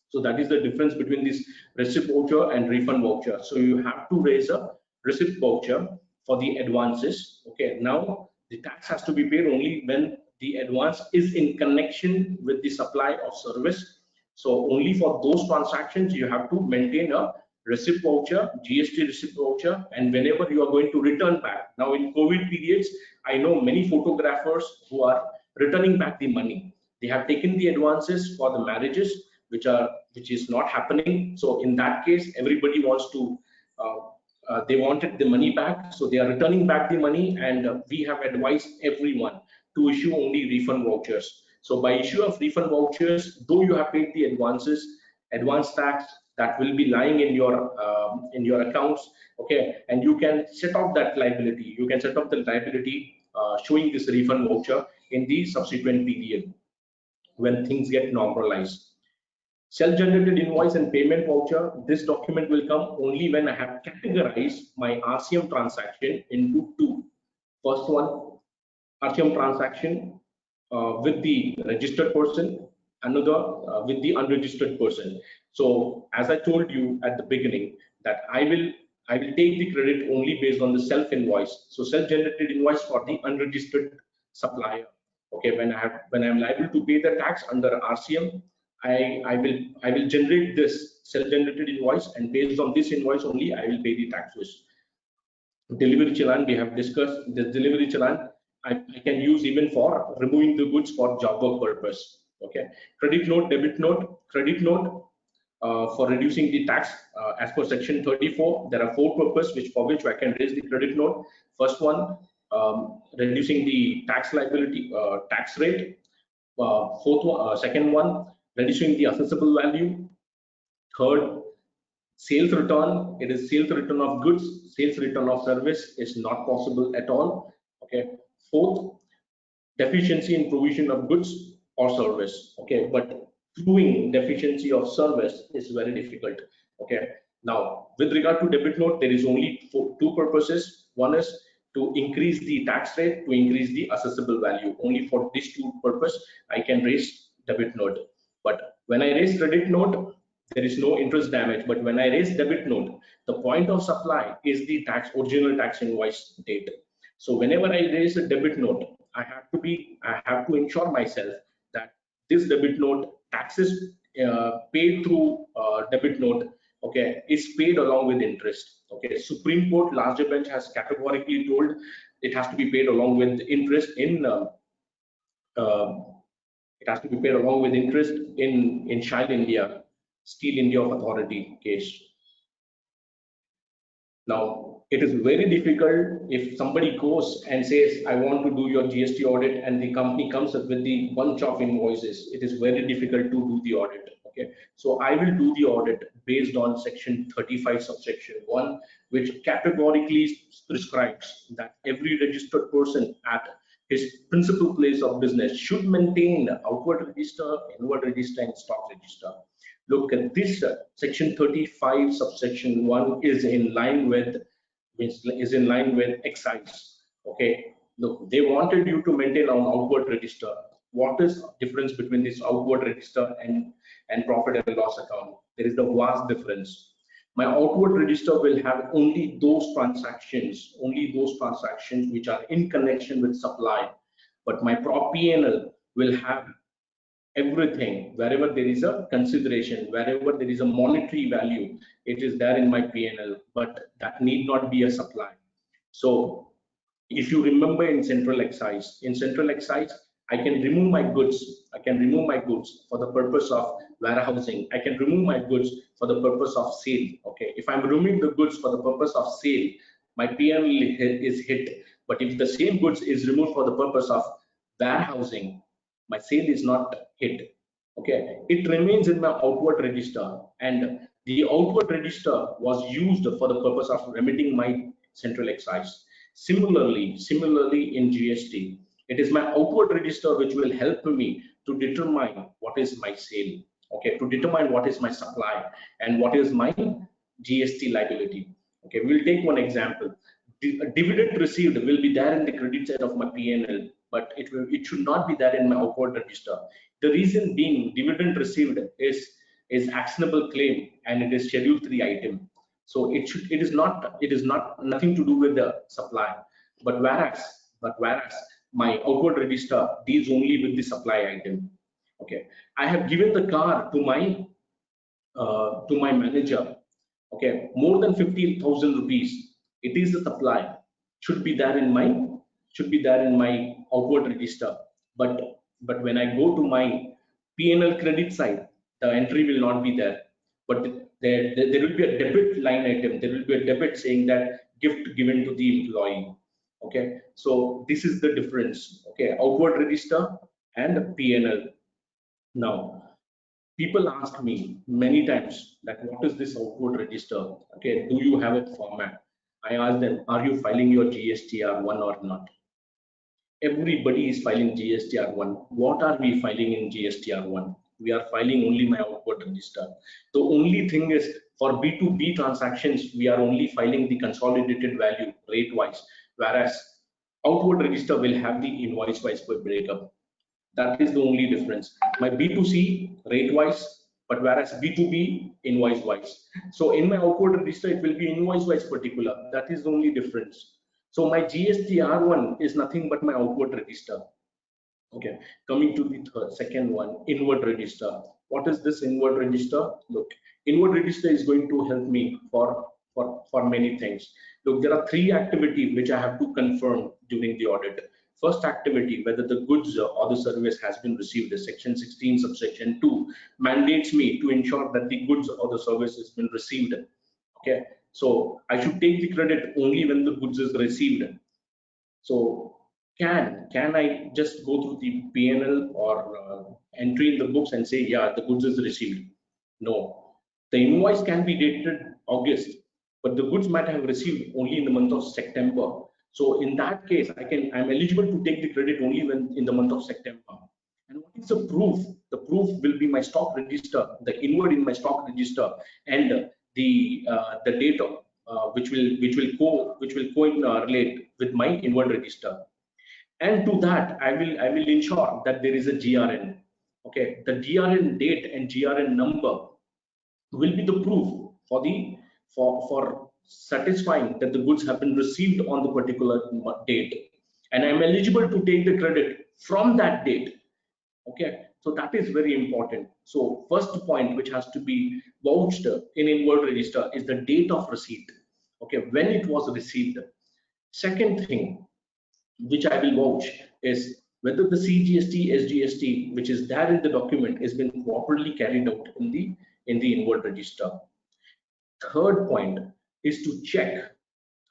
So that is the difference between this receipt voucher and refund voucher. So you have to raise a receipt voucher for the advances. Okay, now the tax has to be paid only when the advance is in connection with the supply of service. So only for those transactions you have to maintain a receipt voucher, GST receipt voucher, and whenever you are going to return back. Now in COVID periods, I know many photographers who are returning back the money. They have taken the advances for the marriages, which is not happening. So in that case, everybody wants to they wanted the money back, so they are returning back the money, and we have advised everyone to issue only refund vouchers. So by issue of refund vouchers, though you have paid the advances, advance tax, that will be lying in your accounts. Okay, and you can set off that liability. You can set off the liability showing this refund voucher in the subsequent period when things get normalized. Self-generated invoice and payment voucher, this document will come only when I have categorized my RCM transaction into two. First one, RCM transaction with the registered person, another with the unregistered person. So as I told you at the beginning, that I will take the credit only based on the self invoice. So self-generated invoice for the unregistered supplier. Okay, when I'm liable to pay the tax under RCM, I will generate this self-generated invoice, and based on this invoice only I will pay the taxes. Delivery challan, we have discussed this delivery challan. I can use even for removing the goods for job work purpose. Okay, credit note, debit note. Credit note for reducing the tax as per section 34. There are four purposes for which I can raise the credit note. First one, reducing the tax liability tax rate. Second one, reducing the assessable value. Third, sales return. It is sales return of goods. Sales return of service is not possible at all. Okay. Fourth, deficiency in provision of goods or service. Okay, but proving deficiency of service is very difficult. Okay. Now, with regard to debit note, there is only two purposes. One is to increase the tax rate, to increase the assessable value. Only for these two purpose, I can raise debit note. But when I raise credit note, there is no interest damage. But when I raise debit note, the point of supply is the original tax invoice date. So whenever I raise a debit note, I have to ensure myself that this debit note taxes paid through debit note, okay, is paid along with interest. Okay, Supreme Court larger bench has categorically told it has to be paid along with interest in it has to be paid along with interest in Shell India, Steel India of Authority case. Now, it is very difficult if somebody goes and says, I want to do your GST audit, and the company comes up with the bunch of invoices. It is very difficult to do the audit. Okay, so I will do the audit based on section 35 subsection 1, which categorically prescribes that every registered person at his principal place of business should maintain outward register, inward register, and stock register. Look at this section 35 subsection 1 is in line with excise. Okay, look, they wanted you to maintain an outward register. What is the difference between this outward register and profit and loss account? There is a vast difference. My outward register will have only those transactions which are in connection with supply, but my P&L will have everything. Wherever there is a consideration, wherever there is a monetary value, it is there in my P&L, but that need not be a supply. So if you remember in central excise, I can remove my goods. I can remove my goods for the purpose of warehousing. I can remove my goods for the purpose of sale. Okay, if I'm removing the goods for the purpose of sale, my P&L is hit. But if the same goods is removed for the purpose of warehousing, my sale is not hit. Okay, it remains in my outward register, and the outward register was used for the purpose of remitting my central excise. Similarly in GST, it is my outward register which will help me to determine what is my sale, okay, to determine what is my supply and what is my GST liability. Okay, we'll take one example. Dividend received will be there in the credit side of my P&L, but it should not be there in my outward register. The reason being, dividend received is actionable claim and it is schedule 3 item. So it is not nothing to do with the supply. But whereas my outward register deals only with the supply item. Okay, I have given the car to my manager. Okay, more than 50,000 rupees. It is the supply. Should be there in my outward register. But when I go to my P&L credit side, the entry will not be there. But there will be a debit line item. There will be a debit saying that gift given to the employee. Okay, so this is the difference. Okay, outward register and P&L. Now, people ask me many times that what is this outward register? Okay, do you have a format? I ask them, are you filing your GSTR1 or not? Everybody is filing GSTR1. What are we filing in GSTR1? We are filing only my outward register. The only thing is for B2B transactions, we are only filing the consolidated value rate wise, whereas outward register will have the invoice wise breakup. That is the only difference. My B2C rate wise, but whereas B2B invoice wise. So in my outward register, it will be invoice wise particular. That is the only difference. So my GSTR1 is nothing but my outward register. Okay, coming to the second one, inward register. What is this inward register? Look, inward register is going to help me for many things. Look, there are 3 activities which I have to confirm during the audit. First activity, whether the goods or the service has been received. Section 16 subsection 2 mandates me to ensure that the goods or the service has been received. Okay, so I should take the credit only when the goods is received. So can I just go through the P&L or entry in the books and say, yeah, the goods is received? No, the invoice can be dated August, but the goods might have received only in the month of September. So in that case, I'm eligible to take the credit only when in the month of September. And what is the proof? The proof will be my stock register, the inward in my stock register, and the data which will correlate with my inward register. And to that, I will ensure that there is a GRN. Okay, the GRN date and GRN number will be the proof for the for satisfying that the goods have been received on the particular date, and I'm eligible to take the credit from that date. Okay, so that is very important. So first point which has to be vouched in inward register is the date of receipt. Okay, when it was received. Second thing which I will vouch is whether the CGST, SGST, which is there in the document, has been properly carried out in the inward register. Third point is to check.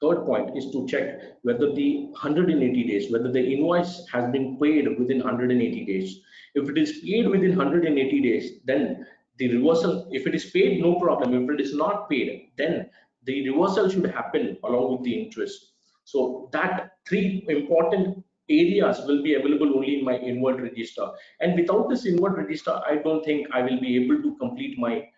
Third point is to check whether the 180 days, whether the invoice has been paid within 180 days. If it is paid within 180 days, then the reversal, if it is paid, no problem. If it is not paid, then the reversal should happen along with the interest. So that three important areas will be available only in my inward register. And without this inward register, I don't think I will be able to complete my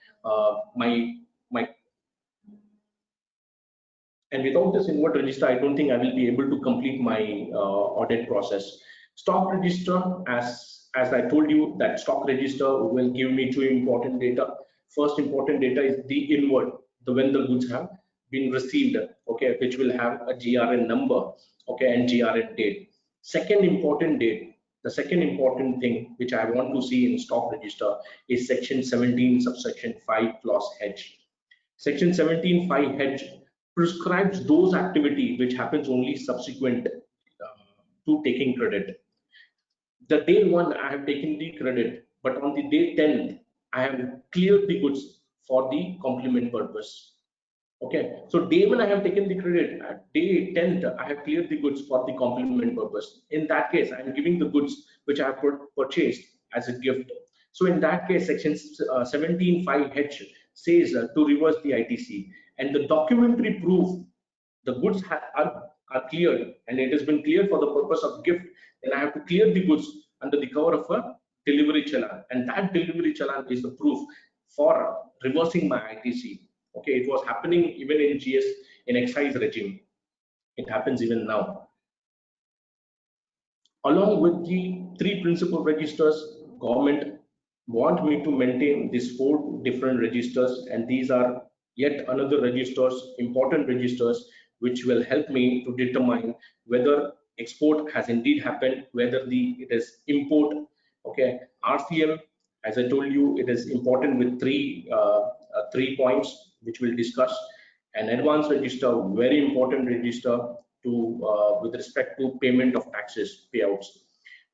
and without this inward register, I don't think I will be able to complete my audit process. Stock register, as I told you, that stock register will give me two important data. First important data is the inward, the when the goods have been received, okay, which will have a GRN number, okay, and GRN date. Second important date, the second important thing which I want to see in stock register is section 17 subsection 5 clause H. Section 17(5) H prescribes those activity which happens only subsequent to taking credit. The day 1 I have taken the credit, but on the day 10th I have cleared the goods for the complement purpose. Okay, so day 1 I have taken the credit, at day 10th I have cleared the goods for the complement purpose. In that case, I am giving the goods which I have purchased as a gift. So in that case, section 17(5) H says to reverse the ITC, and the documentary proof the goods are cleared and it has been cleared for the purpose of gift, then I have to clear the goods under the cover of a delivery challan, and that delivery challan is the proof for reversing my ITC. Okay, it was happening even in excise regime. It happens even now. Along with the three principal registers, government want me to maintain these 4 different registers, and these are yet another registers, important registers, which will help me to determine whether export has indeed happened, whether it is import. Okay, RCM, as I told you, it is important with three points which we'll discuss. An advance register, very important register to with respect to payment of taxes payouts.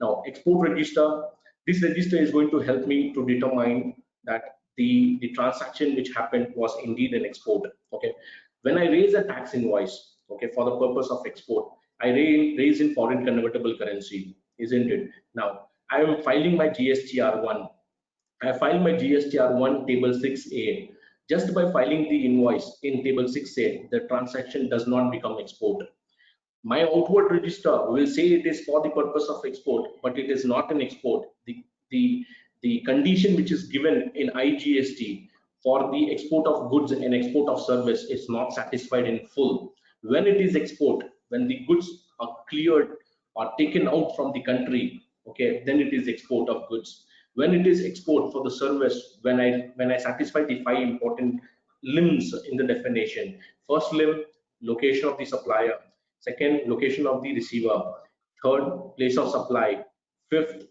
Now, export register, this register is going to help me to determine that the transaction which happened was indeed an export. Okay, when I raise a tax invoice, okay, for the purpose of export, I raise in foreign convertible currency, isn't it? Now I am filing my GSTR1. I filed my GSTR1 table 6A. Just by filing the invoice in table 6A, the transaction does not become export. My outward register will say it is for the purpose of export, but it is not an export. The condition which is given in IGST for the export of goods and export of service is not satisfied in full. When it is export, when the goods are cleared or taken out from the country, okay, then it is export of goods. When it is export for the service, when I satisfy the 5 important limbs in the definition. First limb, location of the supplier. Second, location of the receiver. Third, place of supply. Fifth,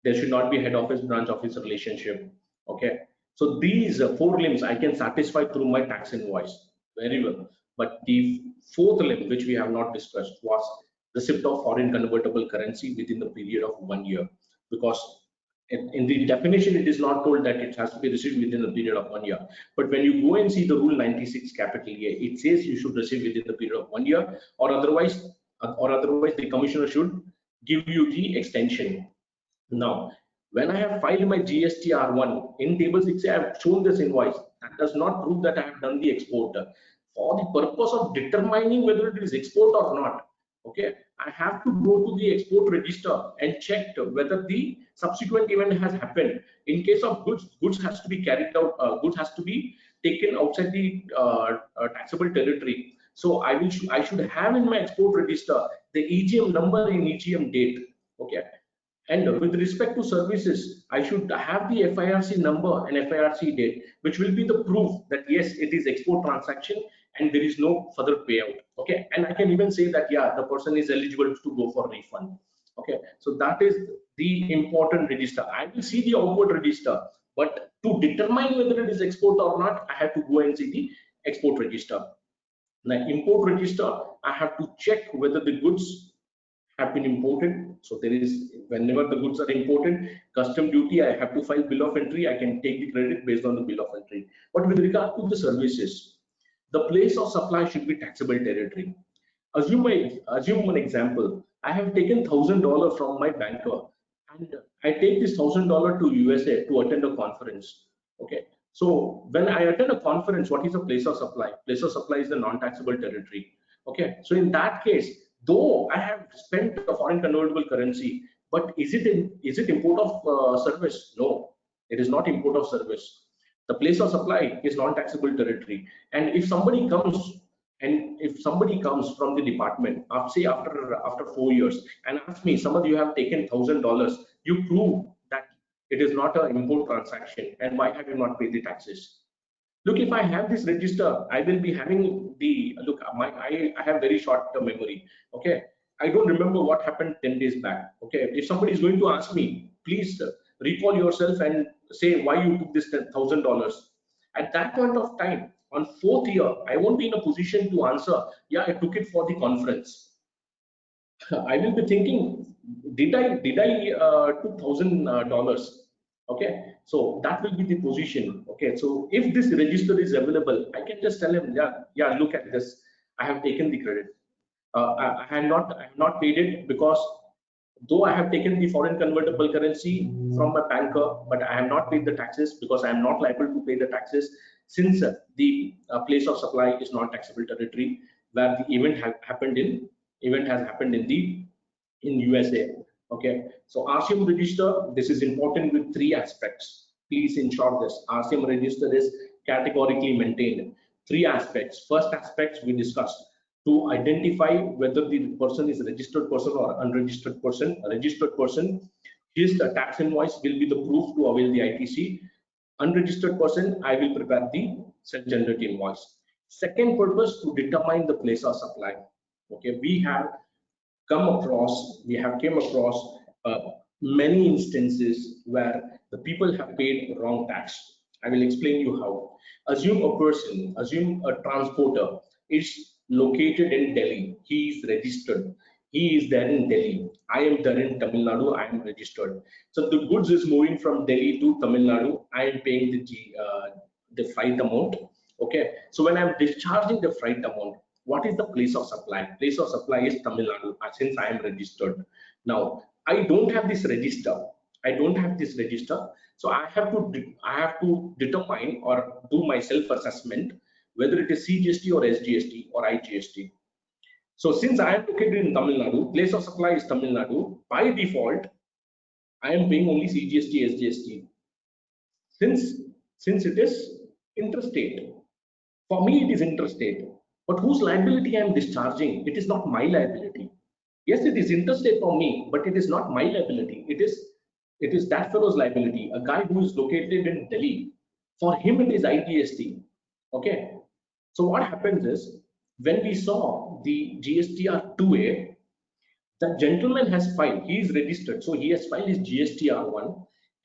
there should not be head office branch office relationship. Okay, so these 4 limbs I can satisfy through my tax invoice very well. But the 4th limb, which we have not discussed, was receipt of foreign convertible currency within the period of 1 year, because in the definition it is not told that it has to be received within the period of 1 year. But when you go and see the rule 96 capital A, it says you should receive within the period of 1 year, or otherwise the commissioner should give you the extension. Now, when I have filed my GSTR1 in table 6, I have shown this invoice. That does not prove that I have done the export. For the purpose of determining whether it is export or not, okay, I have to go to the export register and check whether the subsequent event has happened. In case of goods has to be carried out, goods has to be taken outside the taxable territory. So I should have in my export register the EGM number in EGM date. Okay. And with respect to services, I should have the FIRC number and FIRC date, which will be the proof that yes, it is export transaction and there is no further payout. Okay, and I can even say that yeah, the person is eligible to go for refund. Okay, so that is the important register. I will see the outward register, but to determine whether it is export or not, I have to go and see the export register. Now, import register, I have to check whether the goods have been imported. So there is, whenever the goods are imported, custom duty, I have to file bill of entry. I can take the credit based on the bill of entry. But with regard to the services, the place of supply should be taxable territory. Assume one example. I have taken $1,000 from my banker, and I take this $1,000 to USA to attend a conference. Okay. So when I attend a conference, what is the place of supply? Place of supply is the non-taxable territory. Okay. So in that case, though I have spent a foreign convertible currency, but is it import of service? No, it is not import of service. The place of supply is non-taxable territory, and if somebody comes from the department, say after 4 years, and asks me, Samad, you have taken $1,000, you prove that it is not an import transaction, and why have you not paid the taxes? Look, if I have this register, I will be having the look. I have very short term memory. Okay, I don't remember what happened 10 days back. Okay, if somebody is going to ask me, please recall yourself and say why you took this $1,000. At that point of time, on 4th year, I won't be in a position to answer. Yeah, I took it for the conference. I will be thinking, did I took $1,000? Okay, so that will be the position. Okay, so if this register is available, I can just tell him, yeah, look at this. I have taken the credit. I have not paid it because though I have taken the foreign convertible currency from my banker, but I have not paid the taxes because I am not liable to pay the taxes since the place of supply is non-taxable territory where the event has happened in USA. Okay, so RCM register, this is important with 3 aspects. Please ensure this RCM register is categorically maintained. 3 aspects. First aspect we discussed, to identify whether the person is a registered person or unregistered person. A registered person, his tax invoice will be the proof to avail the ITC. Unregistered person, I will prepare the self-generated invoice. Second purpose, to determine the place of supply. Okay, we have came across many instances where the people have paid wrong tax. I will explain you how. Assume a transporter is located in Delhi. He is registered. He is there in Delhi. I am there in Tamil Nadu. I am registered. So the goods is moving from Delhi to Tamil Nadu. I am paying the freight amount. Okay. So when I am discharging the freight amount, what is the place of supply? Place of supply is Tamil Nadu, since I am registered. Now, I don't have this register. So I have to determine or do my self-assessment whether it is CGST or SGST or IGST. So since I am located in Tamil Nadu, place of supply is Tamil Nadu. By default, I am paying only CGST, SGST. Since it is interstate, for me it is interstate. But whose liability I am discharging? It is not my liability. Yes, it is interstate for me, but it is not my liability. It is that fellow's liability. A guy who is located in Delhi, for him it is IGST. Okay. So what happens is, when we saw the GSTR 2A, the gentleman has filed. He is registered, so he has filed his GSTR 1.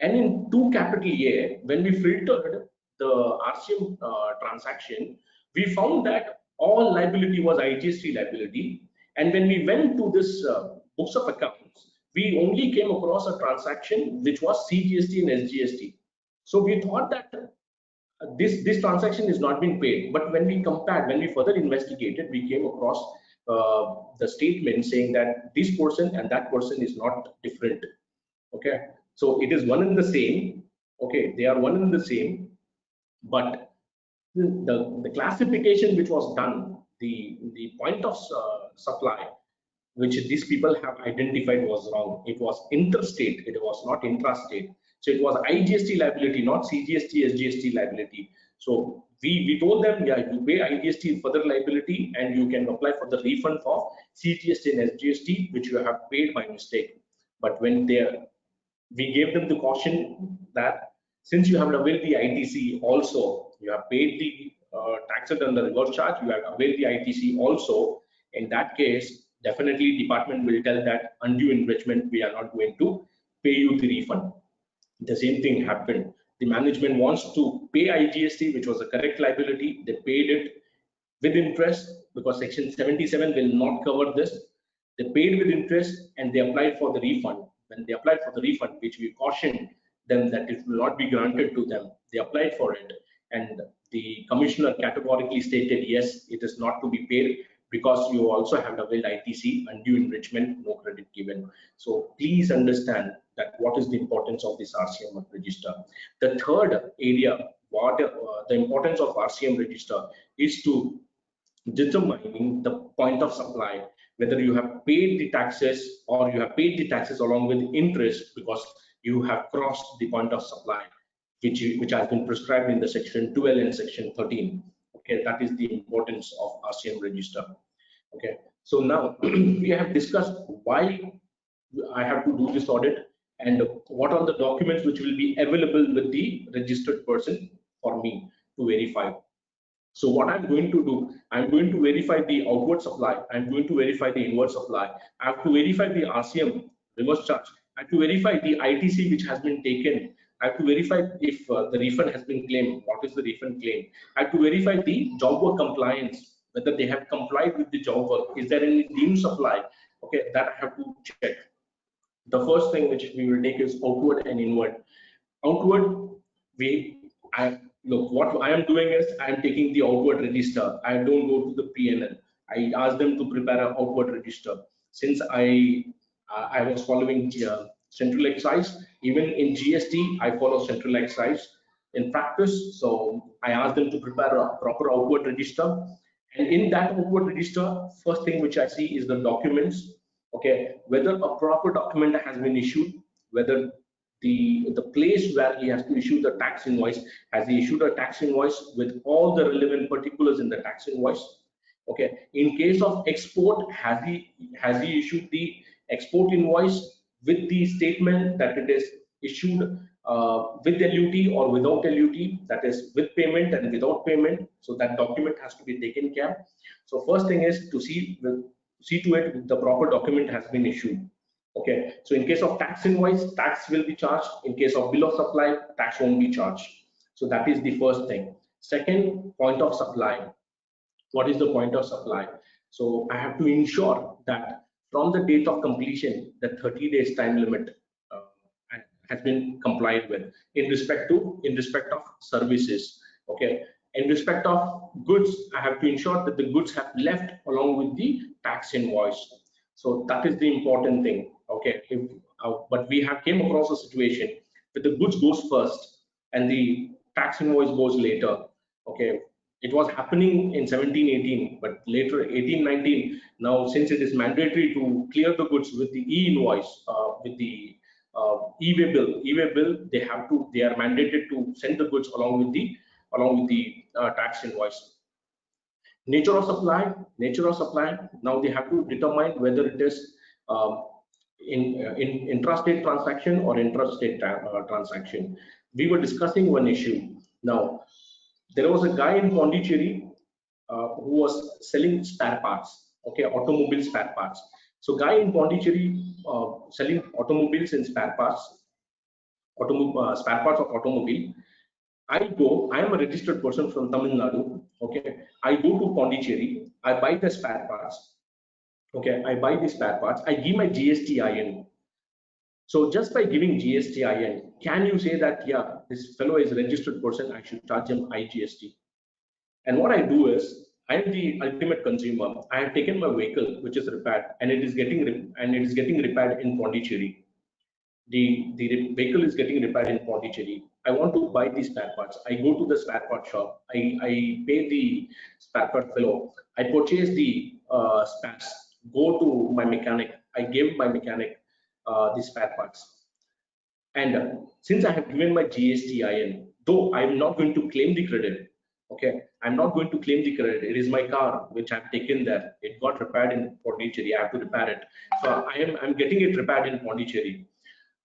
And in 2 capital A, when we filtered the RCM transaction, we found that all liability was IGST liability. And when we went to this books of accounts, we only came across a transaction which was CGST and SGST. So we thought that this transaction is not being paid. But when we further investigated, we came across the statement saying that this person and that person is not different. Okay, so it is one and the same. Okay, they are one and the same, but the classification which was done, the point of supply, which these people have identified was wrong. It was interstate, it was not intrastate. So it was IGST liability, not CGST, SGST liability. So we told them, yeah, you pay IGST further liability and you can apply for the refund of CGST and SGST, which you have paid by mistake. But when we gave them the caution that since you have availed the ITC also, you have paid the taxes under reverse charge, you have availed the ITC also, in that case, definitely department will tell that undue enrichment, we are not going to pay you the refund. The same thing happened. The management wants to pay IGST, which was a correct liability. They paid it with interest because section 77 will not cover this. They paid with interest and they applied for the refund. When they applied for the refund, which we cautioned them that it will not be granted to them, they applied for it. And the commissioner categorically stated, yes, it is not to be paid because you also have availed ITC, undue enrichment, no credit given. So please understand that what is the importance of this RCM register. The third area, what the importance of RCM register is to determining the point of supply, whether you have paid the taxes or you have paid the taxes along with interest because you have crossed the point of supply, which has been prescribed in the section 12 and section 13. Okay, that is the importance of RCM register. Okay, so now we have discussed why I have to do this audit and what are the documents which will be available with the registered person for me to verify. So what I'm going to do, I'm going to verify the outward supply, I'm going to verify the inward supply, I have to verify the RCM, reverse charge, I have to verify the ITC which has been taken, I have to verify if the refund has been claimed, what is the refund claim, I have to verify the job work compliance, whether they have complied with the job work, is there any deemed supply, okay, that I have to check. The first thing which we will take is outward and inward. Outward, look, what I am doing is I am taking the outward register. I don't go to the PNL. I ask them to prepare an outward register. Since I was following central excise, even in GST, I follow central excise in practice. So I ask them to prepare a proper outward register. And in that outward register, first thing which I see is the documents. Okay, whether a proper document has been issued, whether the place where he has to issue the tax invoice, has he issued a tax invoice with all the relevant particulars in the tax invoice. Okay, in case of export, has he issued the export invoice with the statement that it is issued with LUT or without LUT, that is with payment and without payment. So that document has to be taken care. So first thing is to see to it the proper document has been issued. Okay, so in case of tax invoice, tax will be charged. In case of bill of supply, tax won't be charged. So that is the first thing. Second, point of supply. What is the point of supply? So I have to ensure that from the date of completion, the 30 days time limit has been complied with in respect of services. Okay, in respect of goods, I have to ensure that the goods have left along with the tax invoice. So that is the important thing. Okay, but we have came across a situation where the goods goes first and the tax invoice goes later. Okay, it was happening in 17-18, but later 18-19. Now, since it is mandatory to clear the goods with the e-invoice, with the e-way bill, they are mandated to send the goods along with the tax invoice. Nature of supply. Now they have to determine whether it is in intrastate transaction or intrastate transaction. We were discussing one issue. Now there was a guy in Pondicherry who was selling spare parts. Okay, automobile spare parts. So guy in Pondicherry selling automobiles and spare parts, spare parts of automobile. I am a registered person from Tamil Nadu. Okay, I go to Pondicherry, I buy the spare parts. Okay, I buy the spare parts, I give my GSTIN. So just by giving GSTIN, can you say that, yeah, this fellow is a registered person, I should charge him IGST? And what I do is, I am the ultimate consumer. I have taken my vehicle, which is repaired, and it is getting repaired in Pondicherry. The vehicle is getting repaired in Pondicherry. I want to buy these spare parts. I go to the spare part shop. I pay the spare part fellow. I purchase the spares go to my mechanic. I gave my mechanic the spare parts. And since I have given my GSTIN, though I'm not going to claim the credit, okay, I'm not going to claim the credit. It is my car which I've taken there. It got repaired in Pondicherry. I have to repair it. So I'm getting it repaired in Pondicherry.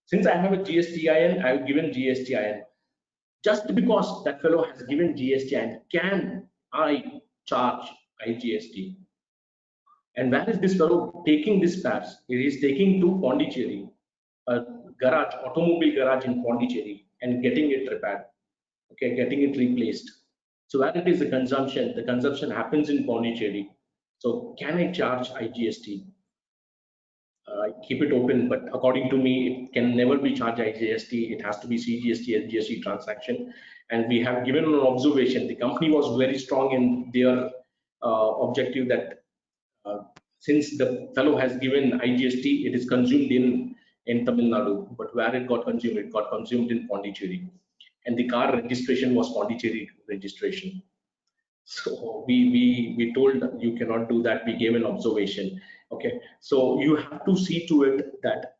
Since I have a GSTIN, I've given GSTIN. Just because that fellow has given GSTIN, can I charge IGST? And where is this fellow taking this spares? It is taking to Pondicherry, a garage, automobile garage in Pondicherry, and getting it repaired, okay, getting it replaced. So where it is the consumption happens in Pondicherry. So can I charge IGST? Keep it open, but according to me, it can never be charged IGST. It has to be CGST, SGST transaction. And we have given an observation. The company was very strong in their objective that since the fellow has given IGST, it is consumed in Tamil Nadu, but where it got consumed in Pondicherry, and the car registration was Pondicherry registration. So we told you cannot do that. We gave an observation. Okay, so you have to see to it that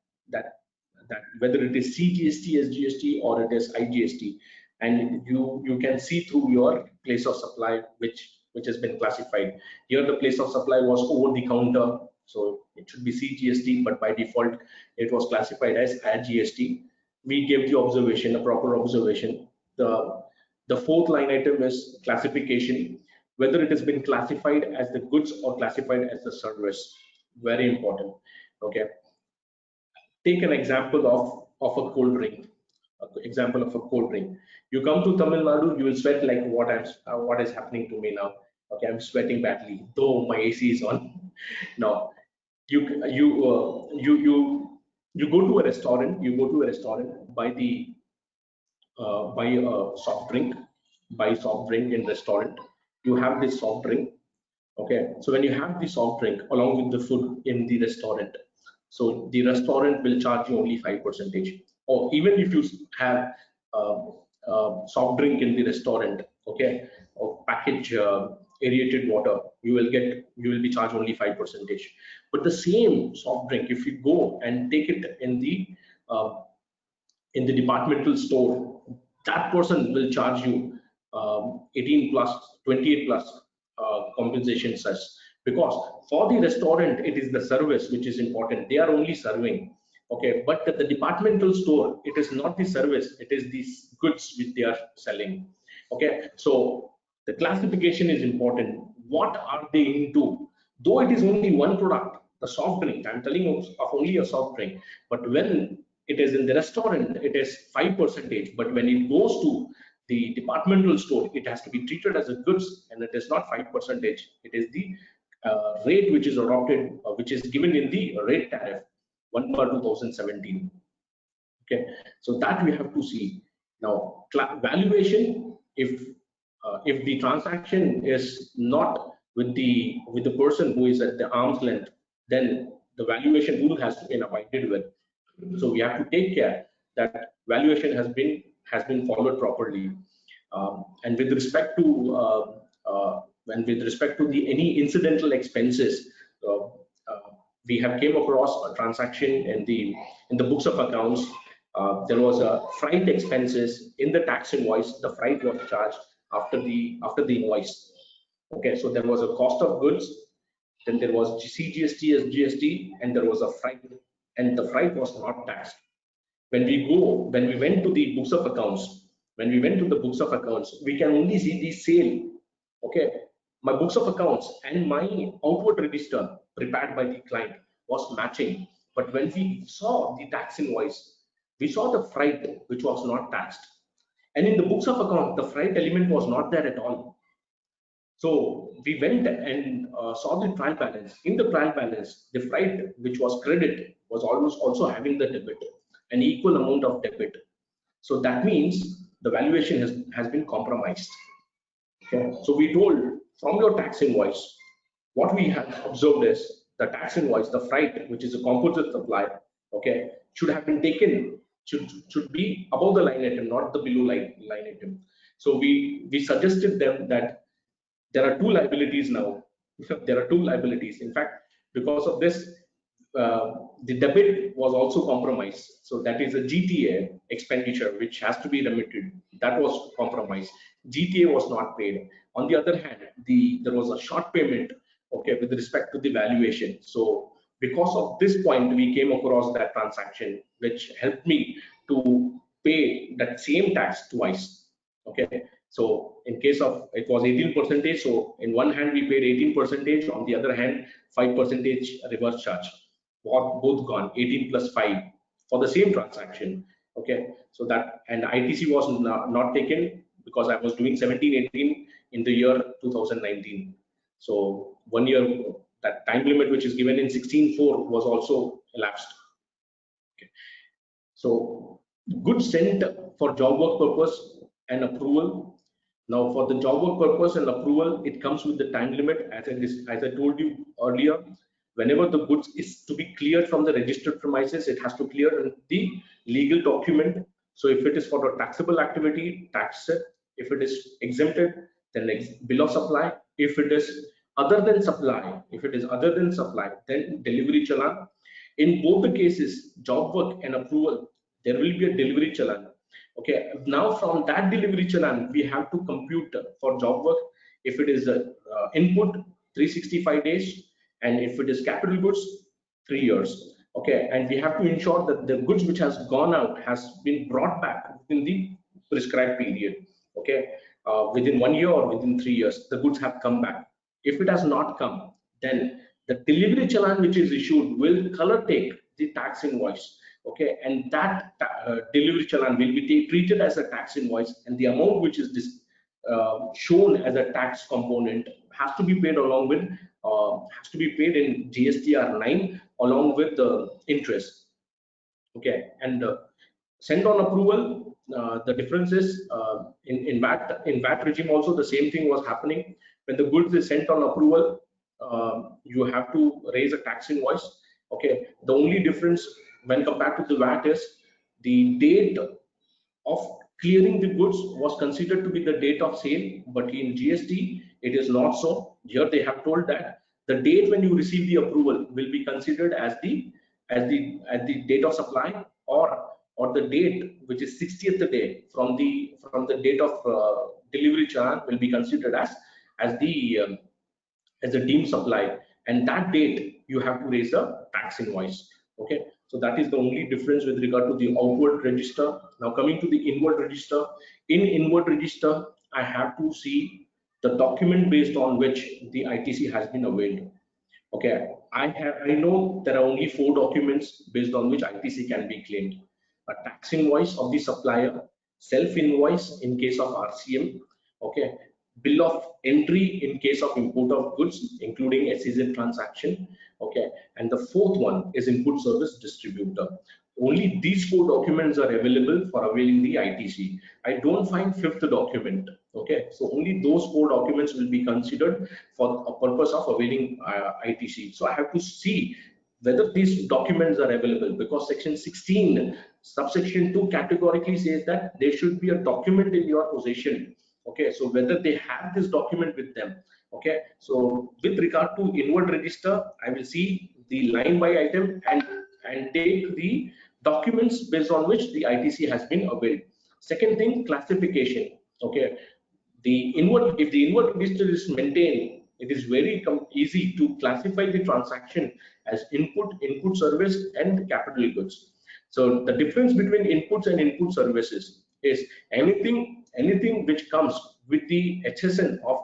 whether it is CGST, SGST, or it is IGST, and you can see through your place of supply which has been classified. Here the place of supply was over the counter, so it should be CGST, but by default it was classified as IGST. We gave the observation, a proper observation. The fourth line item is classification, whether it has been classified as the goods or classified as the service. Very important. Okay, take an example of a cold drink. Example of a cold drink. You come to Tamil Nadu, you will sweat like what is happening to me now. Okay, I'm sweating badly, though my AC is on. Now, you go to a restaurant. You go to a restaurant, buy a soft drink. Buy soft drink in restaurant. You have this soft drink. Okay, so when you have the soft drink along with the food in the restaurant, so the restaurant will charge you only 5%. Or even if you have soft drink in the restaurant, okay, or package aerated water, you will be charged only 5%. But the same soft drink, if you go and take it in the departmental store, that person will charge you 18 plus, 28 plus compensation cess, because for the restaurant it is the service which is important. They are only serving, okay, but the departmental store, it is not the service, it is these goods which they are selling. Okay, so the classification is important. What are they into? Though it is only one product, the soft drink, I'm telling you of only a soft drink, but when it is in the restaurant, it is 5%, but when it goes to the departmental store, it has to be treated as a goods, and it is not 5%. It is the rate which is adopted, which is given in the rate tariff 1/2017. Okay, so that we have to see. Now, valuation, if the transaction is not with the person who is at the arm's length, then the valuation rule has to be abided with. So we have to take care that valuation has been followed properly. And with respect to any incidental expenses, we have came across a transaction in the books of accounts. There was a freight expenses in the tax invoice. The freight was charged after the invoice. Okay, so there was a cost of goods, then there was CGST, SGST, and there was a freight, and the freight was not taxed. When we went to the books of accounts, we can only see the sale. Okay, my books of accounts and my outward register prepared by the client was matching, but when we saw the tax invoice, we saw the freight which was not taxed, and in the books of account the freight element was not there at all. So we went and saw the trial balance. In the trial balance, the freight which was credit was almost also having the debit, an equal amount of debit. So that means the valuation has been compromised. Okay, so we told from your tax invoice, what we have observed is the tax invoice, the freight, which is a composite supply, okay, should have been taken, should be above the line item, not the below line item. So we suggested them that there are two liabilities now. There are two liabilities. In fact, Because of this, the debit was also compromised. So that is a GTA expenditure which has to be remitted. That was compromised. GTA was not paid. On the other hand, there was a short payment, okay, with respect to the valuation. So because of this point, we came across that transaction, which helped me to pay that same tax twice. Okay, so in case of it was 18%, so in one hand we paid 18%, on the other hand 5% reverse charge, both gone, 18 plus 5 for the same transaction. Okay, so that, and ITC was not taken because I was doing 17-18 in the year 2019. So 1 year, that time limit which is given in 16.4 was also elapsed. Okay. So goods sent for job work purpose and approval. Now for the job work purpose and approval, it comes with the time limit. As I told you earlier, whenever the goods is to be cleared from the registered premises, it has to clear the legal document. So if it is for a taxable activity, tax it. If it is exempted, then bill of supply. If it is other than supply, then delivery challan. In both the cases, job work and approval, there will be a delivery challan. Okay, now from that delivery challan, we have to compute for job work. If it is input, 365 days, and if it is capital goods, 3 years. Okay, and we have to ensure that the goods which has gone out has been brought back within the prescribed period. Okay, within 1 year or within 3 years, the goods have come back. If it has not come, then the delivery challan which is issued will color take the tax invoice. Okay, and that delivery challan will be treated as a tax invoice, and the amount which is shown as a tax component has to be paid along with has to be paid in GSTR 9 along with the interest. Okay, and sent on approval, the difference is in VAT regime also the same thing was happening. When the goods is sent on approval, you have to raise a tax invoice. Okay, the only difference when compared to the VAT is the date of clearing the goods was considered to be the date of sale, but in GST it is not so. Here they have told that the date when you receive the approval will be considered as the date of supply, or the date which is 60th day from the date of delivery challan will be considered as the deemed supply, and that date you have to raise a tax invoice. Okay, so that is the only difference with regard to the outward register. Now coming to the inward register, in inward register I have to see the document based on which the ITC has been availed. Okay, I know there are only 4 documents based on which ITC can be claimed: a tax invoice of the supplier, self invoice in case of RCM, okay, bill of entry in case of import of goods including SEZ transaction, okay, and the 4th one is input service distributor. Only these 4 documents are available for availing the ITC. I don't find 5th document. Okay, so only those 4 documents will be considered for a purpose of availing ITC. So I have to see whether these documents are available, because section 16 subsection 2 categorically says that there should be a document in your possession. Okay, so whether they have this document with them. Okay, so with regard to inward register, I will see the line by item and take the documents based on which the ITC has been availed. Second thing, classification. Okay, if the inward register is maintained, it is very easy to classify the transaction as input service, and capital goods. So the difference between inputs and input services is anything which comes with the HSN of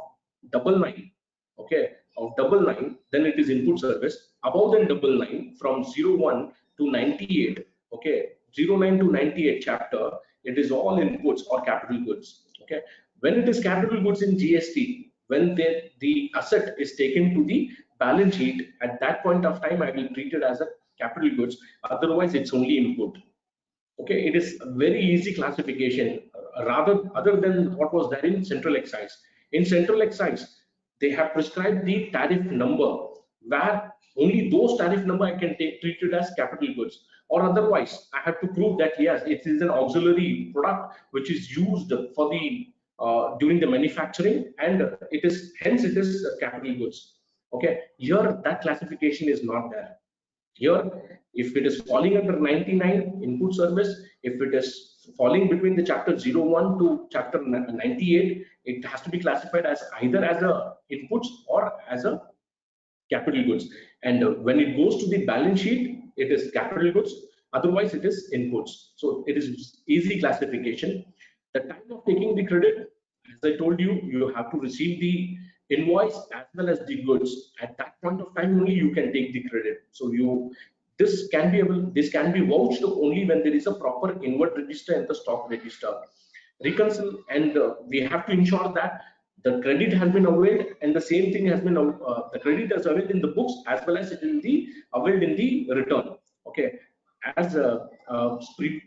99, okay, of 99, then it is input service. Above than 99, from 01 to 98, okay, 09 to 98 chapter, it is all inputs or capital goods. Okay, when it is capital goods in GST, when the asset is taken to the balance sheet, at that point of time I will treat it as a capital goods, otherwise it's only input. Okay, it is a very easy classification, other than what was there in central excise. In central excise, they have prescribed the tariff number, where only those tariff number I can treat it as capital goods, or otherwise I have to prove that yes, it is an auxiliary product which is used for the during the manufacturing, and it is capital goods. Okay, here that classification is not there. Here, if it is falling under 99 input service, if it is falling between the chapter 01 to chapter 98, it has to be classified as either as a inputs or as a capital goods. And when it goes to the balance sheet, it is capital goods, otherwise it is inputs. So it is easy classification. The time of taking the credit, as I told you, you have to receive the invoice as well as the goods. At that point of time only you can take the credit. So this can be vouched only when there is a proper inward register and the stock register. Reconcile, and we have to ensure that the credit has been availed, and the same thing has been the credit is availed in the books as well as in the availed in the return. Okay, as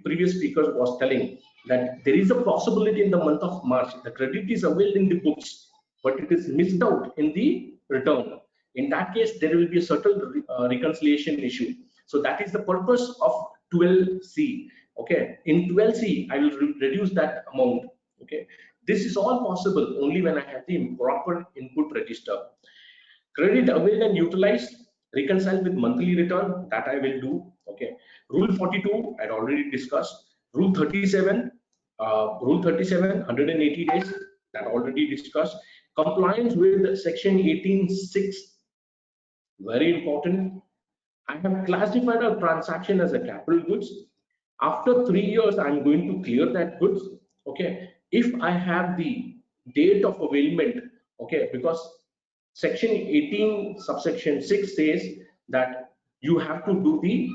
previous speaker was telling, that there is a possibility in the month of March the credit is availed in the books, but it is missed out in the return. In that case, there will be a certain reconciliation issue. So that is the purpose of 12C. Okay, in 12C, I will reduce that amount. Okay, this is all possible only when I have the proper input register. Credit availed and utilized, reconcile with monthly return, that I will do. Okay, rule 42 I had already discussed. Rule 37, 180 days, that already discussed. Compliance with section 18(6), very important. I have classified a transaction as a capital goods. After 3 years, I'm going to clear that goods. Okay, if I have the date of availment, okay, because section 18 subsection 6 says that you have to do the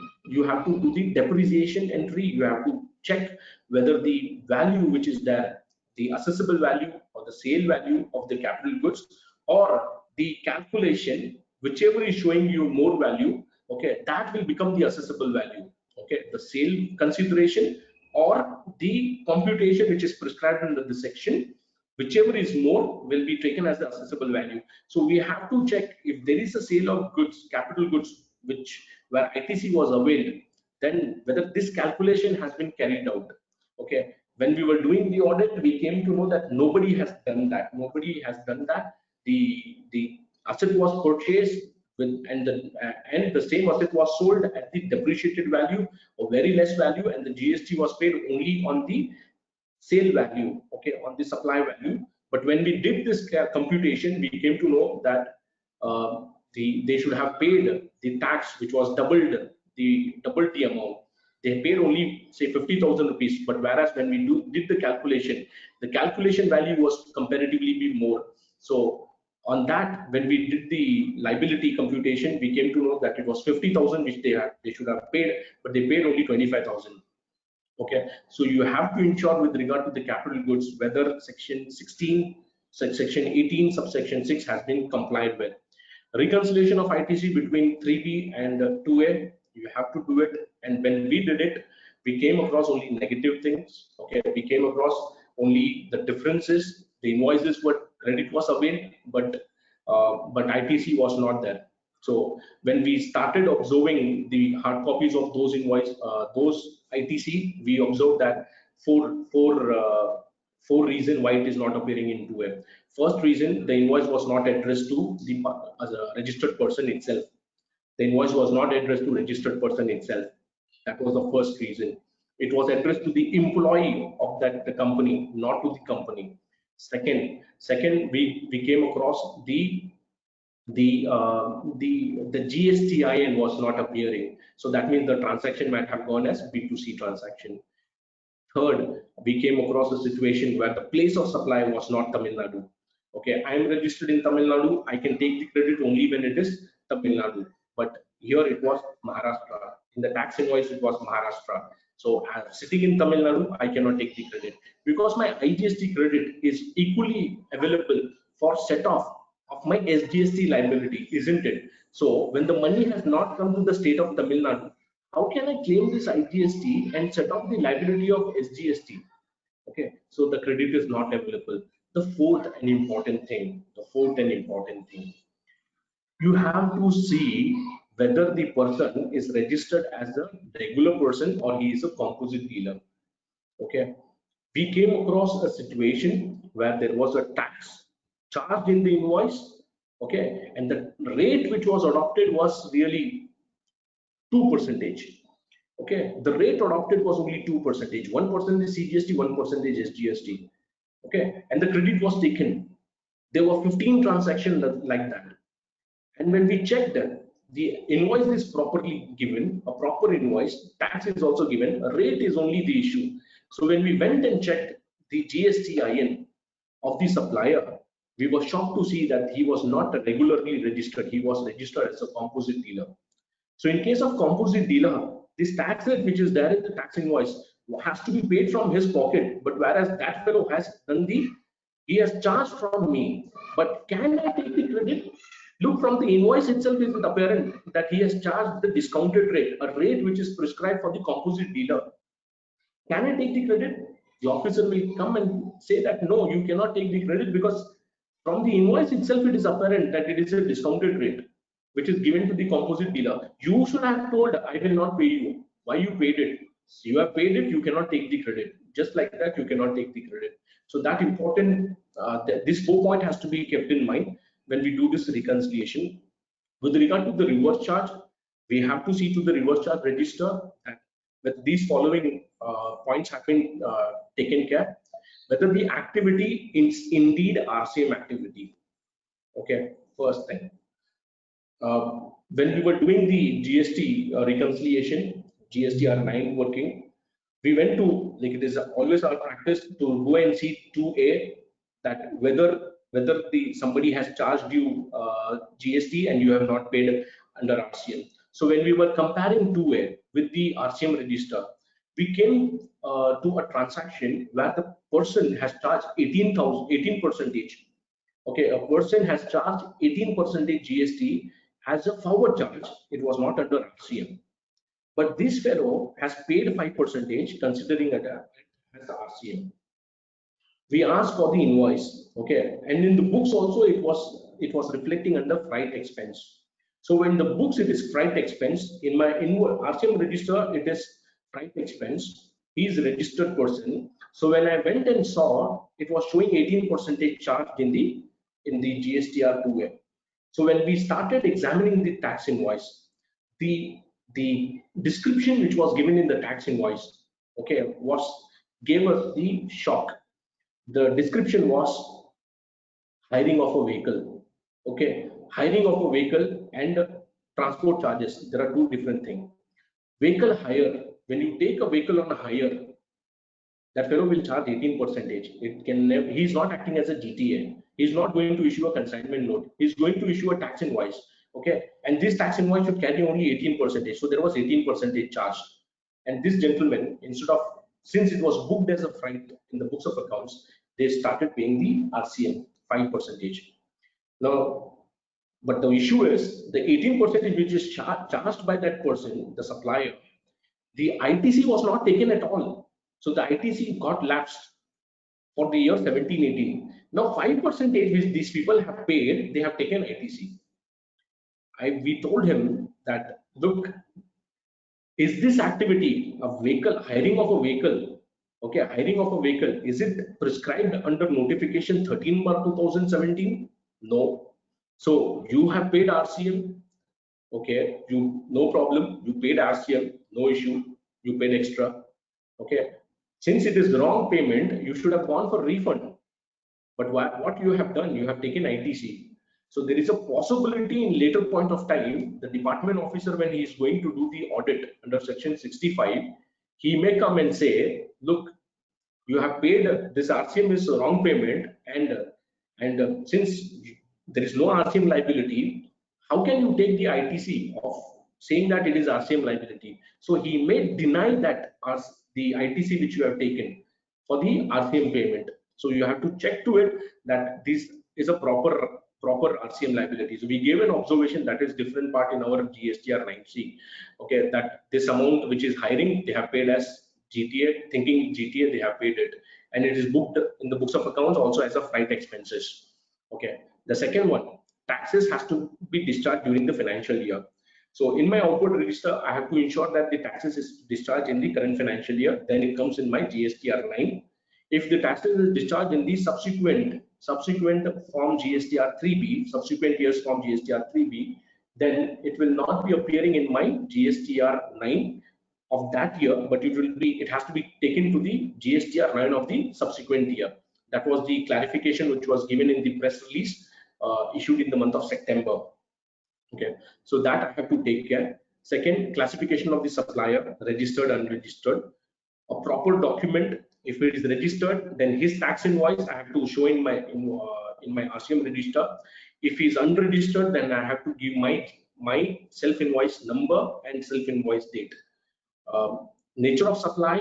depreciation entry. You have to check whether the value which is there, the assessable value or the sale value of the capital goods, or the calculation, whichever is showing you more value, okay, that will become the assessable value. Okay, the sale consideration or the computation which is prescribed under the section, whichever is more will be taken as the assessable value. So we have to check if there is a sale of goods, capital goods, where ITC was availed, then whether this calculation has been carried out. Okay, when we were doing the audit, we came to know that nobody has done that. The asset was purchased and the same asset was sold at the depreciated value or very less value, and the GST was paid only on the sale value, okay, on the supply value. But when we did this computation, we came to know that they should have paid the tax, which was doubled the amount. They paid only say 50,000 rupees, but whereas when we did the calculation value was comparatively be more. So on that, when we did the liability computation, we came to know that it was 50,000 which they should have paid, but they paid only 25,000. Okay, so you have to ensure with regard to the capital goods whether section 16, section 18, subsection 6 has been complied with. Reconciliation of ITC between 3B and 2A, you have to do it. And when we did it, we came across only negative things. Okay, we came across only the differences. The invoices were credit was availed, but ITC was not there. So when we started observing the hard copies of those those ITC, we observed that four reasons why it is not appearing in 2A. First reason, the invoice was not addressed to the as a registered person itself. The invoice was not addressed to registered person itself. That was the first reason. It was addressed to the employee of the company, not to the company. Second, we came across the GSTIN was not appearing. So that means the transaction might have gone as B2C transaction. Third, we came across a situation where the place of supply was not Tamil Nadu. Okay, I am registered in Tamil Nadu. I can take the credit only when it is Tamil Nadu. But here it was Maharashtra. In the tax invoice, it was Maharashtra. So sitting in Tamil Nadu, I cannot take the credit because my IGST credit is equally available for set off of my SGST liability, isn't it? So when the money has not come to the state of Tamil Nadu, how can I claim this IGST and set off the liability of SGST? Okay, so the credit is not available. The fourth and important thing, you have to see whether the person is registered as a regular person or he is a composite dealer. Okay, we came across a situation where there was a tax charged in the invoice. Okay, and the rate which was adopted was really 2%. Okay, the rate adopted was only 2%. 1% is CGST, 1% is GST. Okay, and the credit was taken. There were 15 transactions like that. And when we checked that the invoice is properly given, a proper invoice, tax is also given, a rate is only the issue. So when we went and checked the GSTIN of the supplier, we were shocked to see that he was not regularly registered. He was registered as a composite dealer. So in case of composite dealer, this tax rate which is there in the tax invoice has to be paid from his pocket. But whereas that fellow has done he has charged from me. But can I take the credit? Look, from the invoice itself, is it apparent that he has charged the discounted rate, a rate which is prescribed for the composite dealer? Can I take the credit? The officer will come and say that no, you cannot take the credit, because from the invoice itself it is apparent that it is a discounted rate which is given to the composite dealer. You should have told, I will not pay you. Why you paid it? You have paid it, you cannot take the credit. Just like that, you cannot take the credit. So that important, this 4 point has to be kept in mind when we do this reconciliation. With regard to the reverse charge, we have to see to the reverse charge register that with these following points have been taken care. Whether the activity is indeed RCM activity. Okay, first thing. When we were doing the GST reconciliation, GSTR 9 working, we went to, like, it is always our practice to go and see 2A, that whether somebody has charged you GST and you have not paid under RCM. So when we were comparing 2A with the RCM register, we came to a transaction where the person has charged 18%. Okay, a person has charged 18% GST as a forward charge. It was not under RCM. But this fellow has paid 5% considering it as RCM. We asked for the invoice, okay, and in the books also it was reflecting under freight expense. So when the books it is freight expense, in my RCM register it is freight expense. He is a registered person. So when I went and saw, it was showing 18% charged in the GSTR 2A. So when we started examining the tax invoice, the description which was given in the tax invoice, okay, gave us the shock. The description was hiring of a vehicle. Okay, hiring of a vehicle and transport charges. There are two different things. Vehicle hire, when you take a vehicle on a hire, that fellow will charge 18%. It can never, he's not acting as a GTA. He's not going to issue a consignment note. He's going to issue a tax invoice. Okay, and this tax invoice should carry only 18%. So there was 18% charged. And this gentleman, instead of, since it was booked as a freight in the books of accounts, they started paying the RCM 5%. Now, but the issue is the 18% which is charged by that person, the supplier, the ITC was not taken at all. So the ITC got lapsed for the year 17-18. Now 5% which these people have paid, they have taken ITC. We told him that, look, is this activity of vehicle, hiring of a vehicle, okay, hiring of a vehicle, is it prescribed under notification 13/2017? No. So you have paid RCM, okay, no problem, you paid RCM, no issue, you paid extra, okay. Since it is the wrong payment, you should have gone for refund. But what you have done, you have taken ITC. So there is a possibility in later point of time, the department officer, when he is going to do the audit under section 65, he may come and say, look, you have paid this RCM is a wrong payment, and since there is no RCM liability, how can you take the ITC of saying that it is RCM liability? So he may deny that as the ITC which you have taken for the RCM payment. So you have to check to it that this is a proper RCM liability. So we gave an observation that is different part in our GSTR 9C. Okay, that this amount which is hiring, they have paid as GTA, thinking GTA, they have paid it, and it is booked in the books of accounts also as a freight expenses. Okay, the second one, taxes has to be discharged during the financial year. So in my outward register, I have to ensure that the taxes is discharged in the current financial year. Then it comes in my GSTR 9. If the taxes is discharged in the subsequent form GSTR 3B, subsequent years form GSTR 3B, then it will not be appearing in my GSTR 9 of that year, but it has to be taken to the GSTR 9 of the subsequent year. That was the clarification which was given in the press release issued in the month of September. Okay, so that I have to take care. Second, classification of the supplier, registered, unregistered. A proper document, if it is registered, then his tax invoice I have to show in my RCM register. If he is unregistered, then I have to give my self invoice number and self invoice date. Nature of supply,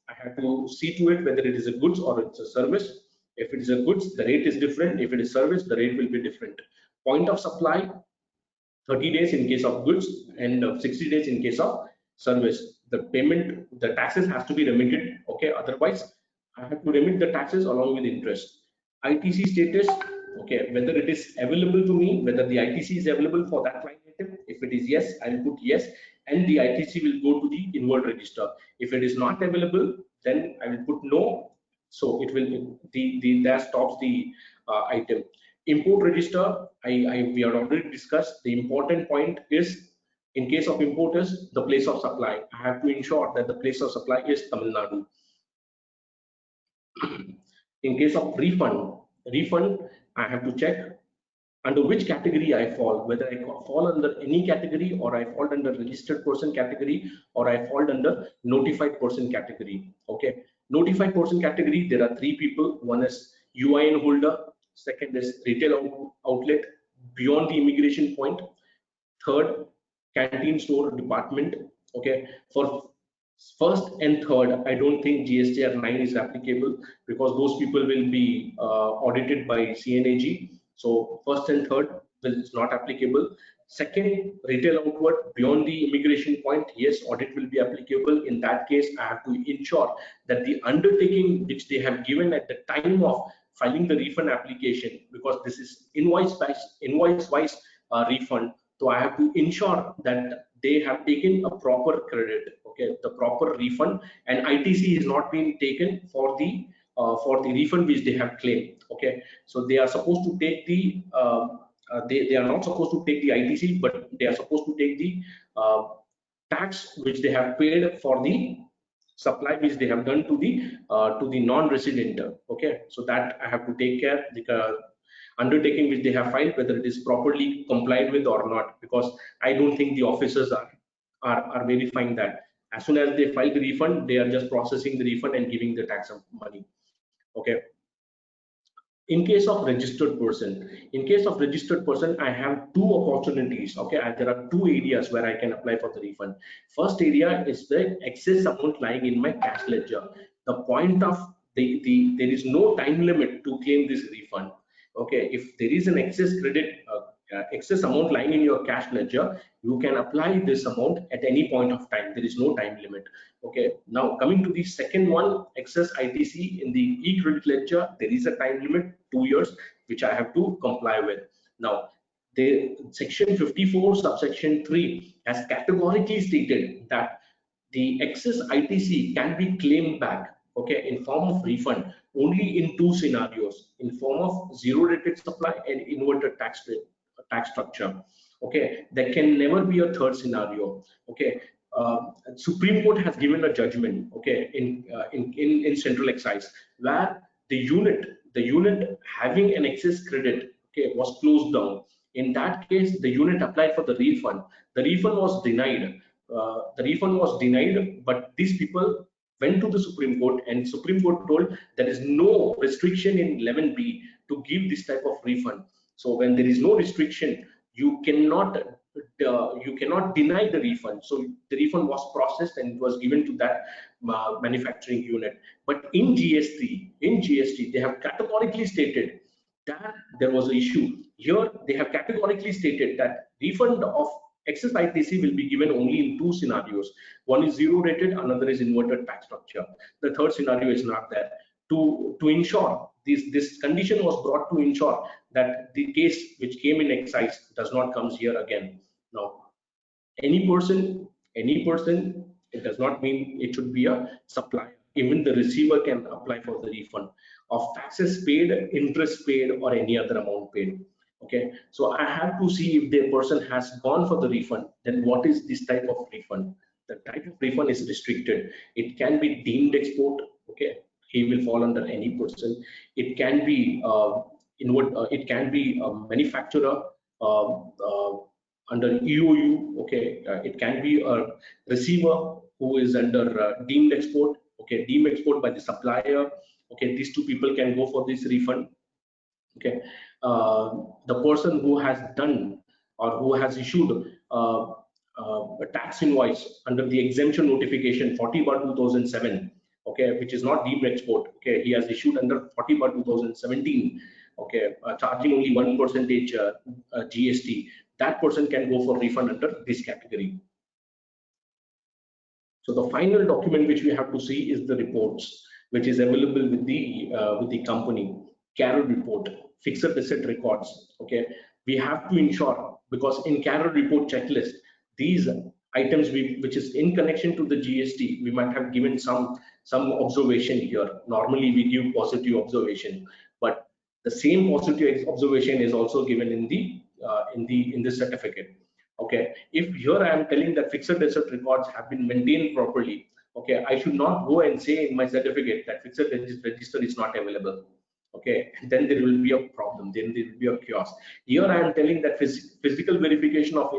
I have to see to it whether it is a goods or it's a service. If it is a goods, the rate is different. If it is service, the rate will be different. Point of supply, 30 days in case of goods and 60 days in case of service. The payment, the taxes has to be remitted. Okay, otherwise I have to remit the taxes along with interest. ITC status, okay, whether it is available to me, whether the ITC is available for that line item. If it is yes, I will put yes, and the ITC will go to the inward register. If it is not available, then I will put no. So it will that stops the item. Import register, we have already discussed. The important point is, in case of importers, the place of supply. I have to ensure that the place of supply is Tamil Nadu. In case of refund, I have to check under which category I fall, whether I fall under any category, or I fall under registered person category, or I fall under notified person category. Okay, notified person category, there are three people. One is UIN holder, second is retail outlet beyond the immigration point, third canteen store department. Okay, for first and third, I don't think GSTR 9 is applicable, because those people will be audited by CNAG. So first and third is not applicable. Second, retail outward beyond the immigration point, yes, audit will be applicable. In that case, I have to ensure that the undertaking which they have given at the time of filing the refund application, because this is invoice wise refund, so I have to ensure that they have taken a proper credit, okay, the proper refund, and ITC is not being taken for the refund which they have claimed. Okay, so they are supposed to take the they are not supposed to take the ITC, but they are supposed to take the tax which they have paid for the supply which they have done to the non-resident. Okay, so that I have to take care. The undertaking which they have filed, whether it is properly complied with or not, because I don't think the officers are verifying that. As soon as they file the refund, they are just processing the refund and giving the tax money. Okay, in case of registered person, I have two opportunities. Okay, there are two areas where I can apply for the refund. First area is the excess amount lying in my cash ledger. The point of there is no time limit to claim this refund. Okay, if there is an excess credit excess amount lying in your cash ledger, you can apply this amount at any point of time. There is no time limit. Okay, now coming to the second one, excess ITC in the e-credit ledger, there is a time limit, 2 years, which I have to comply with. Now the section 54 subsection 3 has categorically stated that the excess ITC can be claimed back, okay, in form of refund only in two scenarios, in form of zero rated supply and inverted tax structure. Okay, there can never be a third scenario. Okay, Supreme Court has given a judgment, okay, in Central Excise, where the unit having an excess credit, okay, was closed down. In that case, the unit applied for the refund. The refund was denied. But these people went to the Supreme Court, and Supreme Court told there is no restriction in 11B to give this type of refund. So when there is no restriction, you cannot deny the refund. So the refund was processed and it was given to that manufacturing unit. But in GST, they have categorically stated that there was an issue. Here they have categorically stated that refund of excess ITC will be given only in two scenarios. One is zero rated, another is inverted tax structure. The third scenario is not there. To ensure this condition was brought to ensure that the case which came in excise does not come here again. Now, any person, it does not mean it should be a supplier. even the receiver can apply for the refund of taxes paid, interest paid, or any other amount paid. Okay, so I have to see if the person has gone for the refund, then what is this type of refund. The type of refund is restricted. It can be deemed export. Okay, he will fall under any person. It can be it can be a manufacturer uh, uh, under EOU. Okay, it can be a receiver who is under deemed export. Okay, deemed export by the supplier. Okay, these two people can go for this refund. Okay, the person who has done or who has issued a tax invoice under the exemption notification 40/2007, okay, which is not deemed export. Okay, he has issued under 40/2017, okay, charging only 1% GST. That person can go for refund under this category. So the final document which we have to see is the reports, which is available with the company. Carol report, fixed asset records. Okay, we have to ensure, because in Carol report checklist, these items which is in connection to the GST, we might have given some observation here. Normally we give positive observation, but the same positive observation is also given in the certificate. Okay, if here I am telling that fixed asset records have been maintained properly, okay, I should not go and say in my certificate that fixed register is not available. Okay, then there will be a problem, then there will be a chaos. Here I am telling that physical verification of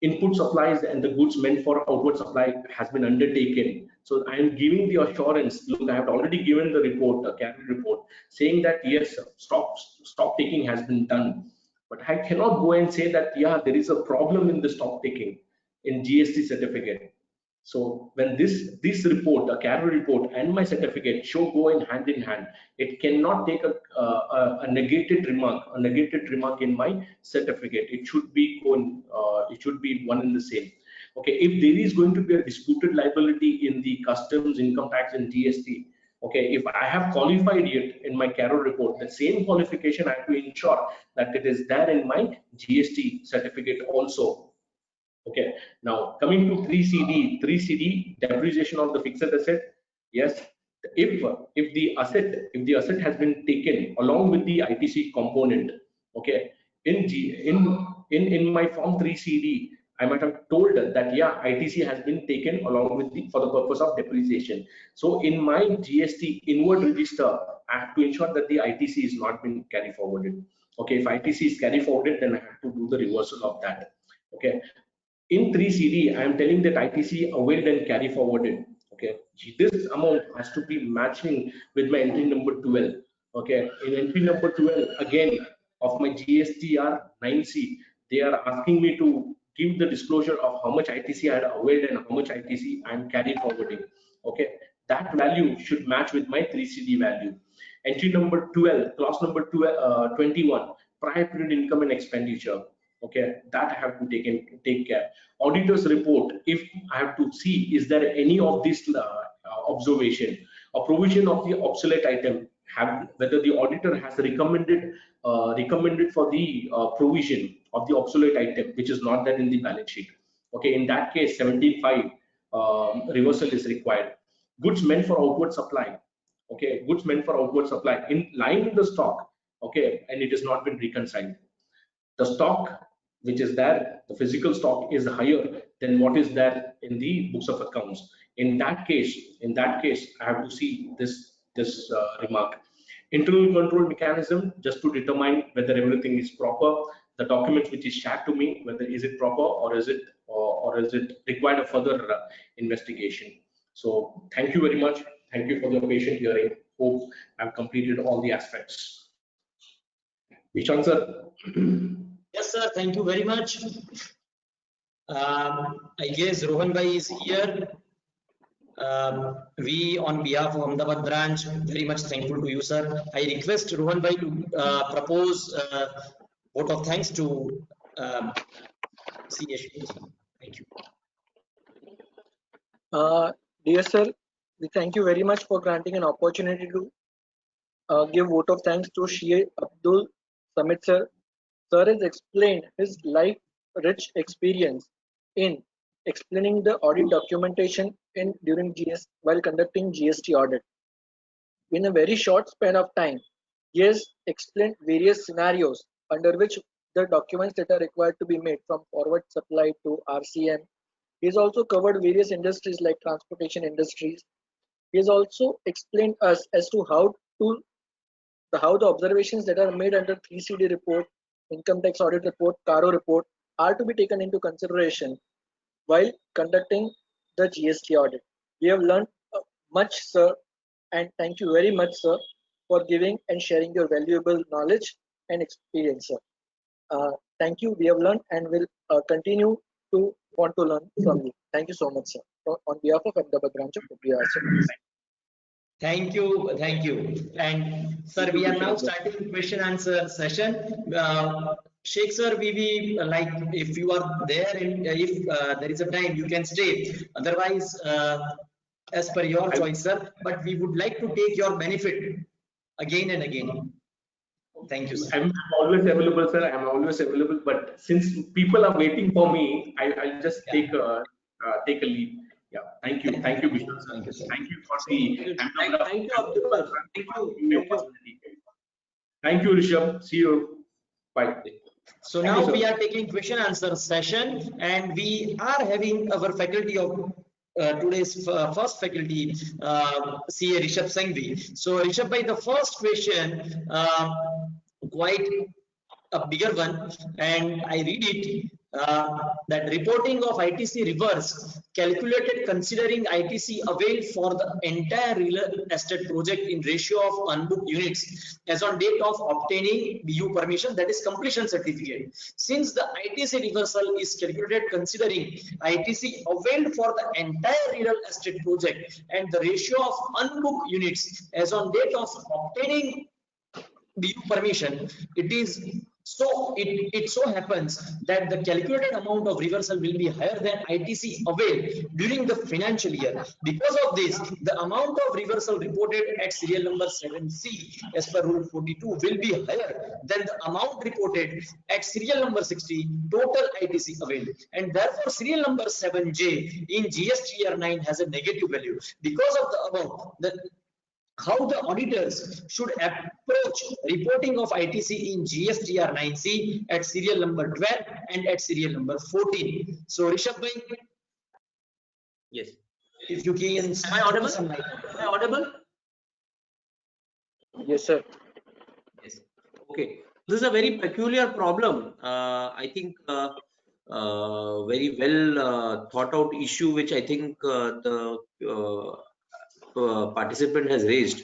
input supplies and the goods meant for outward supply has been undertaken. So I am giving the assurance. Look, I have already given the report, a carry report, saying that yes, stock taking has been done. But I cannot go and say that yeah, there is a problem in the stock taking in GST certificate. So when this report, a carry report, and my certificate show go in hand, it cannot take a negated remark in my certificate. It should be it should be one and the same. Okay, if there is going to be a disputed liability in the customs, income tax, and GST, okay, if I have qualified it in my carry report, the same qualification I have to ensure that it is there in my GST certificate also. Okay, now coming to 3CD depreciation of the fixed asset. Yes, if the asset has been taken along with the ITC component, okay, in my form 3CD, I might have told that yeah, ITC has been taken along with for the purpose of depreciation. So in my GST inward register, I have to ensure that the ITC is not been carry forwarded. Okay, if ITC is carry forwarded, then I have to do the reversal of that. Okay, in 3CD, I am telling that ITC availed and carry forwarded. Okay, this amount has to be matching with my entry number 12. Okay, in entry number 12 again of my GSTR 9C, they are asking me to give the disclosure of how much ITC I had availed and how much ITC I am carry forwarding. Okay, that value should match with my 3CD value. Entry number 12, clause number 21, prior period income and expenditure. Okay, that I have to take care. Auditor's report, if I have to see is there any of this observation or provision of the obsolete item, whether the auditor has recommended for the provision of the obsolete item which is not there in the balance sheet. Okay, in that case 17.5 reversal is required. Goods meant for outward supply. Okay, goods meant for outward supply in line with the stock. Okay, and it has not been reconciled. The stock which is there, the physical stock is higher than what is there in the books of accounts. In that case, I have to see this remark. Internal control mechanism, just to determine whether everything is proper. The document which is shared to me, whether is it proper or is it required a further investigation. So thank you very much. Thank you for your patient hearing. Hope I've completed all the aspects. Vishal sir. Yes, sir. Thank you very much. I guess Rohan Bhai is here. We, on behalf of Ahmedabad branch, very much thankful to you, sir. I request Rohan Bhai to propose vote of thanks to CST. Thank you. Dear sir, we thank you very much for granting an opportunity to give vote of thanks to Shia Abdul Samad sir. Sir has explained his life-rich experience in explaining the audit documentation while conducting GST audit. In a very short span of time, he has explained various scenarios under which the documents that are required to be made from forward supply to RCM. He has also covered various industries like transportation industries. He has also explained us as to how the observations that are made under 3CD report, income tax audit report, CARO report are to be taken into consideration while conducting the GST audit. We have learned much, sir, and thank you very much, sir, for giving and sharing your valuable knowledge and experience, sir. Thank you. We have learned and will continue to want to learn from you. Thank you so much, sir. On behalf of Ahmedabad branch of CPE. Thank you, thank you. And sir, we are now starting question answer session. Sheikh sir, we will like if you are there and if there is a time you can stay. Otherwise, as per your choice, sir. But we would like to take your benefit again and again. Thank you, sir. I'm always available, sir. I'm always available. But since people are waiting for me, I'll just take a lead. Yeah, thank you, Vishnu. Thank you, sir. Thank you for the. Thank you, Abdul. Thank you, Rishabh. See you. Bye. So now we are taking question answer session, and we are having our faculty of today's first faculty, CA Rishabh Singhvi. So Rishabh bhai, the first question, quite a bigger one, and I read it. That reporting of ITC reverse calculated considering ITC availed for the entire real estate project in ratio of unbooked units as on date of obtaining BU permission, that is completion certificate. Since the ITC reversal is calculated considering ITC availed for the entire real estate project and the ratio of unbooked units as on date of obtaining BU permission, it so happens that the calculated amount of reversal will be higher than ITC availed during the financial year. Because of this, the amount of reversal reported at serial number 7C as per rule 42 will be higher than the amount reported at serial number 60 total ITC availed, and therefore serial number 7J in GSTR 9 has a negative value. Because of the above, how the auditors should approach reporting of ITC in GSTR 9C at serial number 12 and at serial number 14. So Rishabh bhai, Yes. if you can, Am I audible? Am I audible? Yes, sir. Yes. Okay. This is a very peculiar problem. I think very well thought out issue, which I think the participant has raised.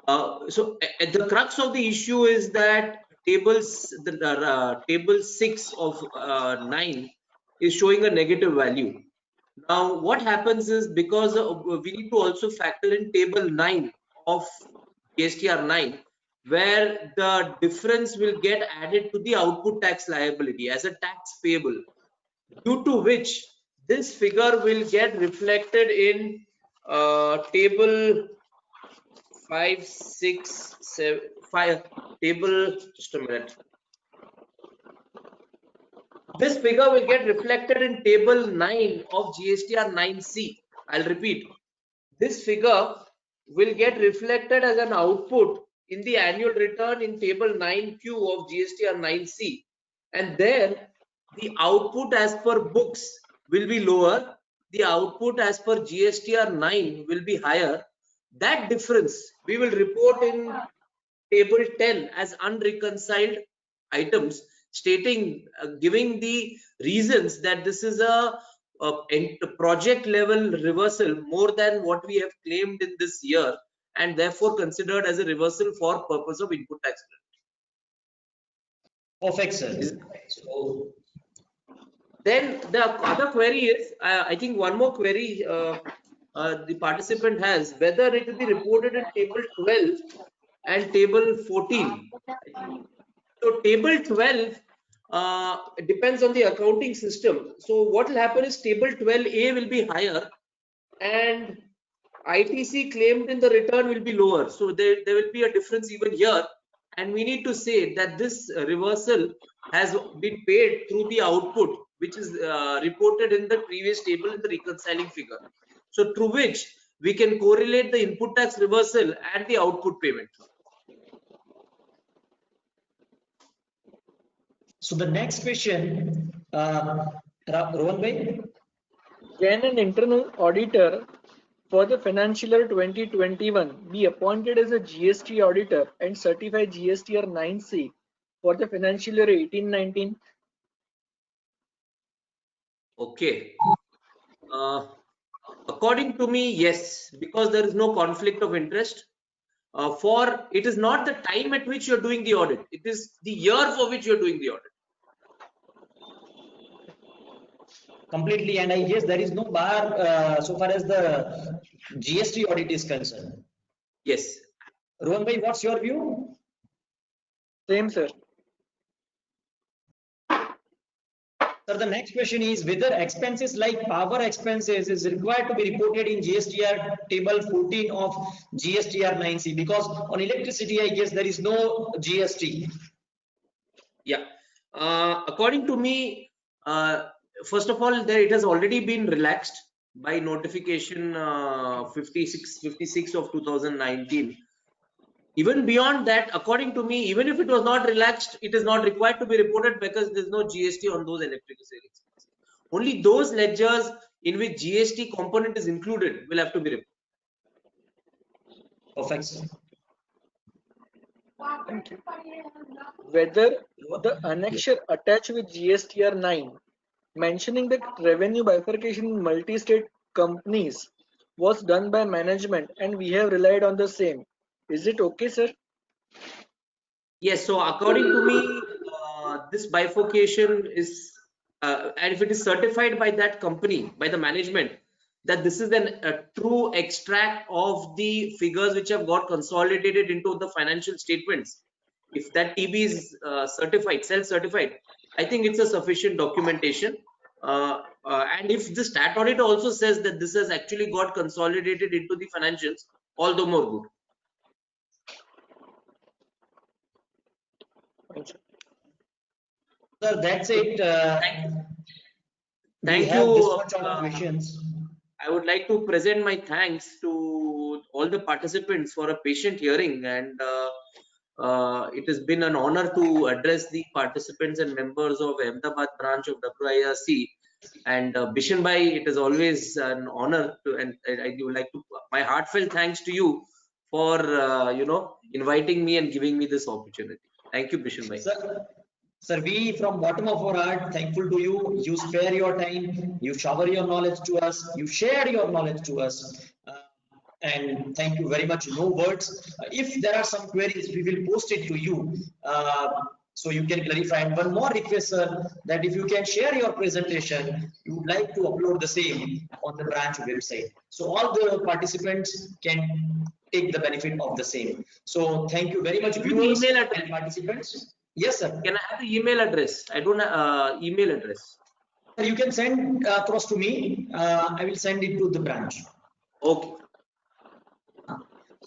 So the crux of the issue is that table 6 of 9 is showing a negative value. Now what happens is, because we need to also factor in table 9 of GSTR 9, where the difference will get added to the output tax liability as a tax payable, due to which this figure will get reflected in table 5, 6, 7, 5, table, just a minute. This figure will get reflected in table 9 of GSTR 9C. I'll repeat. This figure will get reflected as an output in the annual return in table 9Q of GSTR 9C. And then the output as per books will be lower. The output as per GSTR 9 will be higher. That difference we will report in table 10 as unreconciled items, stating giving the reasons that this is a project level reversal more than what we have claimed in this year, and therefore considered as a reversal for purpose of input tax credit. Perfect, sir. So then the other query is, I think one more query the participant has, whether it will be reported in table 12 and table 14. So table 12 depends on the accounting system. So what will happen is table 12A will be higher and ITC claimed in the return will be lower. So there will be a difference even here, and we need to say that this reversal has been paid through the output, which is reported in the previous table in the reconciling figure. So through which we can correlate the input tax reversal and the output payment. So the next question, Rohan bhai. Can an internal auditor for the financial year 2021 be appointed as a GST auditor and certify GSTR 9C for the financial year 18-19? Okay. According to me, yes, because there is no conflict of interest. For it is not the time at which you're doing the audit, it is the year for which you're doing the audit. Completely, and I guess there is no bar so far as the GST audit is concerned. Yes. Rohan bhai, what's your view? Same, sir. Sir, the next question is whether expenses like power expenses is required to be reported in GSTR table 14 of GSTR 9C, because on electricity, I guess there is no GST. Yeah. According to me, first of all, there it has already been relaxed by notification 56 of 2019. Even beyond that, according to me, even if it was not relaxed, it is not required to be reported because there's no GST on those electricity expenses. Only those ledgers in which GST component is included will have to be reported. Perfect, sir. Thank you. Whether the annexure attached with GSTR 9 mentioning the revenue bifurcation in multi-state companies was done by management and we have relied on the same. Is it okay, sir? Yes, so according to me, this bifurcation is, and if it is certified by that company, by the management, that this is a true extract of the figures which have got consolidated into the financial statements. If that TB is certified, self-certified, I think it's a sufficient documentation. And if the stat audit also says that this has actually got consolidated into the financials, all the more good. Sir, that's it. Thank have you. this much of questions. I would like to present my thanks to all the participants for a patient hearing, and it has been an honor to address the participants and members of Ahmedabad branch of WIRC. And Bishan bhai, it is always an honor to, and I would like to, my heartfelt thanks to you for inviting me and giving me this opportunity. Thank you, Bishan bhai. Sir, we from bottom of our heart thankful to you. You spare your time, you shower your knowledge to us, you share your knowledge to us, and thank you very much. No words. If there are some queries, we will post it to you, so you can clarify. And one more request, sir, that if you can share your presentation, you would like to upload the same on the branch website, so all the participants can take the benefit of the same. So thank you very much, viewers and participants. Yes, sir. Can I have the email address? I don't have email address. You can send across to me. I will send it to the branch. Okay.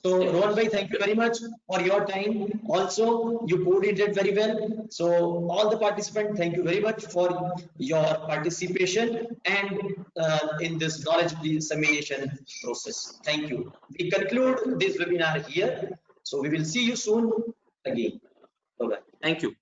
So Rohan bhai, thank you very much for your time. Also, you coordinated very well. So all the participants, thank you very much for your participation and in this knowledge dissemination process. Thank you. We conclude this webinar here. So we will see you soon again. Bye-bye. Thank you.